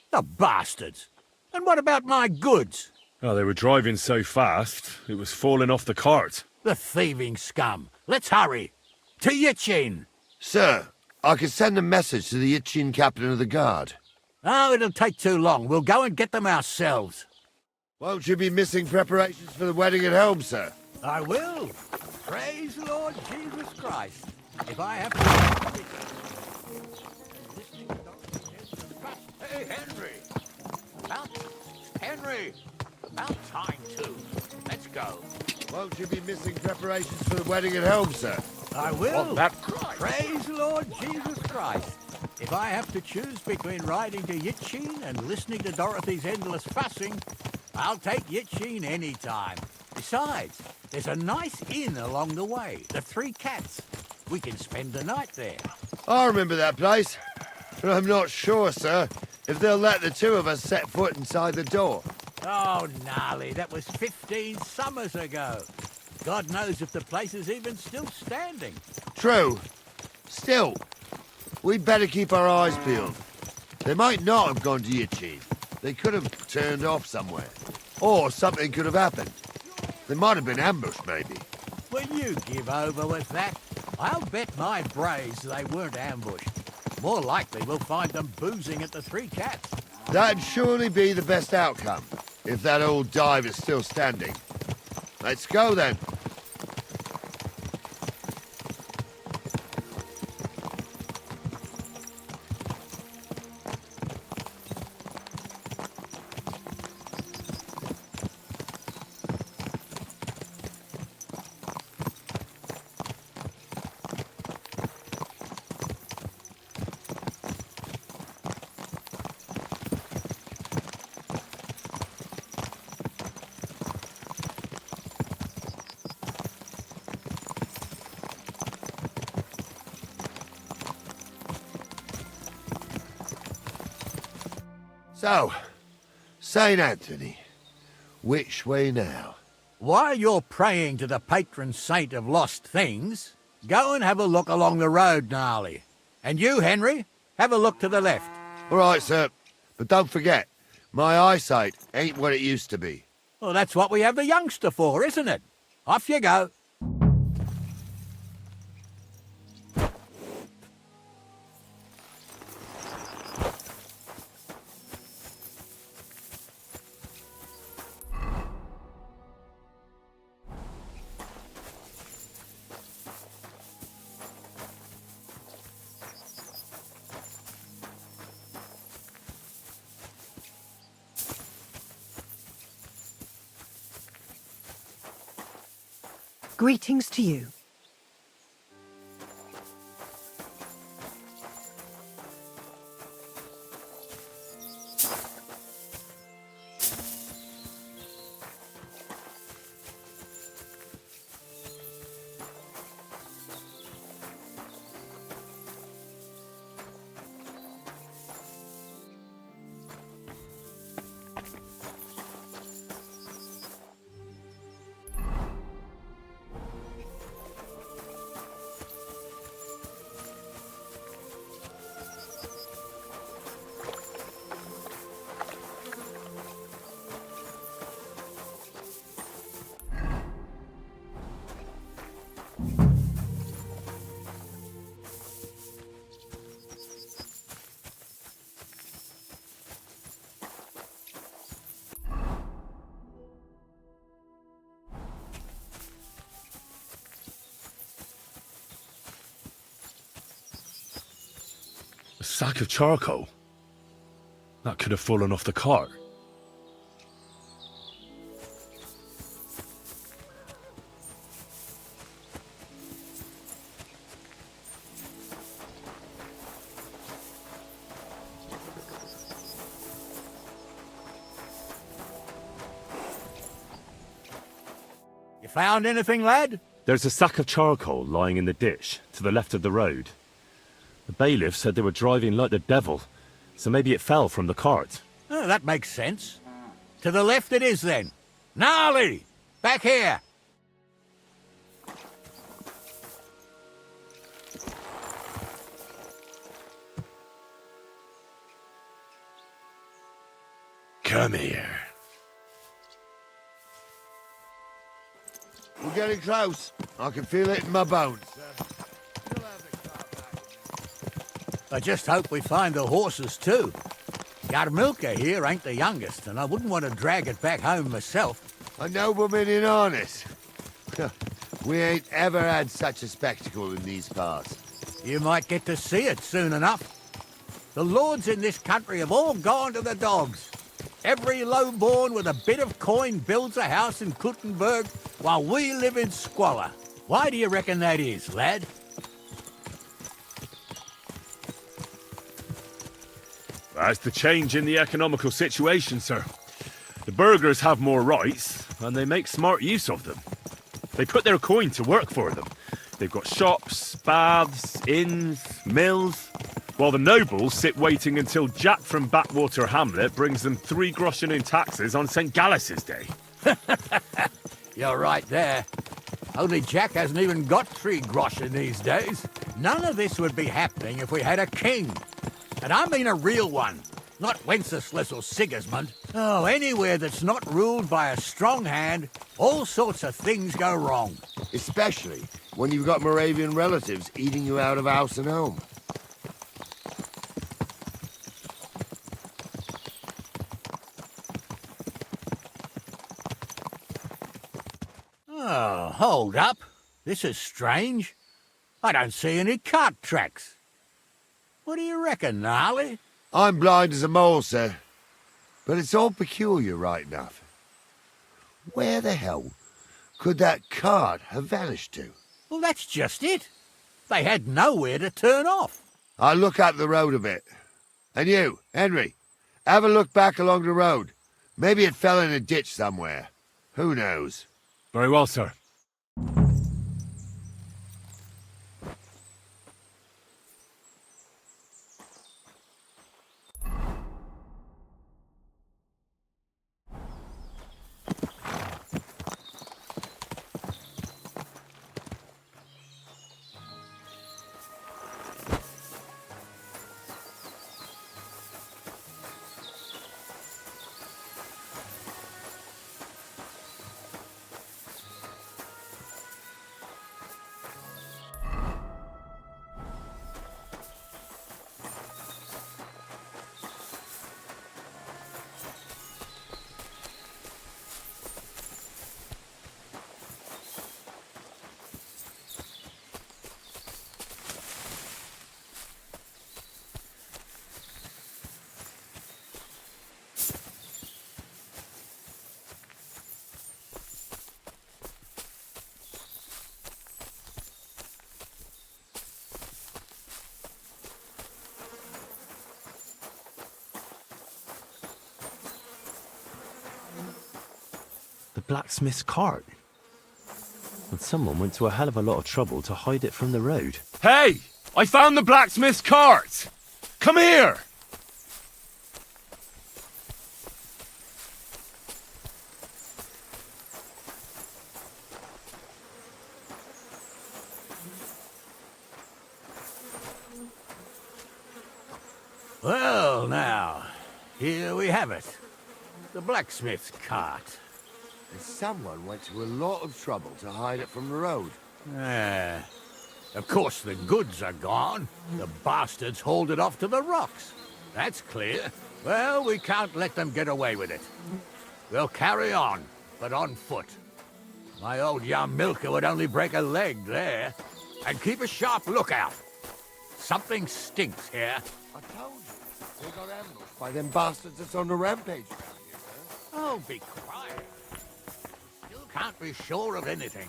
The bastards! And what about my goods? Oh, they were driving so fast, it was falling off the cart. The thieving scum! Let's hurry! To Yichin! Sir, I can send a message to the Yichin captain of the guard. Oh, it'll take too long. We'll go and get them ourselves. Won't you be missing preparations for the wedding at home, sir? I will. Praise the Lord Jesus Christ. If I have to... Hey, Henry! Henry! About time, too. go. Won't you be missing preparations for the wedding at home, sir? I will. On that Praise Lord Jesus Christ. If I have to choose between riding to Yitchin and listening to Dorothy's endless fussing, I'll take Yitchin any time. Besides, there's a nice inn along the way, the Three Cats. We can spend the night there. I remember that place, but I'm not sure, sir, if they'll let the two of us set foot inside the door. Oh, gnarly, that was 15 summers ago. God knows if the place is even still standing. True. Still, we'd better keep our eyes peeled. They might not have gone to Yitchin. They could have turned off somewhere. Or something could have happened. They might have been ambushed, maybe. Will you give over with that? I'll bet my braves they weren't ambushed. More likely we'll find them boozing at the Three Cats. That'd surely be the best outcome, if that old dive is still standing. Let's go, then. So, St. Anthony, which way now? While you're praying to the patron saint of lost things, go and have a look along the road, Gnarly. And you, Henry, have a look to the left. All right, sir. But don't forget, my eyesight ain't what it used to be. Well, that's what we have the youngster for, isn't it? Off you go. Greetings to you. A sack of charcoal? That could have fallen off the cart. You found anything, lad? There's a sack of charcoal lying in the ditch to the left of the road. The bailiff said they were driving like the devil, so maybe it fell from the cart. Oh, that makes sense. To the left it is, then. Gnarly! Back here! Come here. We're getting close. I can feel it in my bones. I just hope we find the horses, too. Yarmilka here ain't the youngest, and I wouldn't want to drag it back home myself. A nobleman in harness. We ain't ever had such a spectacle in these parts. You might get to see it soon enough. The lords in this country have all gone to the dogs. Every lowborn with a bit of coin builds a house in Kuttenberg while we live in squalor. Why do you reckon that is, lad? That's the change in the economical situation, sir. The burghers have more rights, and they make smart use of them. They put their coin to work for them. They've got shops, baths, inns, mills, while the nobles sit waiting until Jack from Backwater Hamlet brings them 3 groschen in taxes on St. Gallus's Day. You're right there. Only Jack hasn't even got 3 groschen these days. None of this would be happening if we had a king. And I mean a real one, not Wenceslas or Sigismund. Oh, anywhere that's not ruled by a strong hand, all sorts of things go wrong. Especially when you've got Moravian relatives eating you out of house and home. Oh, hold up. This is strange. I don't see any cart tracks. What do you reckon, Gnarly? I'm blind as a mole, sir. But it's all peculiar, right enough. Where the hell could that cart have vanished to? Well, that's just it. They had nowhere to turn off. I'll look up the road a bit. And you, Henry, have a look back along the road. Maybe it fell in a ditch somewhere. Who knows? Very well, sir. The blacksmith's cart. And someone went to a hell of a lot of trouble to hide it from the road. Hey! I found the blacksmith's cart! Come here! Well, now, here we have it. The blacksmith's cart. And someone went to a lot of trouble to hide it from the road. Of course, the goods are gone. The bastards hauled it off to the rocks. That's clear. Well, we can't let them get away with it. We'll carry on, but on foot. My old young milker would only break a leg there. And keep a sharp lookout. Something stinks here. I told you, they got ambushed by them bastards that's on the rampage around here, sir. Oh, be quiet. You can't be sure of anything.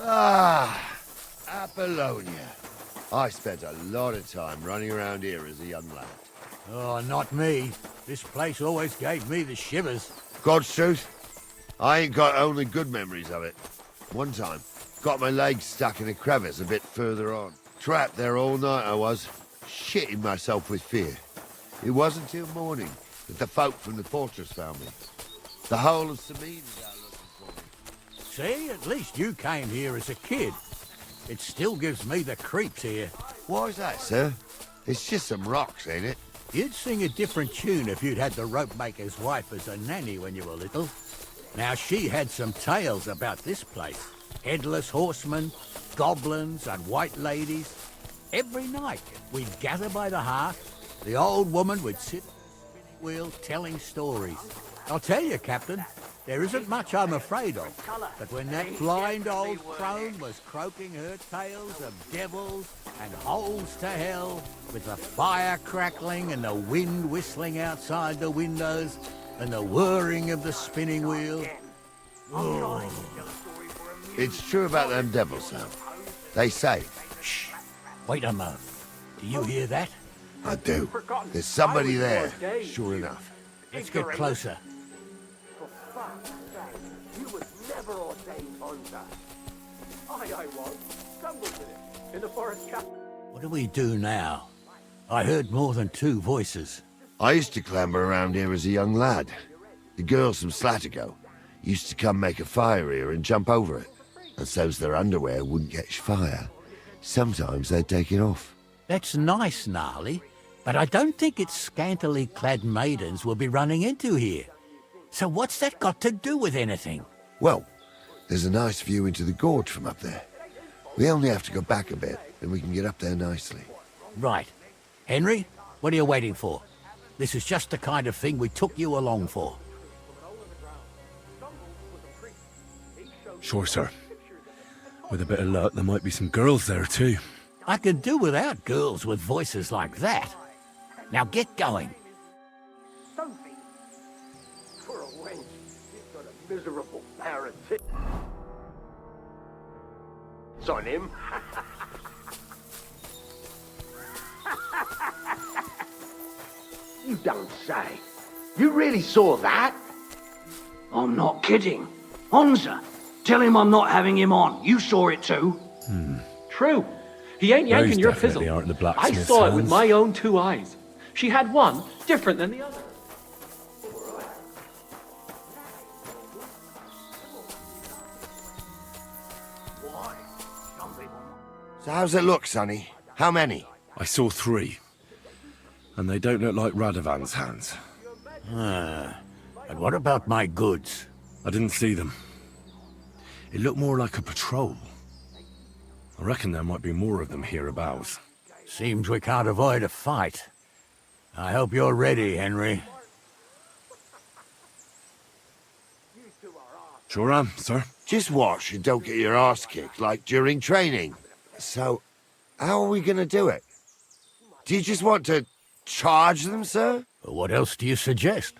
Ah, Apollonia. I spent a lot of time running around here as a young lad. Oh, not me. This place always gave me the shivers. God's truth, I ain't got only good memories of it. One time, got my leg stuck in a crevice a bit further on. Trapped there all night I was, shitting myself with fear. It wasn't till morning that the folk from the fortress found me. The whole of Samine was out looking for me. See, at least you came here as a kid. It still gives me the creeps here. Why's that, sir? It's just some rocks, ain't it? You'd sing a different tune if you'd had the rope maker's wife as a nanny when you were little. Now, she had some tales about this place. Headless horsemen, goblins, and white ladies. Every night, we'd gather by the hearth. The old woman would sit at the spinning wheel telling stories. I'll tell you, Captain, There isn't much I'm afraid of, but when that blind old crone was croaking her tales of devils and holes to hell, with the fire crackling and the wind whistling outside the windows, and the whirring of the spinning wheel... Oh. It's true about them devils, though. They say... Shh. Wait a moment. Do you hear that? I do. There's somebody there, sure enough. Let's get closer. You was never ordained hunter. I was. Stumbled with it in the forest cap. What do we do now? I heard more than two voices. I used to clamber around here as a young lad. The girls from Slatigo used to come make a fire here and jump over it. And so's their underwear wouldn't catch fire. Sometimes they'd take it off. That's nice, Gnarly, but I don't think it's scantily clad maidens we'll be running into here. So what's that got to do with anything? Well, there's a nice view into the gorge from up there. We only have to go back a bit, and we can get up there nicely. Right. Henry, what are you waiting for? This is just the kind of thing we took you along for. Sure, sir. With a bit of luck, there might be some girls there too. I could do without girls with voices like that. Now get going. Sophie, for a wench, you've got a miserable parent. It's on him. You don't say. You really saw that? I'm not kidding. Honza, tell him I'm not having him on. You saw it too. True. He ain't yanking Those your definitely fizzle. aren't the I blacksmith's saw it with hands. my own two eyes. She had one different than the other. So how's it look, Sonny? How many? I saw 3. And they don't look like Radovan's hands. And what about my goods? I didn't see them. It looked more like a patrol. I reckon there might be more of them hereabouts. Seems we can't avoid a fight. I hope you're ready, Henry. Sure am, sir. Just watch and don't get your arse kicked like during training. So, how are we gonna do it? Do you just want to charge them, sir? What else do you suggest?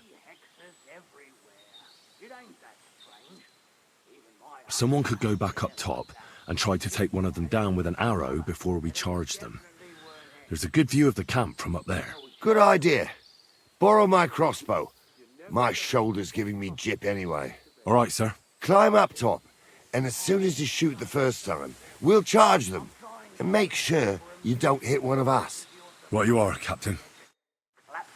Someone could go back up top and try to take one of them down with an arrow before we charge them. There's a good view of the camp from up there. Good idea. Borrow my crossbow. My shoulder's giving me jip anyway. All right, sir. Climb up top, and as soon as you shoot the first time, we'll charge them. And make sure you don't hit one of us. Right you are, Captain. Have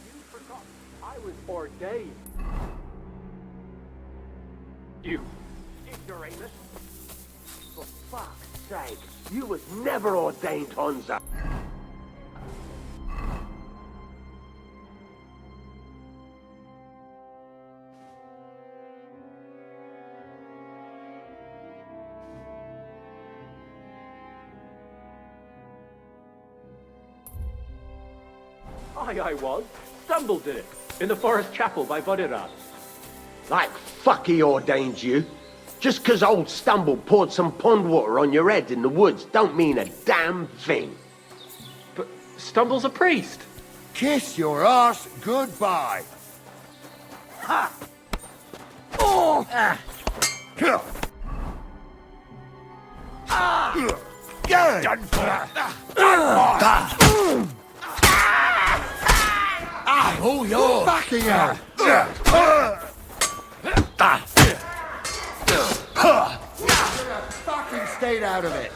you forgotten I was ordained? You ignoramus. For fuck's sake, you was never ordained, Honza. I was. Stumbled in it. In the forest chapel by Vodirad. Like fuck he ordained you. Just 'cause old Stumble poured some pond water on your head in the woods don't mean a damn thing. But Stumble's a priest. Kiss your arse goodbye. Ha! Oh! Ah! Done for. Oh, you're backing her. Fucking stayed out of it.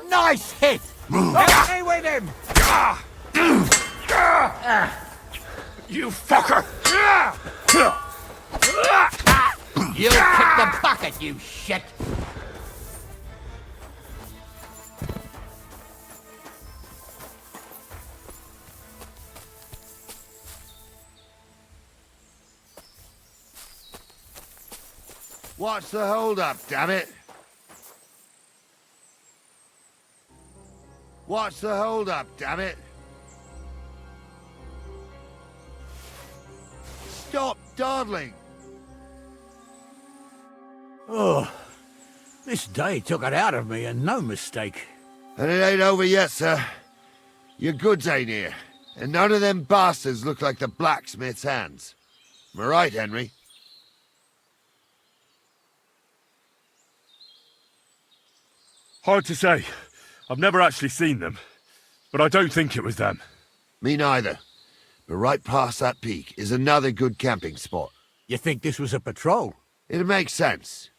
Nice hit! Stay with him! You fucker! You kick the bucket, you shit! What's the hold up, damn it? What's the hold-up, damn it? Stop dawdling! Oh, this day took it out of me, and no mistake. And it ain't over yet, sir. Your goods ain't here, and none of them bastards look like the blacksmith's hands. Am I right, Henry? Hard to say. I've never actually seen them, but I don't think it was them. Me neither. But right past that peak is another good camping spot. You think this was a patrol? It makes sense.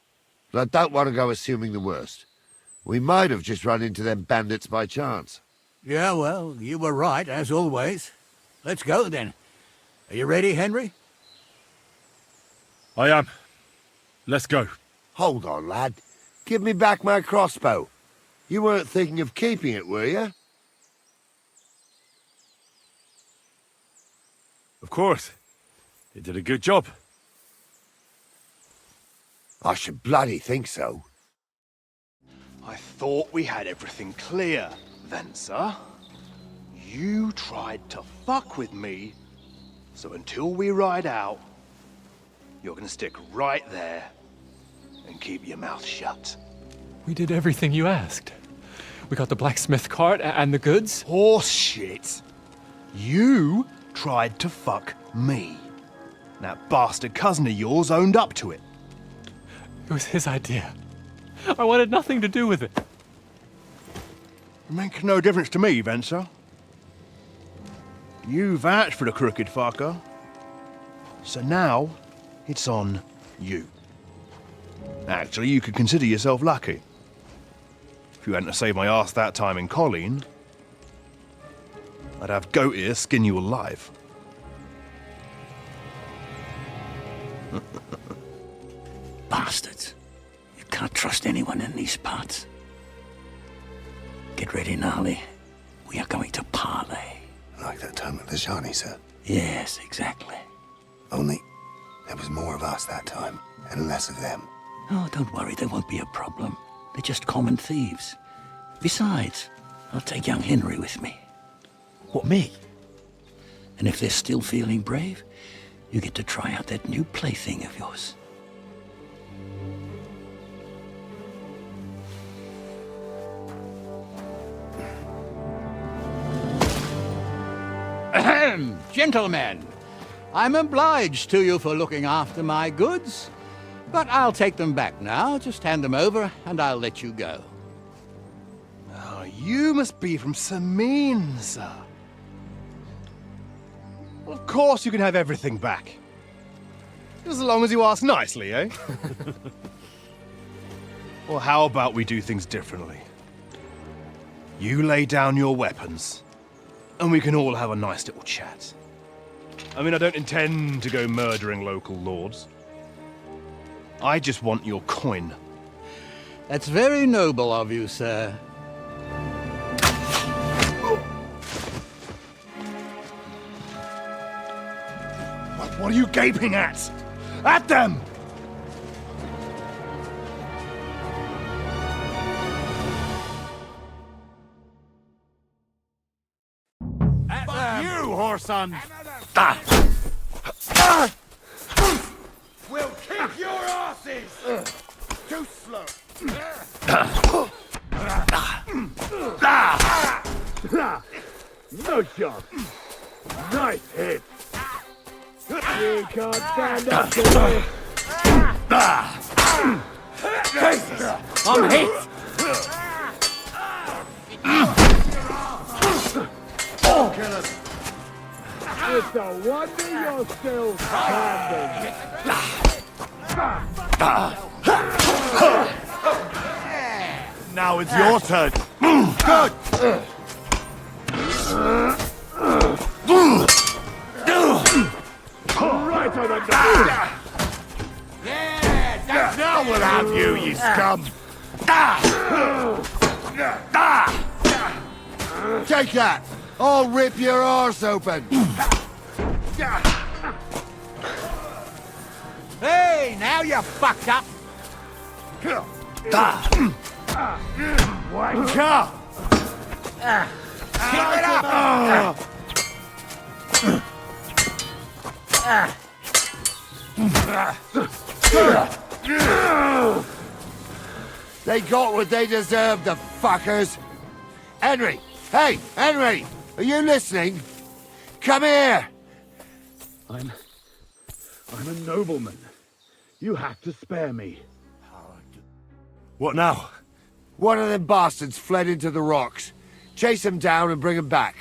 But I don't want to go assuming the worst. We might have just run into them bandits by chance. Yeah, well, you were right, as always. Let's go, then. Are you ready, Henry? I am. Let's go. Hold on, lad. Give me back my crossbow. You weren't thinking of keeping it, were you? Of course. It did a good job. I should bloody think so. I thought we had everything clear, then, sir. You tried to fuck with me, so until we ride out, you're gonna stick right there and keep your mouth shut. We did everything you asked. We got the blacksmith cart and the goods. Horse shit. You tried to fuck me. That bastard cousin of yours owned up to it. It was his idea. I wanted nothing to do with it. Make no difference to me, Venser. You vouched for the crooked fucker. So now, it's on you. Actually, you could consider yourself lucky. If you hadn't saved my ass that time in Colleen, I'd have goat ear skin you alive. Bastards. You can't trust anyone in these parts. Get ready, Gnarly. We are going to parley. Like that time at the Shani, sir? Yes, exactly. Only there was more of us that time, and less of them. Oh, don't worry, there won't be a problem. They're just common thieves. Besides, I'll take young Henry with me. What, me? And if they're still feeling brave, you get to try out that new plaything of yours. Ahem, gentlemen. I'm obliged to you for looking after my goods, but I'll take them back now. Just hand them over, and I'll let you go. Oh, you must be from Samin, sir. Well, of course you can have everything back. Just as long as you ask nicely, eh? Well, how about we do things differently? You lay down your weapons, and we can all have a nice little chat. I mean, I don't intend to go murdering local lords. I just want your coin. That's very noble of you, sir. What are you gaping at? At them! Fuck you, whoreson! We'll kick your asses! Too slow. No shot. Nice hit. You can't stand up to this. Jesus, I'm hit. It's a wonder you're still standing. Now it's your turn. Good! Right on the nose. Yeah, now we'll have you, you scum. Take that! I'll rip your arse open! Hey, now you're fucked up. Wanker! Keep it up! They got what they deserved, the fuckers. Henry! Hey, Henry! Are you listening? Come here! I'm a nobleman. You have to spare me. What now? One of them bastards fled into the rocks. Chase him down and bring him back.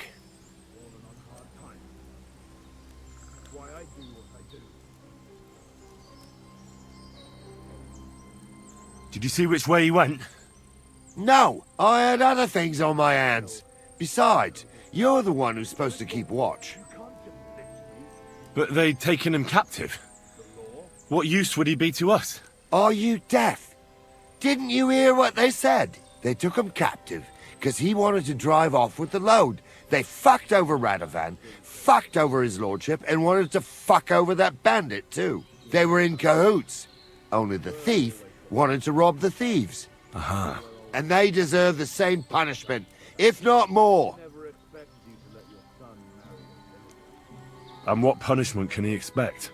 Did you see which way he went? No, I had other things on my hands. Besides, you're the one who's supposed to keep watch. But they'd taken him captive. What use would he be to us? Are you deaf? Didn't you hear what they said? They took him captive because he wanted to drive off with the load. They fucked over Radovan, fucked over his lordship, and wanted to fuck over that bandit too. They were in cahoots. Only the thief wanted to rob the thieves. Uh-huh. And they deserve the same punishment, if not more. And what punishment can he expect?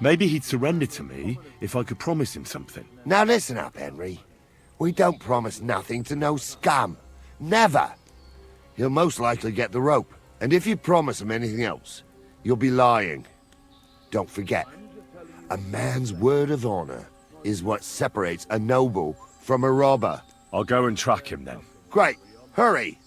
Maybe he'd surrender to me if I could promise him something. Now listen up, Henry. We don't promise nothing to no scum. Never. He'll most likely get the rope. And if you promise him anything else, you'll be lying. Don't forget, a man's word of honor is what separates a noble from a robber. I'll go and track him then. Great. Hurry.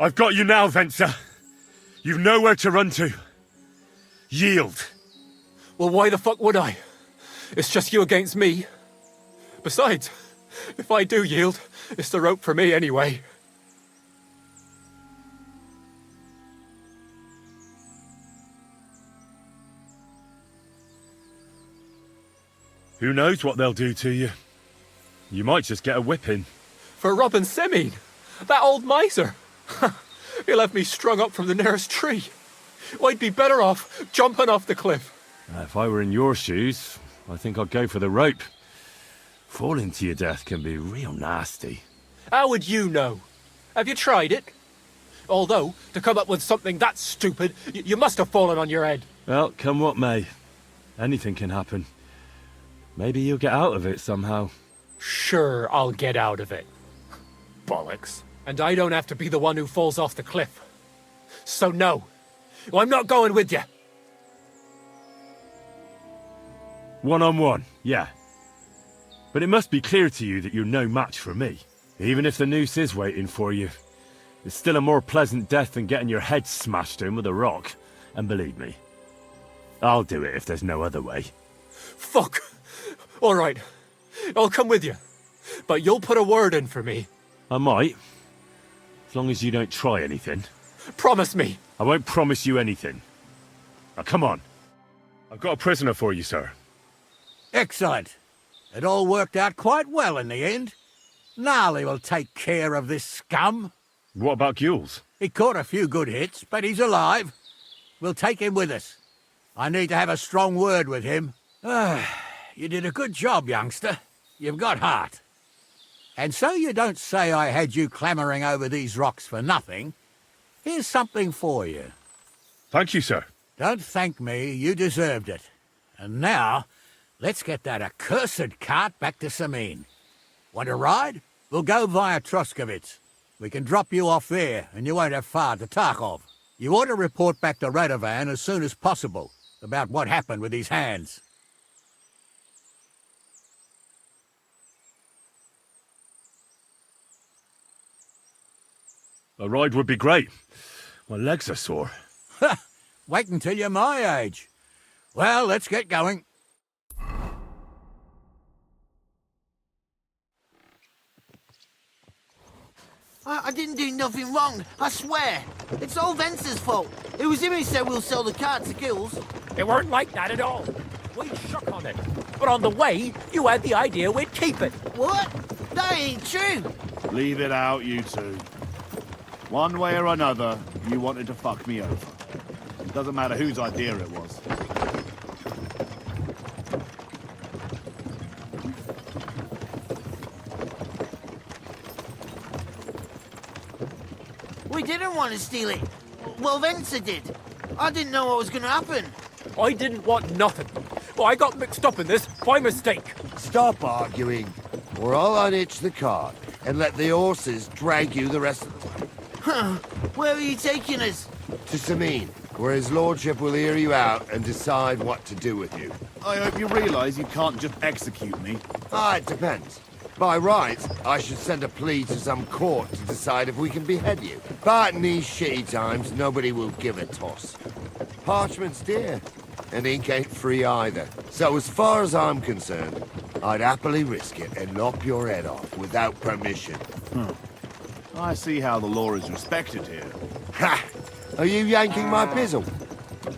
I've got you now, Venser. You've nowhere to run to. Yield. Well, why the fuck would I? It's just you against me. Besides, if I do yield, it's the rope for me anyway. Who knows what they'll do to you? You might just get a whipping. For robbing Semine, that old miser. He'll have me strung up from the nearest tree. I'd be better off jumping off the cliff. If I were in your shoes, I think I'd go for the rope. Falling to your death can be real nasty. How would you know? Have you tried it? Although, to come up with something that stupid, you must have fallen on your head. Well, come what may. Anything can happen. Maybe you'll get out of it somehow. Sure, I'll get out of it. Bollocks. And I don't have to be the one who falls off the cliff. So no, I'm not going with you. One-on-one, yeah. But it must be clear to you that you're no match for me. Even if the noose is waiting for you, it's still a more pleasant death than getting your head smashed in with a rock. And believe me, I'll do it if there's no other way. Fuck! All right, I'll come with you. But you'll put a word in for me. I might. As long as you don't try anything. Promise me. I won't promise you anything. Now come on. I've got a prisoner for you, sir. Excellent. It all worked out quite well in the end. Gnarly will take care of this scum. What about Gules? He caught a few good hits, but he's alive. We'll take him with us. I need to have a strong word with him. You did a good job, youngster. You've got heart. And so you don't say I had you clambering over these rocks for nothing. Here's something for you. Thank you, sir. Don't thank me, you deserved it. And now, let's get that accursed cart back to Semine. Want to ride? We'll go via Troskovitz. We can drop you off there, and you won't have far to Tarkov. You ought to report back to Radovan as soon as possible about what happened with his hands. A ride would be great. My legs are sore. Wait until you're my age. Well, let's get going. I didn't do nothing wrong, I swear. It's all Venser's fault. It was him who said we'll sell the cart to Gules. It weren't like that at all. We shook on it. But on the way, you had the idea we'd keep it. What? That ain't true. Leave it out, you two. One way or another, you wanted to fuck me over. It doesn't matter whose idea it was. We didn't want to steal it. Well, Venser did. I didn't know what was going to happen. I didn't want nothing. Well, I got mixed up in this by mistake. Stop arguing, or I'll unhitch the cart and let the horses drag you the rest of the time. Huh. Where are you taking us? To Semine, where his lordship will hear you out and decide what to do with you. I hope you realise you can't just execute me. It depends. By rights, I should send a plea to some court to decide if we can behead you. But in these shitty times, nobody will give a toss. Parchment's dear, and ink ain't free either. So as far as I'm concerned, I'd happily risk it and lop your head off without permission. I see how the law is respected here. Ha! Are you yanking my pizzle?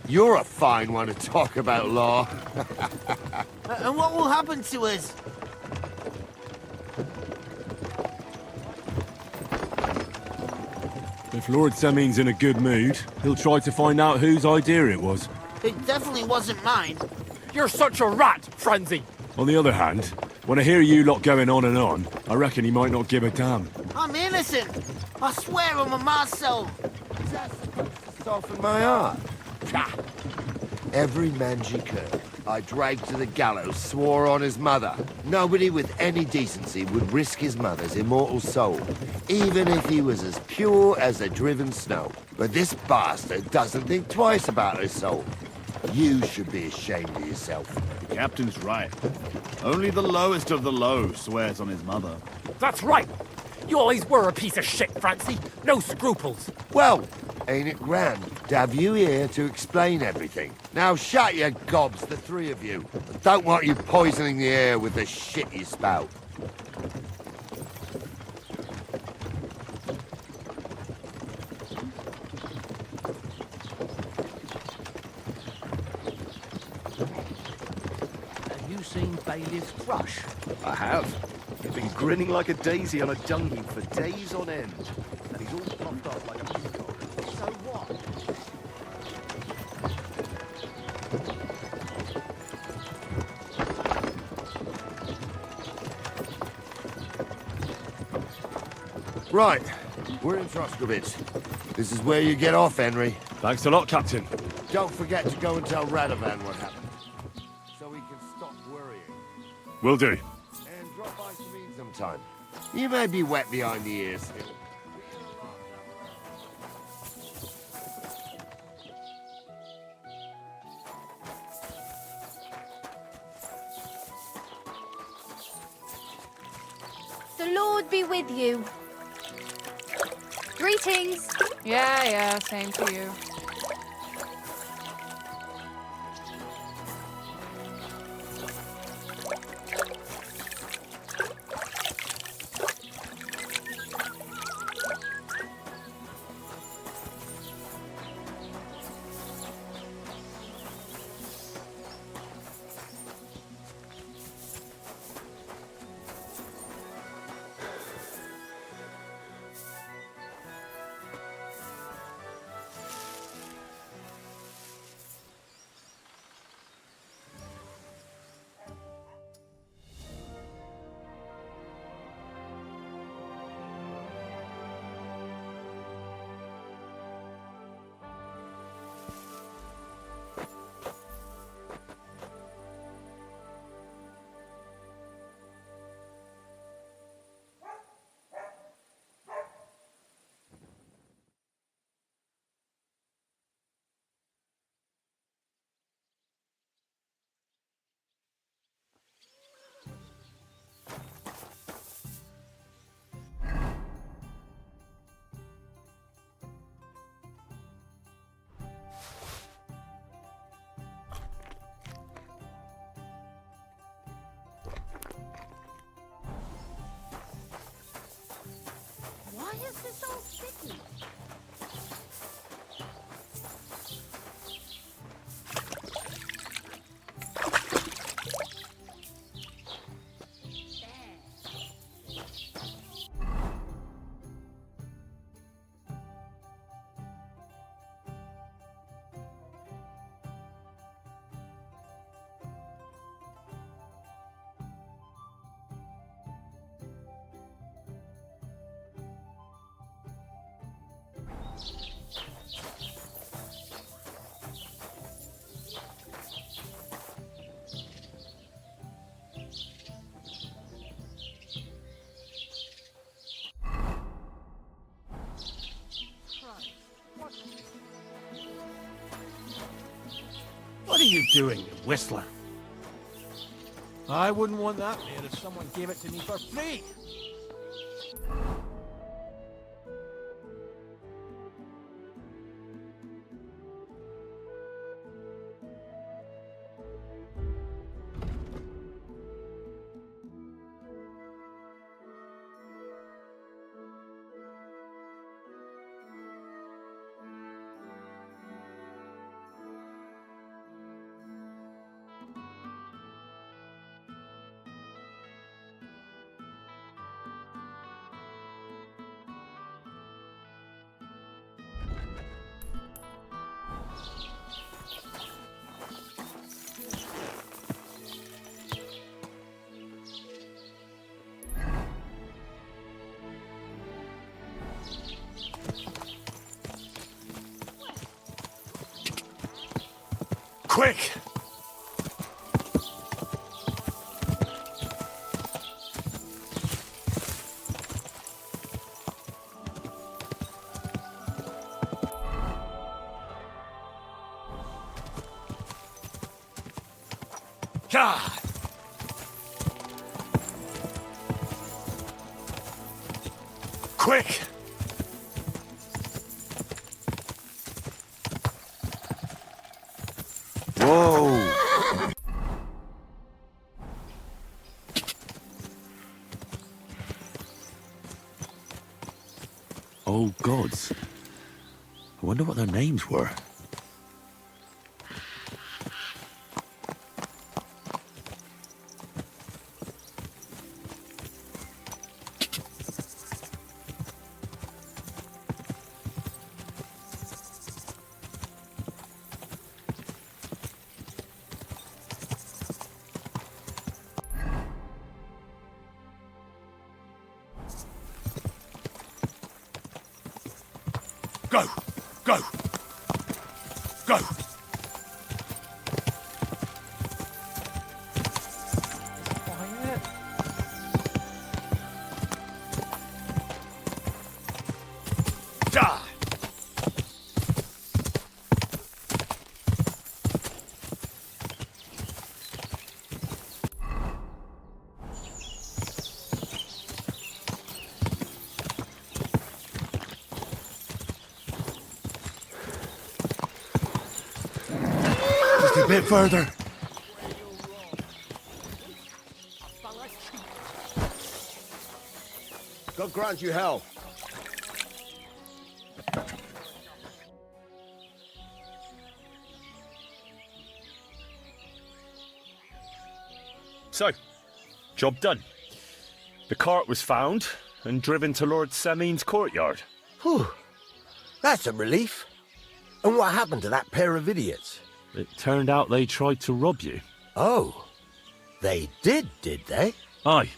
You're a fine one to talk about law. And what will happen to us? If Lord Semine's in a good mood, he'll try to find out whose idea it was. It definitely wasn't mine. You're such a rat, Frenzy. On the other hand, when I hear you lot going on and on, I reckon he might not give a damn. I'm innocent. I swear on my ma's soul. Soften my heart. Every mangy cur I dragged to the gallows swore on his mother. Nobody with any decency would risk his mother's immortal soul, even if he was as pure as the driven snow. But this bastard doesn't think twice about his soul. You should be ashamed of yourself. The captain's right. Only the lowest of the low swears on his mother. That's right. You always were a piece of shit, Francie. No scruples. Well, ain't it grand to have you here to explain everything? Now shut your gobs, the three of you. I don't want you poisoning the air with the shit you spout. Have you seen Bailiff Thrush? I have. He's been grinning like a daisy on a dung heap for days on end. And he's all puffed up like a peacock. So what? Right, we're in Troskovitz. This is where you get off, Henry. Thanks a lot, Captain. Don't forget to go and tell Radovan what happened, so we can stop worrying. Will do. And drop by Sabine sometime. You may be wet behind the ears still. The Lord be with you. Greetings. Yeah, same to you. Why is this all sticky? What are you doing, you whistler? I wouldn't want that there if someone gave it to me for free. Quick! God! quick! Whoa! Oh, gods. I wonder what their names were. Go! Go! Go! Die! Just a bit further. God grant you health. So, job done. The cart was found and driven to Lord Semin's courtyard. Whew. That's a relief. And what happened to that pair of idiots? It turned out they tried to rob you. Oh. They did they? Aye.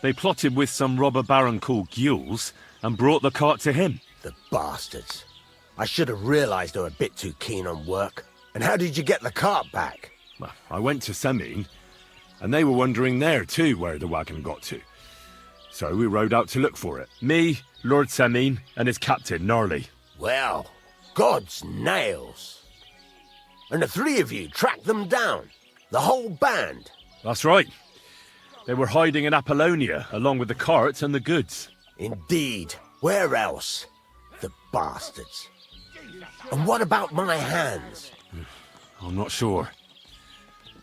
They plotted with some robber baron called Gules and brought the cart to him. The bastards. I should have realised they were a bit too keen on work. And how did you get the cart back? Well, I went to Semin, and they were wondering there too where the wagon got to. So we rode out to look for it. Me, Lord Semin, and his captain, Gnarly. Well, God's nails. And the three of you tracked them down? The whole band? That's right. They were hiding in Apollonia, along with the cart and the goods. Indeed. Where else? The bastards. And what about my hands? I'm not sure.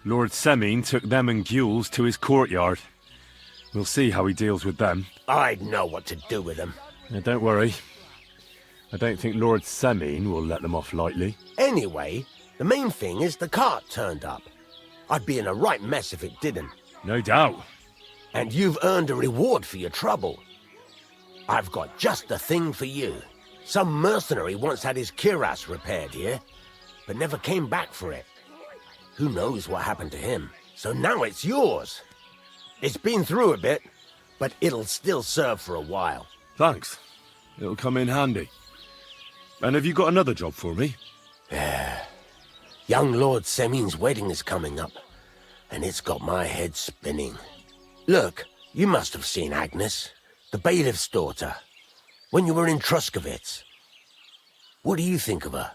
Lord Semin took them and Gules to his courtyard. We'll see how he deals with them. I'd know what to do with them. Now, don't worry. I don't think Lord Semin will let them off lightly. Anyway, the main thing is the cart turned up. I'd be in a right mess if it didn't. No doubt. And you've earned a reward for your trouble. I've got just the thing for you. Some mercenary once had his cuirass repaired here, but never came back for it. Who knows what happened to him? So now it's yours. It's been through a bit, but it'll still serve for a while. Thanks. It'll come in handy. And have you got another job for me? Young Lord Semin's wedding is coming up, and it's got my head spinning. Look, you must have seen Agnes, the bailiff's daughter, when you were in Truscovitz. What do you think of her?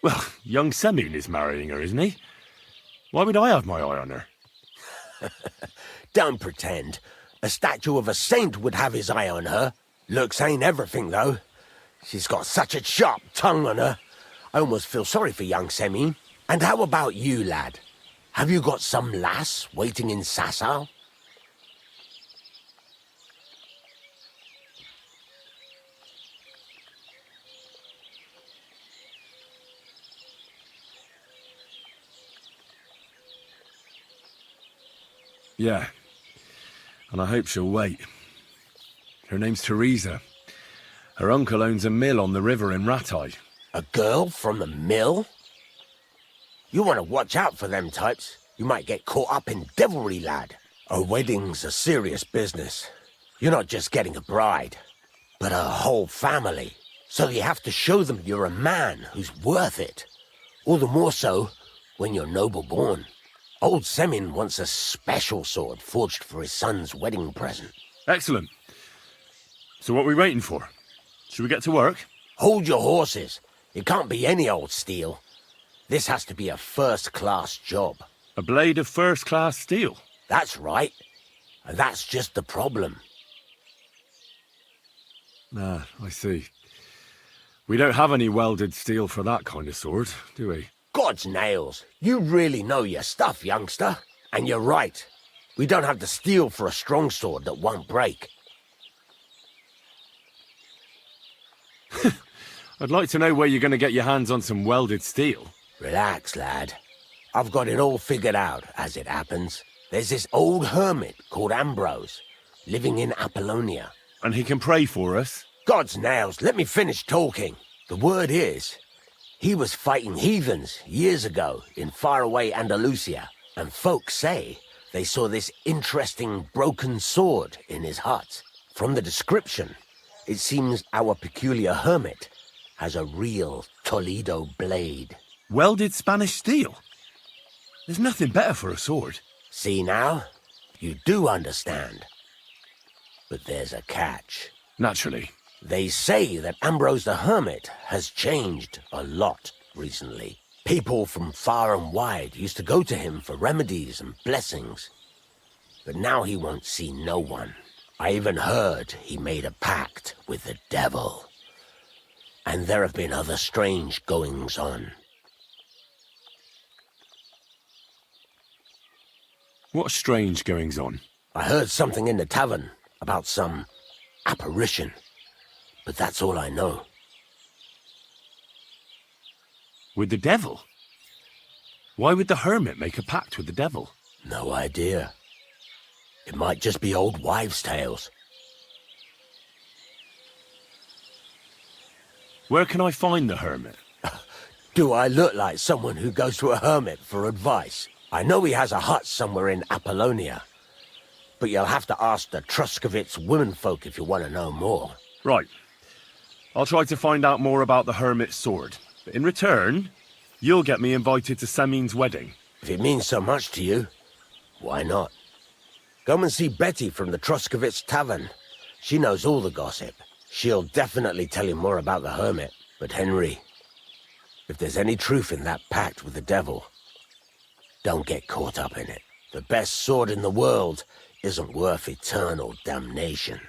Well, young Semin is marrying her, isn't he? Why would I have my eye on her? Don't pretend. A statue of a saint would have his eye on her. Looks ain't everything, though. She's got such a sharp tongue on her. I almost feel sorry for young Semin. And how about you, lad? Have you got some lass waiting in Sasau? Yeah. And I hope she'll wait. Her name's Teresa. Her uncle owns a mill on the river in Ratai. A girl from the mill? You want to watch out for them types. You might get caught up in devilry, lad. A wedding's a serious business. You're not just getting a bride, but a whole family. So you have to show them you're a man who's worth it. All the more so when you're noble-born. Old Semin wants a special sword forged for his son's wedding present. Excellent. So what are we waiting for? Should we get to work? Hold your horses. It can't be any old steel. This has to be a first-class job. A blade of first-class steel? That's right. And that's just the problem. Ah, I see. We don't have any welded steel for that kind of sword, do we? God's nails. You really know your stuff, youngster. And you're right. We don't have the steel for a strong sword that won't break. I'd like to know where you're going to get your hands on some welded steel. Relax, lad. I've got it all figured out, as it happens. There's this old hermit called Ambrose, living in Apollonia. And he can pray for us? God's nails, let me finish talking. The word is, he was fighting heathens years ago in faraway Andalusia, and folks say they saw this interesting broken sword in his hut. From the description, it seems our peculiar hermit has a real Toledo blade. Welded Spanish steel? There's nothing better for a sword. See now? You do understand. But there's a catch. Naturally. They say that Ambrose the Hermit has changed a lot recently. People from far and wide used to go to him for remedies and blessings. But now he won't see no one. I even heard he made a pact with the devil. And there have been other strange goings-on. What strange goings-on? I heard something in the tavern about some apparition. But that's all I know. With the devil? Why would the hermit make a pact with the devil? No idea. It might just be old wives' tales. Where can I find the hermit? Do I look like someone who goes to a hermit for advice? I know he has a hut somewhere in Apollonia. But you'll have to ask the Truscovitz womenfolk if you want to know more. Right. I'll try to find out more about the hermit's sword. But in return, you'll get me invited to Semin's wedding. If it means so much to you, why not? Come and see Betty from the Truscovitz Tavern. She knows all the gossip. She'll definitely tell you more about the hermit. But Henry, if there's any truth in that pact with the devil, don't get caught up in it. The best sword in the world isn't worth eternal damnation.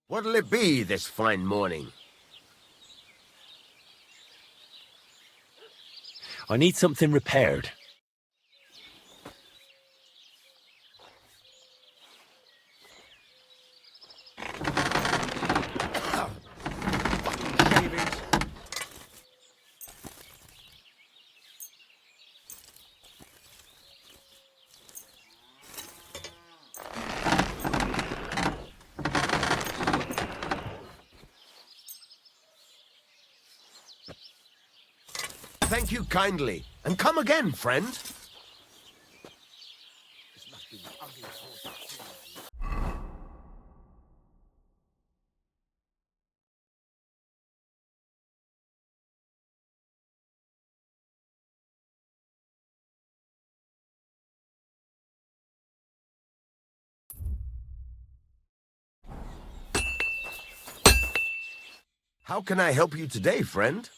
What'll it be this fine morning? I need something repaired. Thank you kindly, and come again, friend. How can I help you today, friend?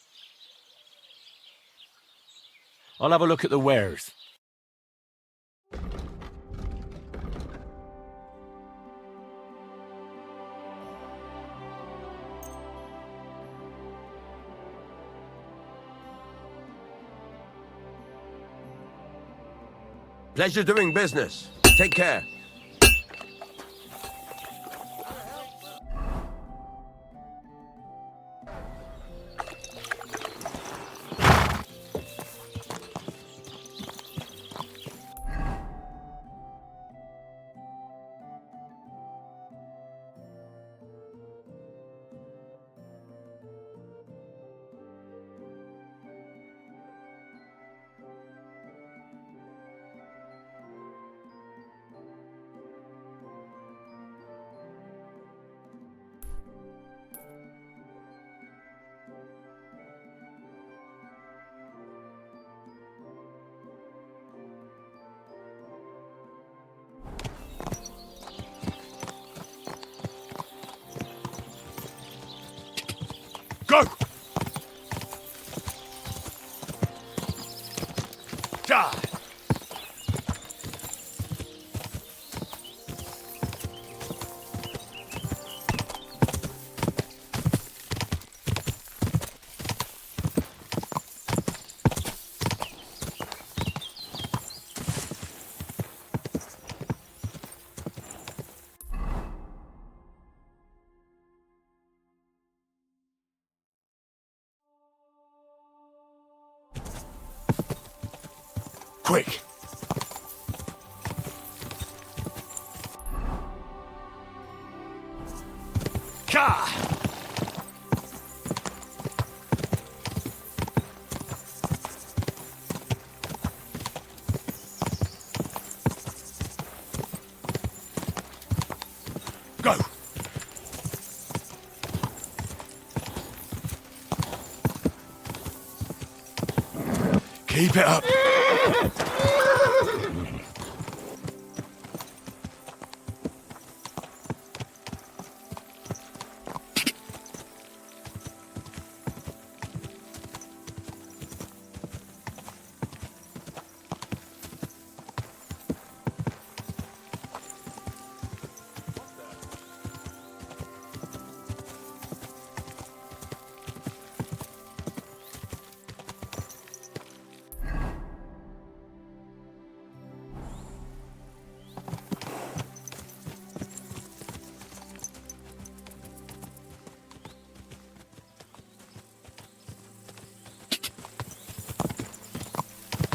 I'll have a look at the wares. Pleasure doing business. Take care. Go! Die! Quick! Ka! Go! Keep it up!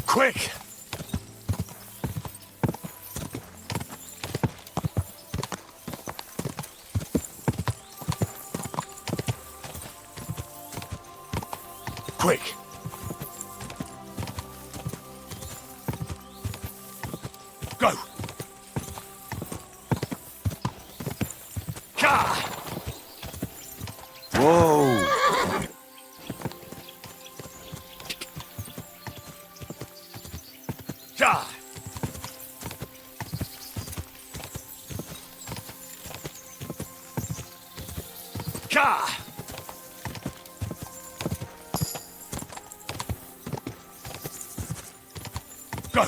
Quick! Quick! Go! Ka! Whoa! Ka! Ka! Go!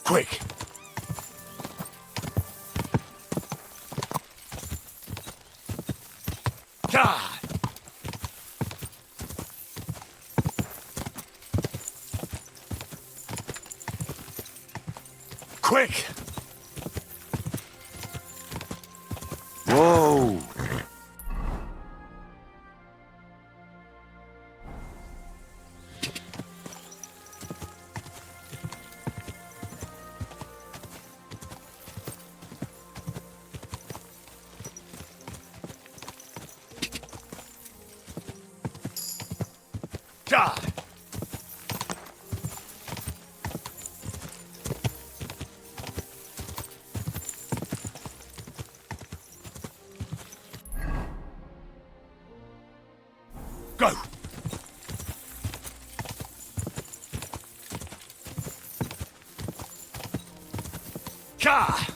Quick! God! Quick! Whoa! God! Go! Ka!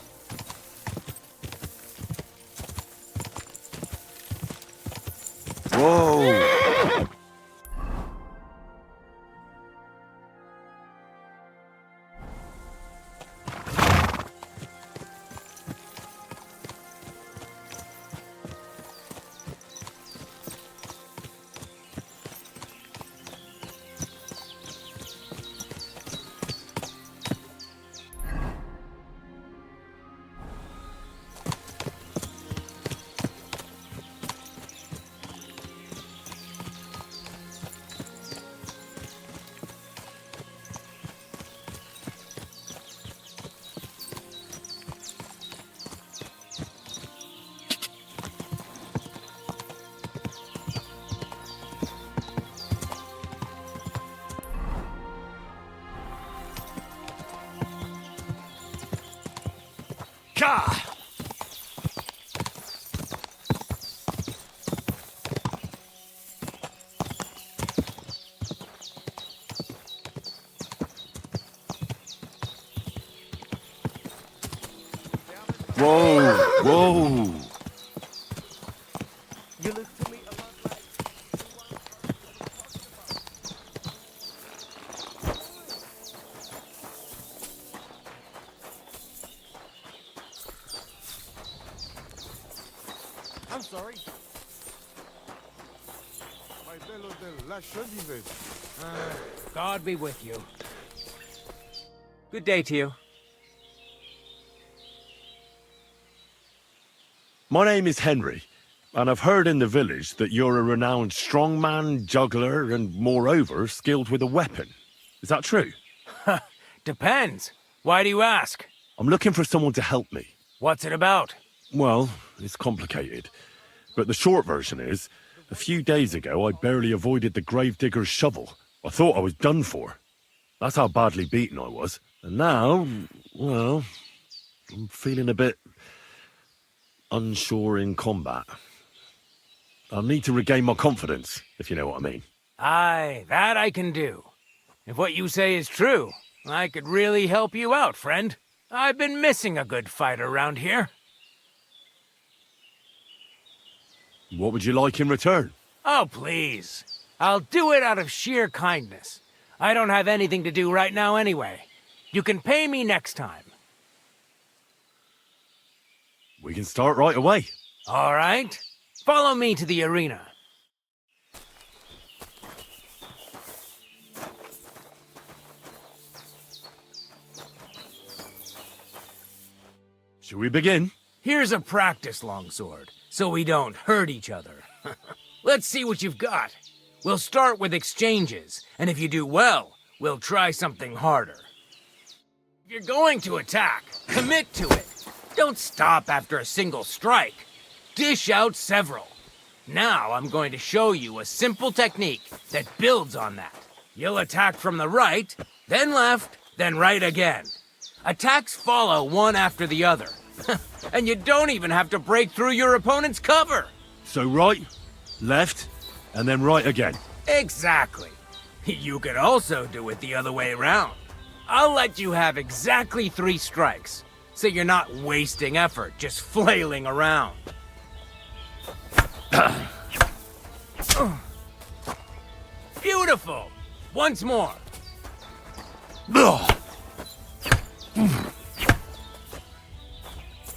Whoa! Gah! Whoa! Whoa! You look to me a lot like... I'm sorry. God be with you. Good day to you. My name is Henry, and I've heard in the village that you're a renowned strongman, juggler, and moreover, skilled with a weapon. Is that true? Depends. Why do you ask? I'm looking for someone to help me. What's it about? Well, it's complicated. But the short version is, a few days ago I barely avoided the gravedigger's shovel. I thought I was done for. That's how badly beaten I was. And now, well, I'm feeling a bit unsure in combat. I'll need to regain my confidence, if you know what I mean. Aye, that I can do. If what you say is true, I could really help you out, friend. I've been missing a good fight around here. What would you like in return? Oh, please. I'll do it out of sheer kindness. I don't have anything to do right now anyway. You can pay me next time. We can start right away. All right. Follow me to the arena. Shall we begin? Here's a practice longsword, so we don't hurt each other. Let's see what you've got. We'll start with exchanges, and if you do well, we'll try something harder. If you're going to attack, commit to it. Don't stop after a single strike. Dish out several. Now I'm going to show you a simple technique that builds on that. You'll attack from the right, then left, then right again. Attacks follow one after the other. And you don't even have to break through your opponent's cover. So right, left, and then right again. Exactly. You could also do it the other way around. I'll let you have exactly 3 strikes, so you're not wasting effort just flailing around. Beautiful! Once more.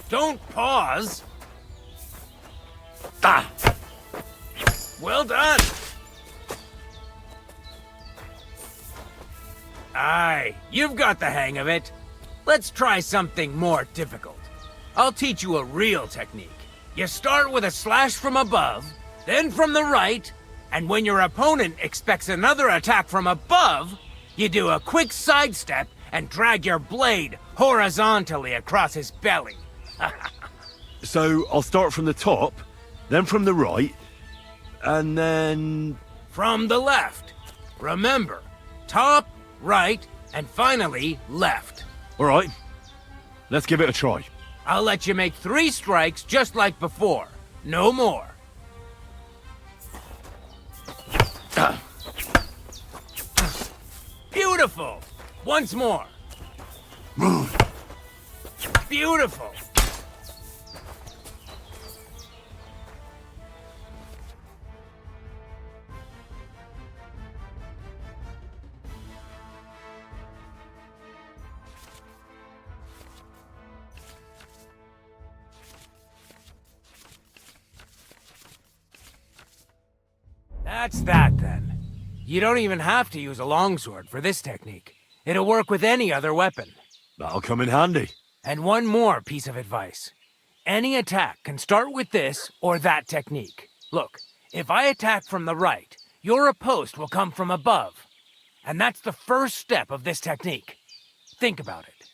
Don't pause. Well done. Aye, you've got the hang of it. Let's try something more difficult. I'll teach you a real technique. You start with a slash from above, then from the right, and when your opponent expects another attack from above, you do a quick sidestep and drag your blade horizontally across his belly. So I'll start from the top, then from the right, and then... From the left. Remember, top, right, and finally left. All right, let's give it a try. I'll let you make 3 strikes just like before. No more. Beautiful. Once more. Beautiful. That's that, then. You don't even have to use a longsword for this technique. It'll work with any other weapon. That'll come in handy. And one more piece of advice. Any attack can start with this or that technique. Look, if I attack from the right, your riposte will come from above. And that's the first step of this technique. Think about it.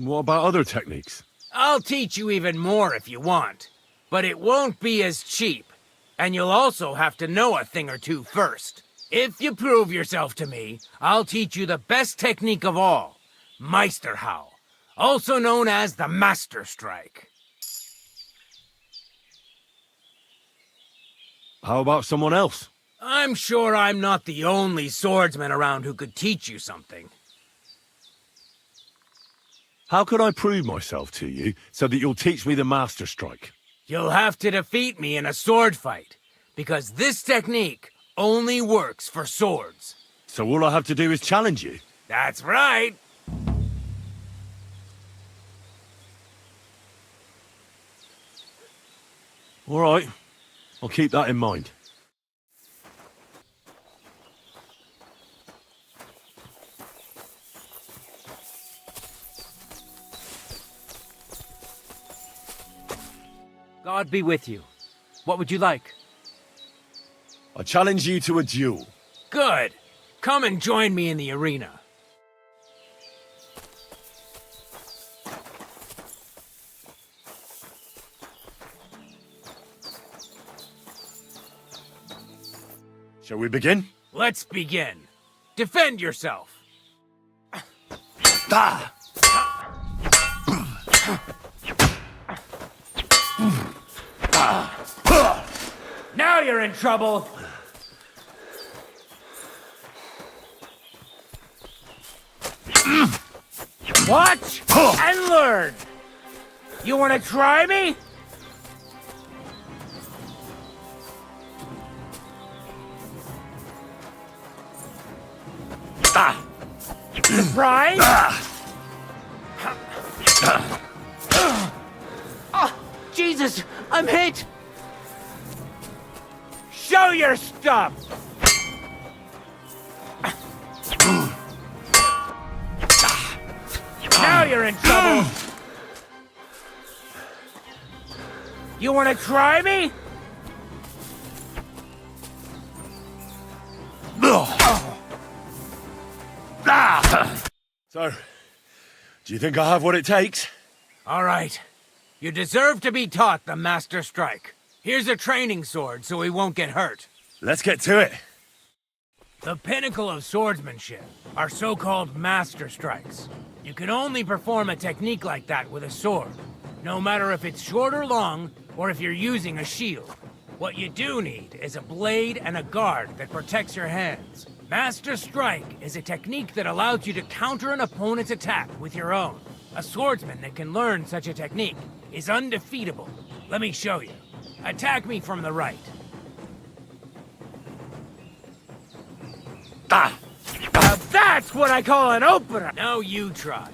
What about other techniques? I'll teach you even more if you want. But it won't be as cheap. And you'll also have to know a thing or two first. If you prove yourself to me, I'll teach you the best technique of all. Meisterhowl, also known as the Master Strike. How about someone else? I'm sure I'm not the only swordsman around who could teach you something. How could I prove myself to you so that you'll teach me the Master Strike? You'll have to defeat me in a sword fight, because this technique only works for swords. So all I have to do is challenge you? That's right. All right. I'll keep that in mind. God be with you. What would you like? I challenge you to a duel. Good. Come and join me in the arena. Shall we begin? Let's begin. Defend yourself. Ah! Now you're in trouble. Watch and learn. You want to try me? Surprise? Oh, Jesus, I'm hit. Show your stuff. Now you're in trouble. You want to try me? So, do you think I have what it takes? All right. You deserve to be taught the Master Strike. Here's a training sword so he won't get hurt. Let's get to it. The pinnacle of swordsmanship are so-called Master Strikes. You can only perform a technique like that with a sword, no matter if it's short or long, or if you're using a shield. What you do need is a blade and a guard that protects your hands. Master Strike is a technique that allows you to counter an opponent's attack with your own. A swordsman that can learn such a technique is undefeatable. Let me show you. Attack me from the right. Now that's what I call an opener! Now you try.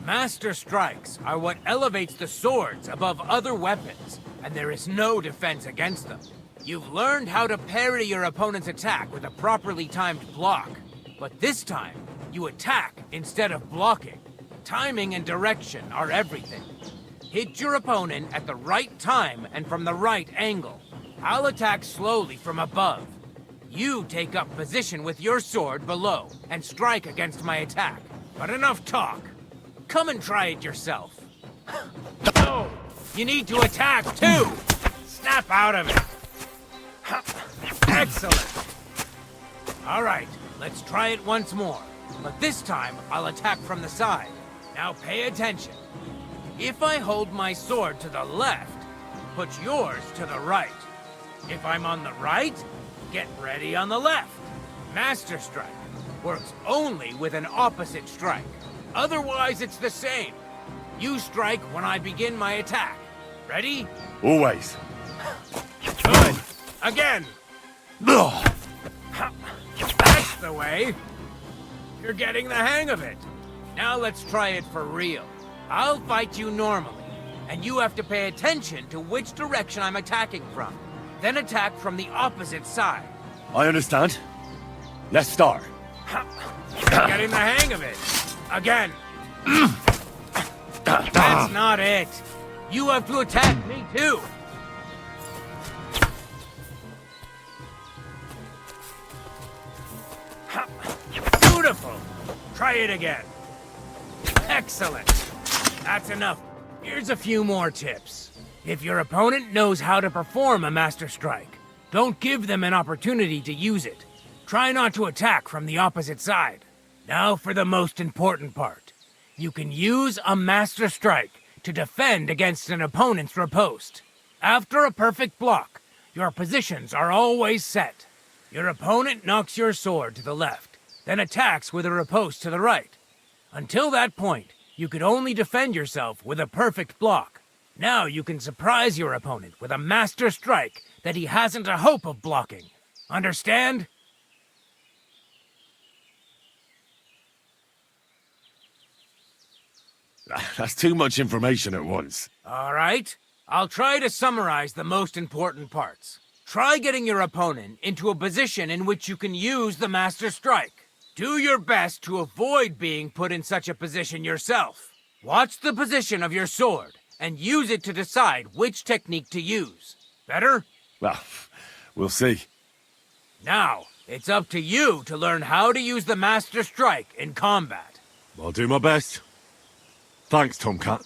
Master Strikes are what elevates the swords above other weapons, and there is no defense against them. You've learned how to parry your opponent's attack with a properly timed block. But this time, you attack instead of blocking. Timing and direction are everything. Hit your opponent at the right time and from the right angle. I'll attack slowly from above. You take up position with your sword below and strike against my attack. But enough talk. Come and try it yourself. No! You need to attack too! Snap out of it! Excellent! Alright, let's try it once more. But this time, I'll attack from the side. Now pay attention. If I hold my sword to the left, put yours to the right. If I'm on the right, get ready on the left. Master Strike works only with an opposite strike. Otherwise, it's the same. You strike when I begin my attack. Ready? Always. Good. Again. That's the way. You're getting the hang of it. Now let's try it for real. I'll fight you normally, and you have to pay attention to which direction I'm attacking from. Then attack from the opposite side. I understand. Let's start. Getting the hang of it. Again. That's not it. You have to attack me too. Beautiful. Try it again. Excellent. That's enough. Here's a few more tips. If your opponent knows how to perform a Master Strike, don't give them an opportunity to use it. Try not to attack from the opposite side. Now for the most important part. You can use a Master Strike to defend against an opponent's riposte. After a perfect block, your positions are always set. Your opponent knocks your sword to the left, then attacks with a riposte to the right. Until that point, you could only defend yourself with a perfect block. Now you can surprise your opponent with a Master Strike that he hasn't a hope of blocking. Understand? That's too much information at once. All right. I'll try to summarize the most important parts. Try getting your opponent into a position in which you can use the Master Strike. Do your best to avoid being put in such a position yourself. Watch the position of your sword and use it to decide which technique to use. Better? Well, we'll see. Now, it's up to you to learn how to use the Master Strike in combat. I'll do my best. Thanks, Tomcat.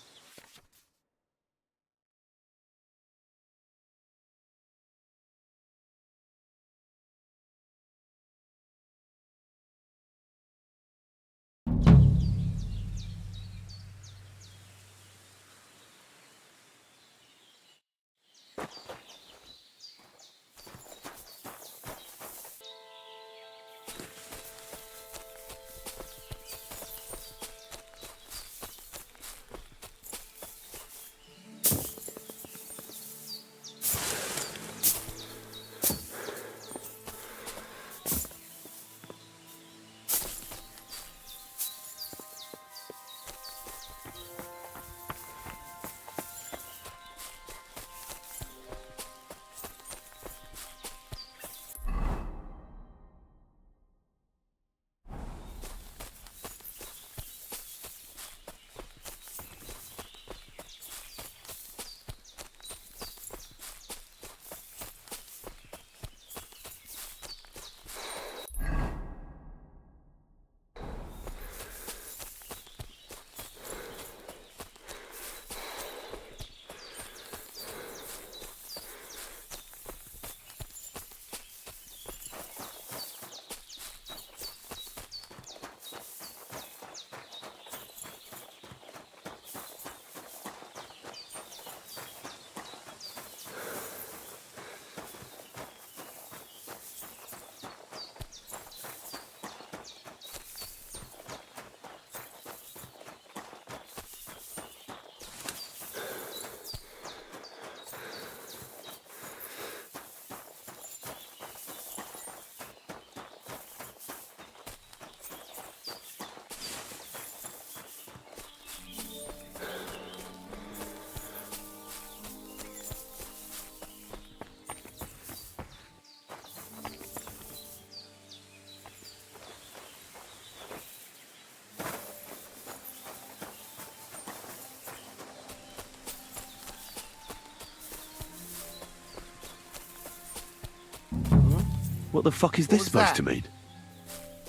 What the fuck is this supposed to mean?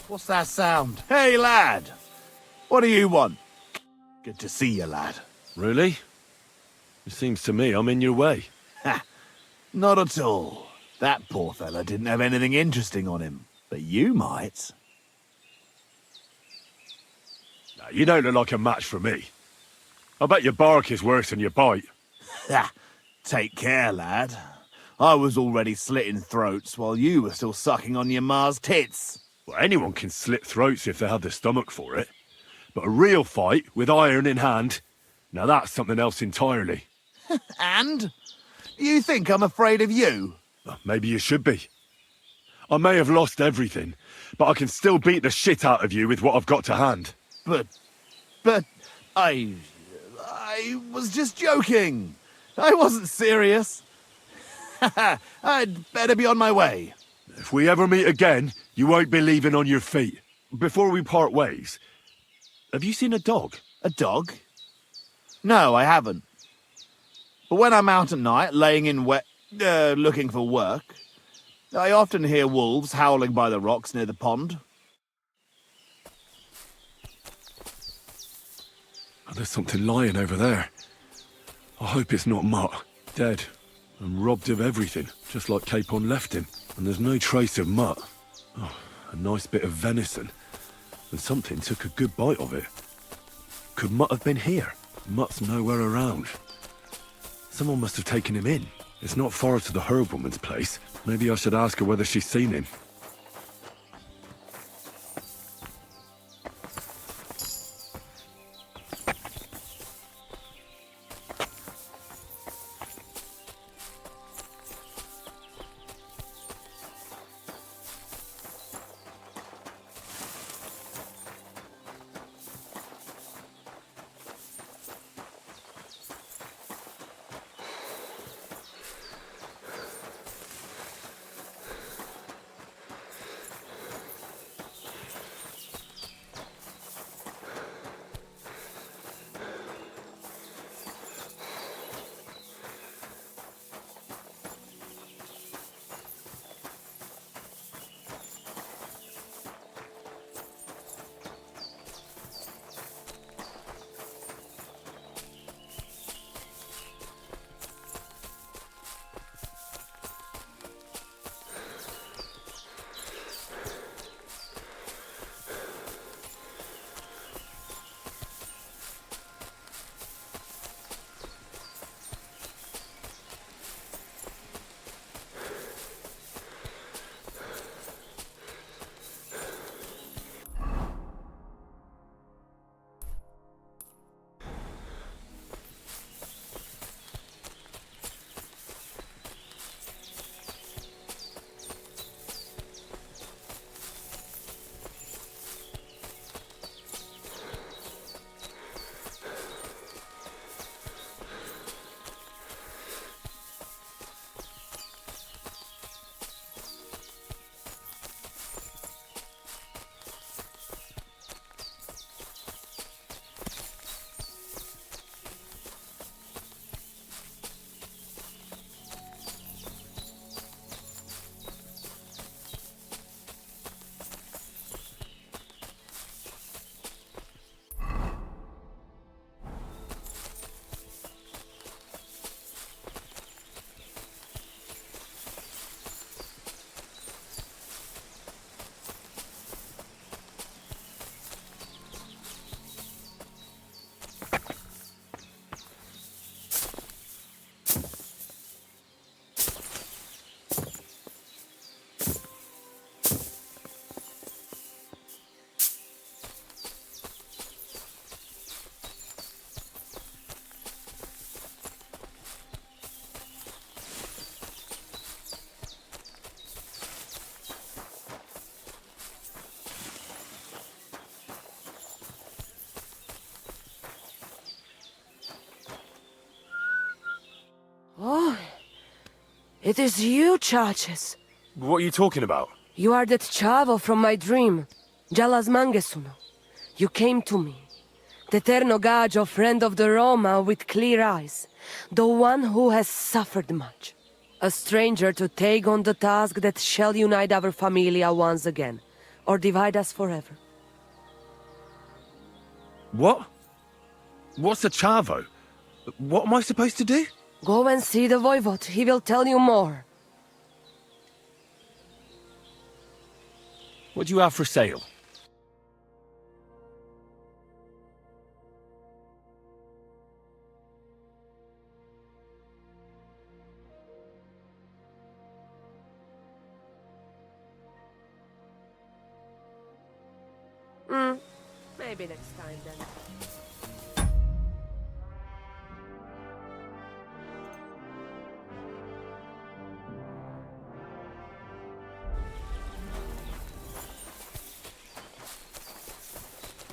What's that sound? Hey, lad! What do you want? Good to see you, lad. Really? It seems to me I'm in your way. Ha! Not at all. That poor fella didn't have anything interesting on him. But you might. Now, you don't look like a match for me. I bet your bark is worse than your bite. Ha! Take care, lad. I was already slitting throats while you were still sucking on your ma's tits. Well, anyone can slit throats if they have the stomach for it. But a real fight, with iron in hand, now that's something else entirely. And? You think I'm afraid of you? Well, maybe you should be. I may have lost everything, but I can still beat the shit out of you with what I've got to hand. But, I I was just joking. I wasn't serious. I'd better be on my way. If we ever meet again, you won't be leaving on your feet. Before we part ways, have you seen a dog? A dog? No, I haven't. But when I'm out at night, laying in looking for work, I often hear wolves howling by the rocks near the pond. Oh, there's something lying over there. I hope it's not Mutt. Dead. And robbed of everything, just like Capon left him. And there's no trace of Mutt. Oh, a nice bit of venison. And something took a good bite of it. Could Mutt have been here? Mutt's nowhere around. Someone must have taken him in. It's not far to the herb woman's place. Maybe I should ask her whether she's seen him. Oh, it is you, Charches. What are you talking about? You are that chavo from my dream, Jalas Mangesuno. You came to me, the Ternogagio friend of the Roma with clear eyes, the one who has suffered much. A stranger to take on the task that shall unite our familia once again, or divide us forever. What? What's a chavo? What am I supposed to do? Go and see the Voivod, he will tell you more. What do you have for sale? Maybe next time then.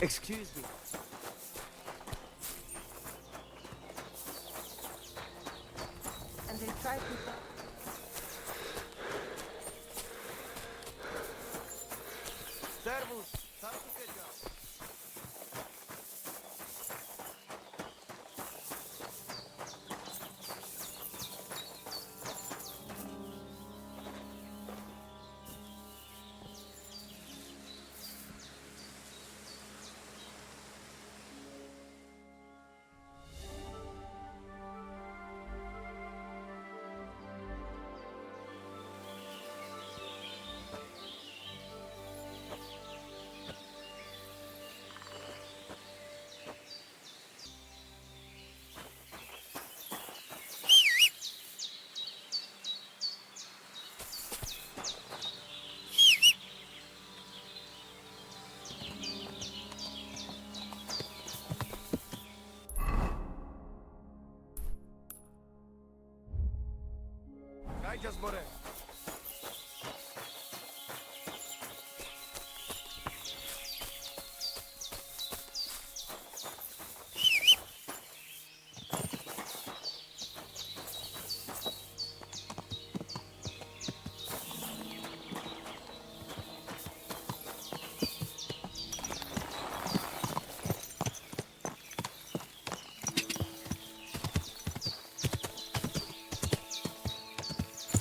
Excuse me.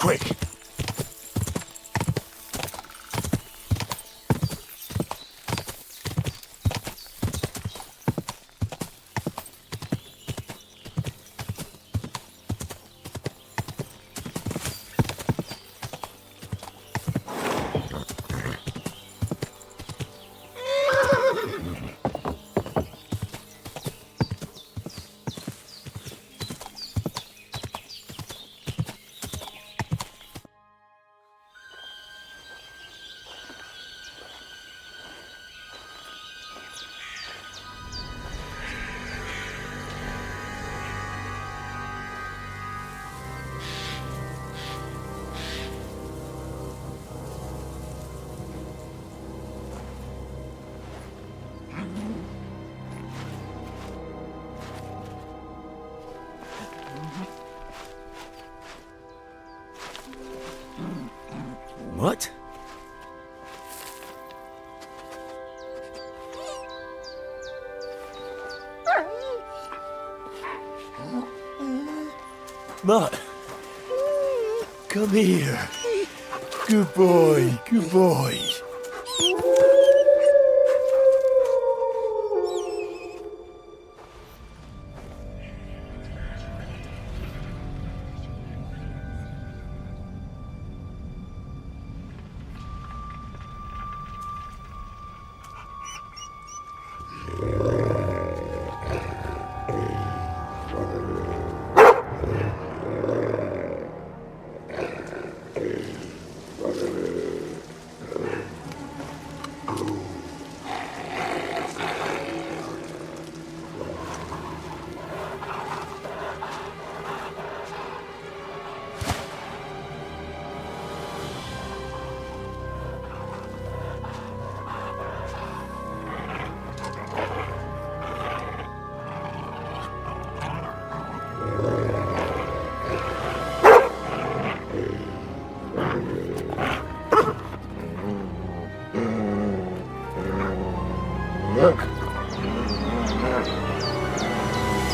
Quick! What? Mutt, come here. Good boy, good boy.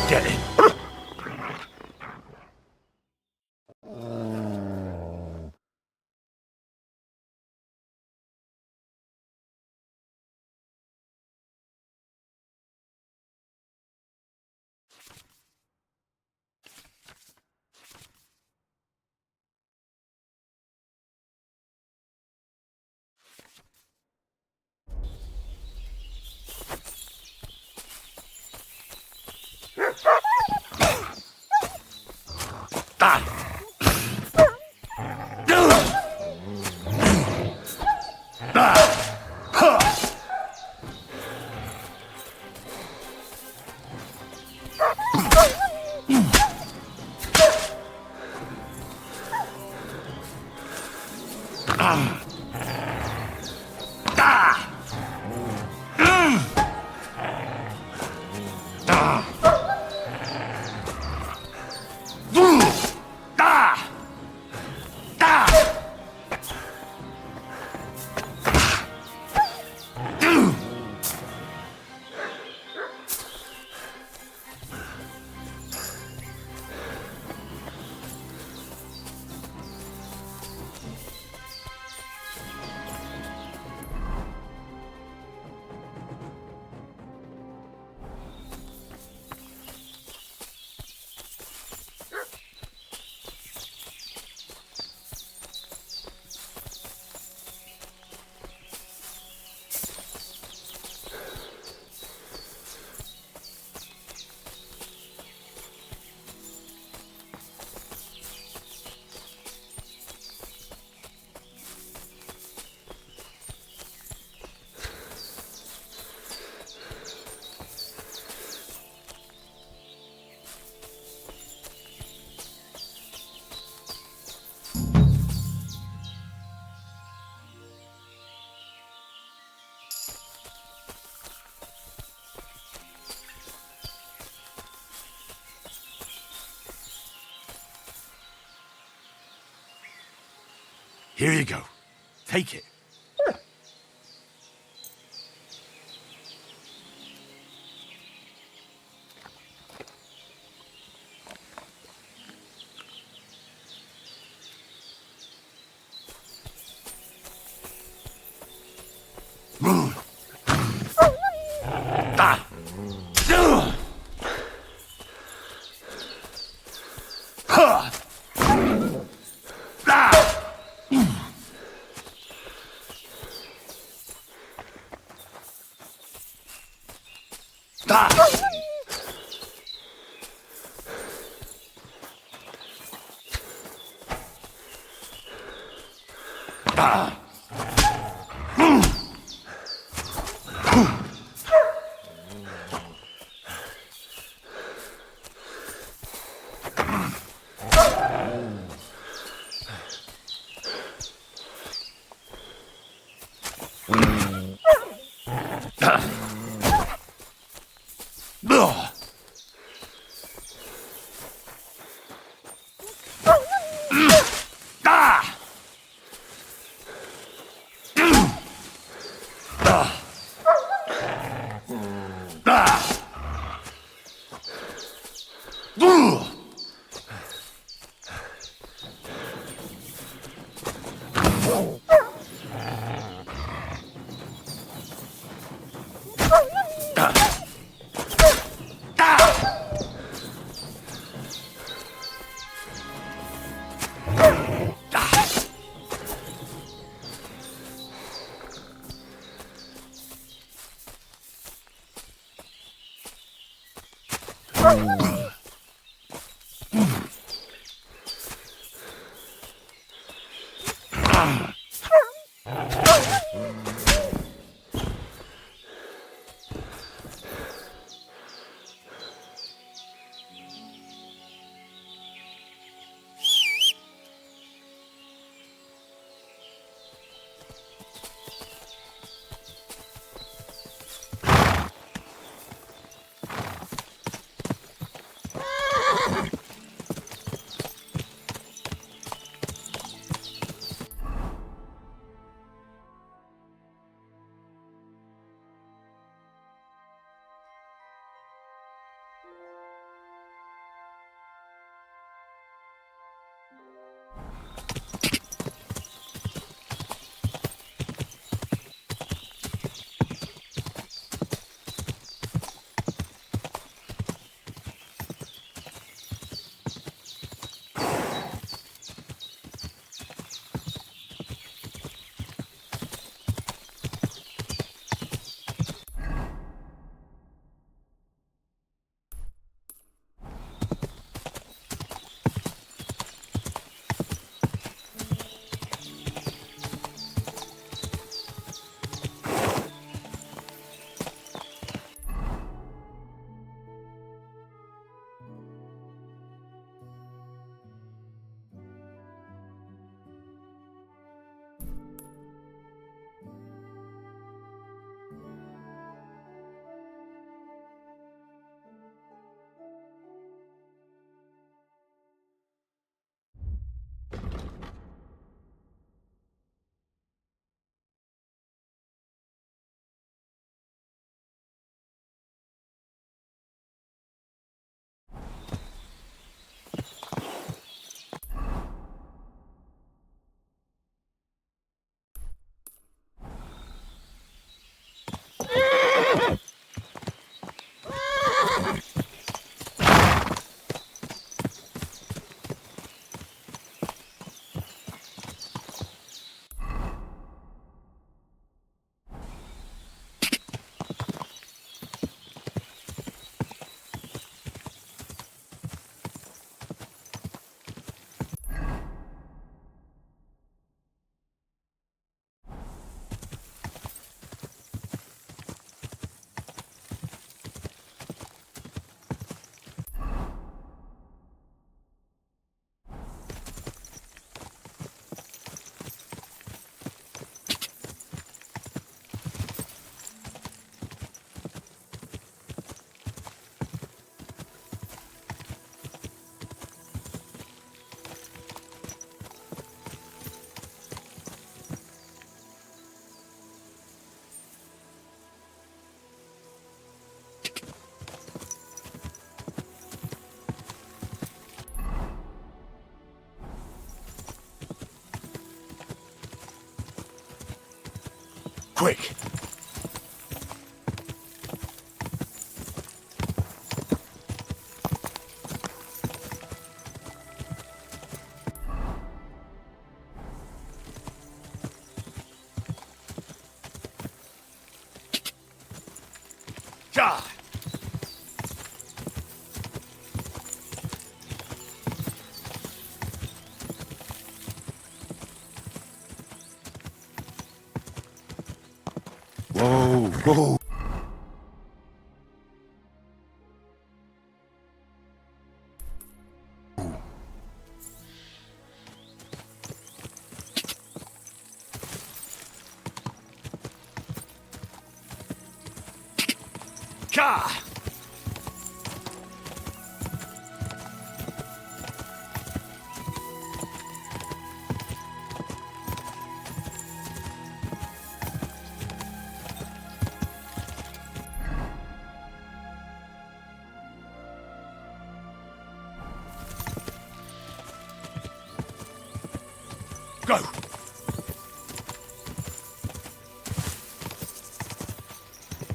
Get him. Here you go. Take it. Quick! God! Whoa, whoa. God! Go!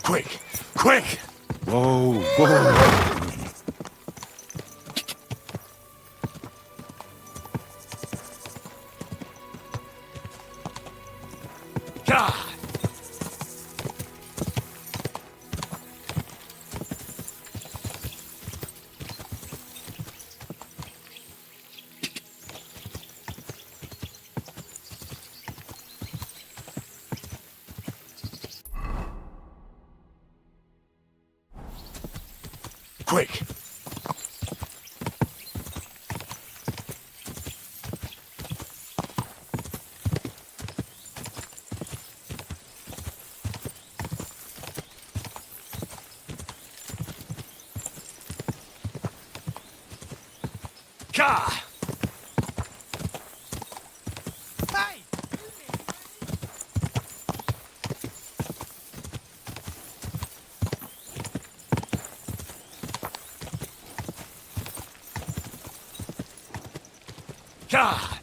Quick! Quick! Whoa, whoa. God! Quick! God! God!